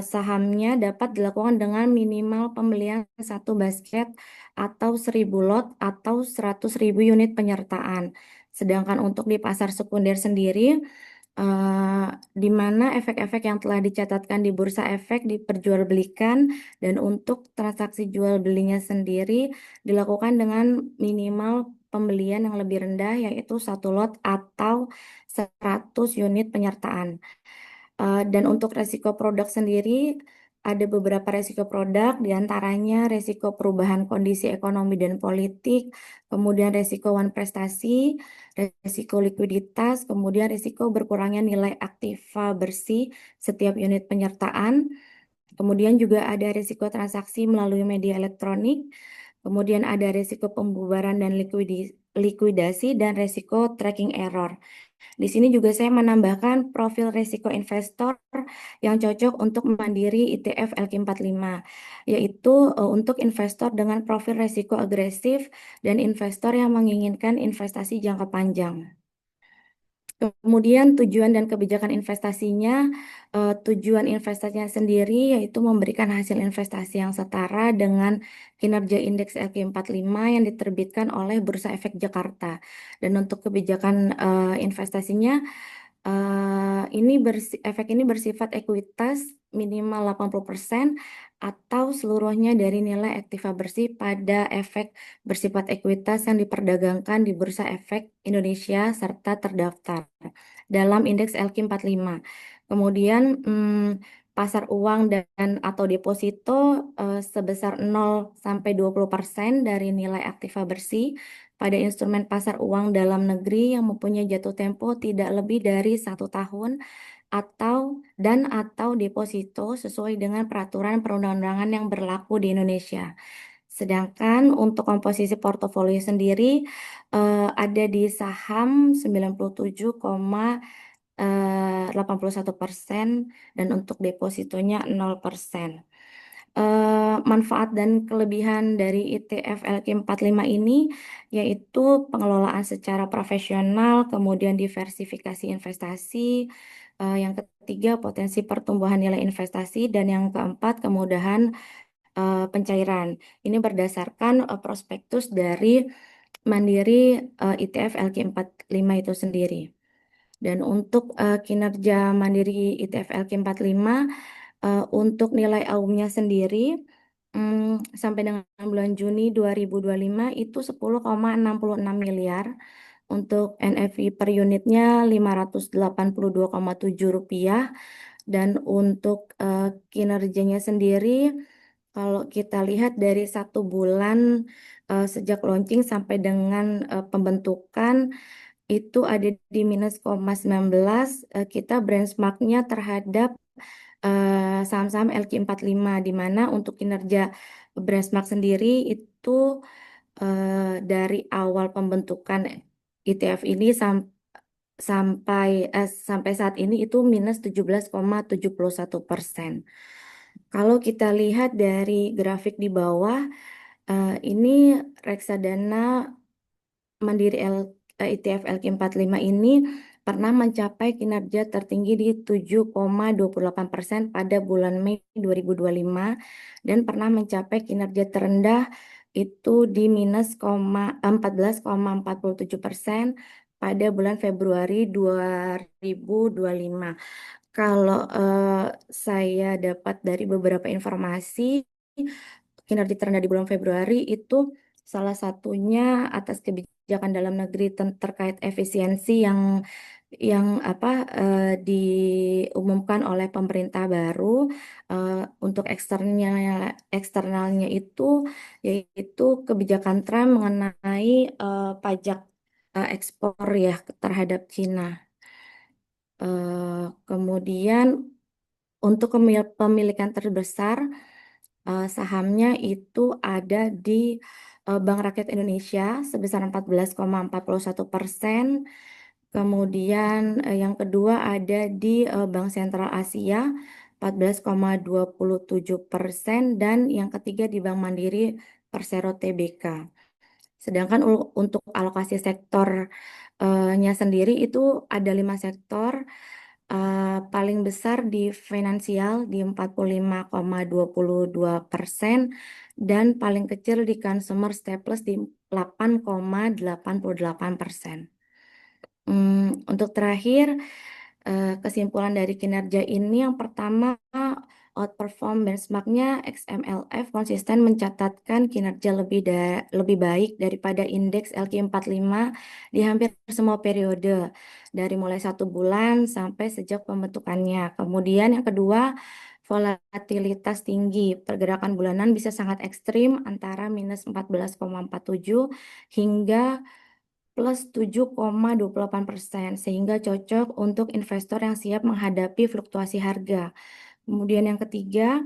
sahamnya dapat dilakukan dengan minimal pembelian satu basket atau 1000 lot atau 100.000 unit penyertaan. Sedangkan untuk di pasar sekunder sendiri, di mana efek-efek yang telah dicatatkan di Bursa Efek diperjualbelikan dan untuk transaksi jual belinya sendiri dilakukan dengan minimal pembelian yang lebih rendah yaitu satu lot atau 100 unit penyertaan. Dan untuk resiko produk sendiri, ada beberapa resiko produk, diantaranya resiko perubahan kondisi ekonomi dan politik, kemudian resiko wan prestasi, resiko likuiditas, kemudian resiko berkurangnya nilai aktiva bersih setiap unit penyertaan, kemudian juga ada resiko transaksi melalui media elektronik, kemudian ada resiko pembubaran dan likuidasi, dan resiko tracking error. Di sini juga saya menambahkan profil risiko investor yang cocok untuk Mandiri ETF LQ45, yaitu untuk investor dengan profil risiko agresif dan investor yang menginginkan investasi jangka panjang. Kemudian tujuan dan kebijakan investasinya, tujuan investasinya sendiri yaitu memberikan hasil investasi yang setara dengan kinerja indeks LQ45 yang diterbitkan oleh Bursa Efek Jakarta. Dan untuk kebijakan investasinya, efek ini bersifat ekuitas minimal 80% atau seluruhnya dari nilai aktiva bersih pada efek bersifat ekuitas yang diperdagangkan di Bursa Efek Indonesia serta terdaftar dalam indeks LQ45. Kemudian pasar uang dan atau deposito sebesar 0 sampai 20% dari nilai aktiva bersih pada instrumen pasar uang dalam negeri yang mempunyai jatuh tempo tidak lebih dari 1 tahun atau deposito sesuai dengan peraturan perundang-undangan yang berlaku di Indonesia. Sedangkan untuk komposisi portofolio sendiri ada di saham 97,81% dan untuk depositonya 0%. Manfaat dan kelebihan dari ETF LQ45 ini yaitu pengelolaan secara profesional, kemudian diversifikasi investasi, yang ketiga potensi pertumbuhan nilai investasi, dan yang keempat kemudahan pencairan. Ini berdasarkan prospektus dari Mandiri ETF LQ45 itu sendiri. Dan untuk kinerja Mandiri ETF LQ45 untuk nilai AUM-nya sendiri sampai dengan bulan Juni 2025 itu 10,66 miliar. Untuk NFI per unitnya Rp582,7. Dan untuk kinerjanya sendiri, kalau kita lihat dari 1 bulan sejak launching sampai dengan pembentukan, itu ada di minus 0,19. Kita benchmark-nya terhadap saham-saham LQ45, di mana untuk kinerja benchmark sendiri itu dari awal pembentukan ETF ini sampai saat ini itu minus 17,71%. Kalau kita lihat dari grafik di bawah, ini reksadana Mandiri ETF LQ45 ini pernah mencapai kinerja tertinggi di 7,28% pada bulan Mei 2025 dan pernah mencapai kinerja terendah itu di minus 14,47% pada bulan Februari 2025. Kalau saya dapat dari beberapa informasi, kinerja terendah di bulan Februari itu salah satunya atas kebijakan dalam negeri terkait efisiensi yang diumumkan oleh pemerintah baru. Untuk eksternalnya itu yaitu kebijakan Trump mengenai pajak ekspor ya terhadap Cina. Kemudian untuk pemilikan terbesar sahamnya itu ada di Bank Rakyat Indonesia sebesar 14,41%. Kemudian yang kedua ada di Bank Sentral Asia 14,27%, dan yang ketiga di Bank Mandiri Persero Tbk. Sedangkan untuk alokasi sektornya sendiri itu ada 5 sektor. Paling besar di finansial di 45,22% dan paling kecil di consumer staples di 8,88%. Untuk terakhir, kesimpulan dari kinerja ini yang pertama, outperform benchmark-nya XMLF konsisten mencatatkan kinerja lebih baik daripada indeks LQ45 di hampir semua periode dari mulai 1 bulan sampai sejak pembentukannya. Kemudian yang kedua, volatilitas tinggi. Pergerakan bulanan bisa sangat ekstrim antara minus 14,47 hingga plus 7,28%, sehingga cocok untuk investor yang siap menghadapi fluktuasi harga. Kemudian yang ketiga,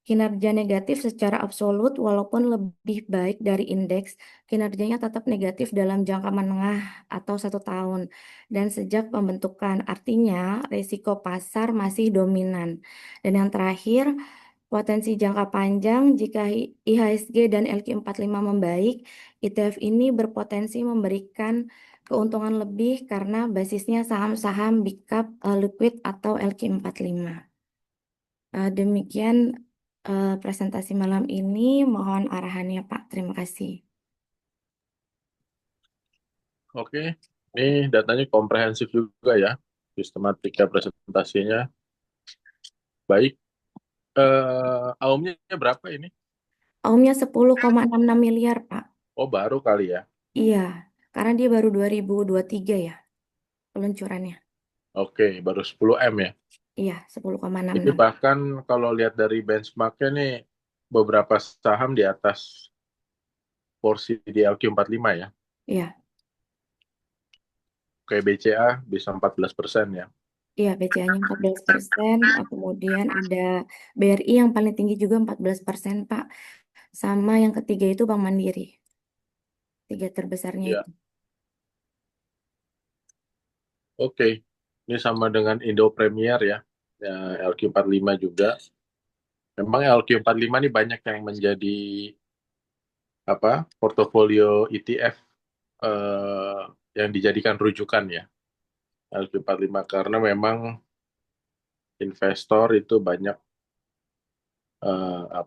kinerja negatif secara absolut walaupun lebih baik dari indeks, kinerjanya tetap negatif dalam jangka menengah atau 1 tahun dan sejak pembentukan, artinya risiko pasar masih dominan. Dan yang terakhir, potensi jangka panjang jika IHSG dan LQ45 membaik, ETF ini berpotensi memberikan keuntungan lebih karena basisnya saham-saham big cap liquid atau LQ45. Demikian presentasi malam ini, mohon arahannya Pak. Terima kasih. Oke, ini datanya komprehensif juga ya, sistematika presentasinya. Baik, AUM-nya berapa ini? AUM-nya 10,66 miliar Pak. Oh, baru kali ya? Iya, karena dia baru 2023 ya peluncurannya. Oke, baru 10M ya? Iya, Jadi 10,66. bahkan kalau lihat dari benchmark-nya nih, beberapa saham di atas porsi di LQ45 ya? Iya. Kayak BCA bisa 14% ya? Iya, BCA-nya 14%, kemudian ada BRI yang paling tinggi juga 14%, Pak. sama yang ketiga itu Bank Mandiri. 3 terbesarnya Ya, itu. oke. Ini sama dengan Indo Premier ya, LQ45 juga. Memang LQ45 ini banyak yang menjadi portofolio ETF yang dijadikan rujukan ya, LQ45, karena memang investor itu banyak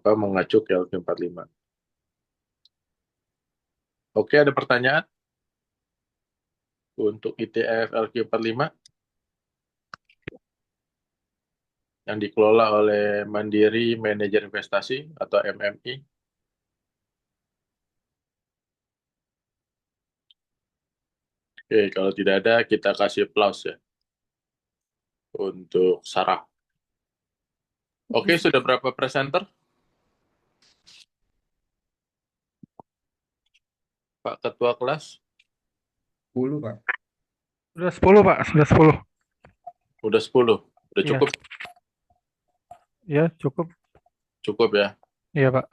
mengacu ke LQ45. Oke, ada pertanyaan untuk ETF LQ45 yang dikelola oleh Mandiri Manajer Investasi atau MMI? Oke, kalau tidak ada kita kasih applause ya untuk Sarah. Oke, sudah berapa presenter? Pak Ketua Kelas? 10, Pak. Sudah 10, Pak. Sudah 10. Udah 10. Udah Iya. cukup? Ya, cukup. Cukup ya. Iya, Pak.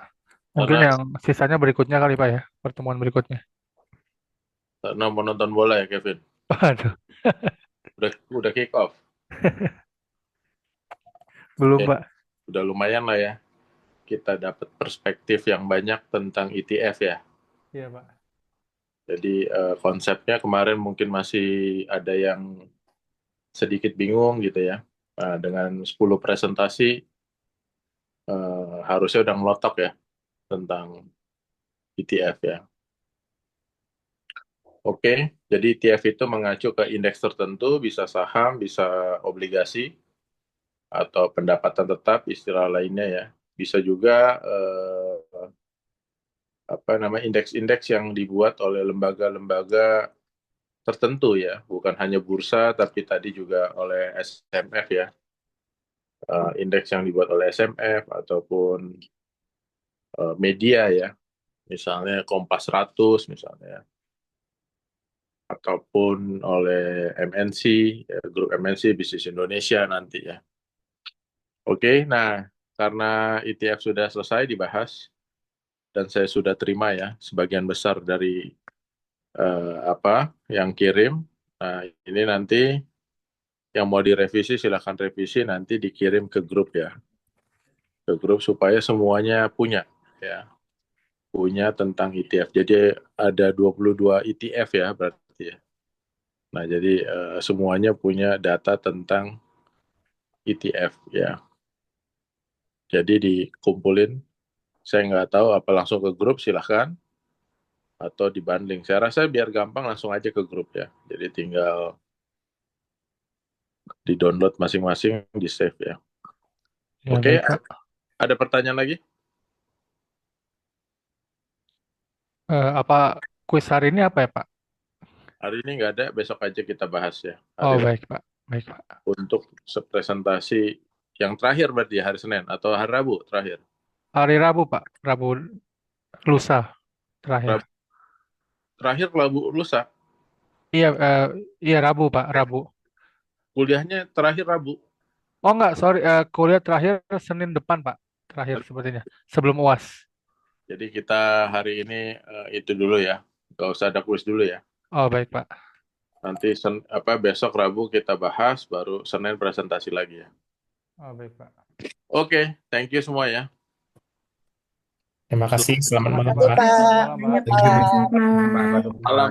Mungkin Karena yang sisanya berikutnya kali, Pak ya. Pertemuan berikutnya. karena mau nonton bola ya, Kevin. Waduh. Udah kick off. Belum, Oke, Pak. udah lumayan lah ya. Kita dapat perspektif yang banyak tentang ETF ya. Iya, Pak. Jadi konsepnya kemarin mungkin masih ada yang sedikit bingung gitu ya. Nah, dengan 10 presentasi harusnya udah ngelotok ya tentang ETF ya. Oke, jadi ETF itu mengacu ke indeks tertentu, bisa saham, bisa obligasi, atau pendapatan tetap, istilah lainnya ya. Bisa juga indeks-indeks yang dibuat oleh lembaga-lembaga tertentu ya, bukan hanya bursa, tapi tadi juga oleh SMF ya. Indeks yang dibuat oleh SMF ataupun media ya, misalnya Kompas 100 misalnya, ataupun oleh MNC, ya, grup MNC Bisnis Indonesia nanti ya. Oke, nah karena ETF sudah selesai dibahas dan saya sudah terima ya sebagian besar dari yang kirim. Nah ini nanti yang mau direvisi silahkan revisi, nanti dikirim ke grup ya, ke grup supaya semuanya punya ya, punya tentang ETF. Jadi ada 22 ETF ya berarti ya. Nah jadi semuanya punya data tentang ETF ya. Jadi dikumpulin. Saya nggak tahu apa langsung ke grup silahkan atau dibanding. Saya rasa biar gampang langsung aja ke grup ya. Jadi tinggal di-download masing-masing, di-save ya. Ya, Oke, baik, Pak. ada pertanyaan lagi? Apa kuis hari ini apa ya, Pak? Hari ini nggak ada, besok aja kita bahas ya. Oh, Hari baik, Pak. Baik, Pak. untuk presentasi yang terakhir berarti hari Senin atau hari Rabu terakhir? Hari Rabu, Pak. Rabu lusa terakhir. Terakhir Rabu lusa. Iya, iya Rabu, Pak. Rabu. Kuliahnya terakhir Rabu. Oh, enggak, sorry. Kuliah terakhir Senin depan, Pak. Terakhir sepertinya. Sebelum UAS. Jadi kita hari ini itu dulu ya. Nggak usah ada kuis dulu ya. Oh, baik, Pak. Nanti besok Rabu kita bahas, baru Senin presentasi lagi ya. Oh, baik, Pak. Oke, thank you semua ya. Terima kasih. Selamat malam, Terima kasih, Pak. Pak. Banyak, Pak. Selamat malam. Malam.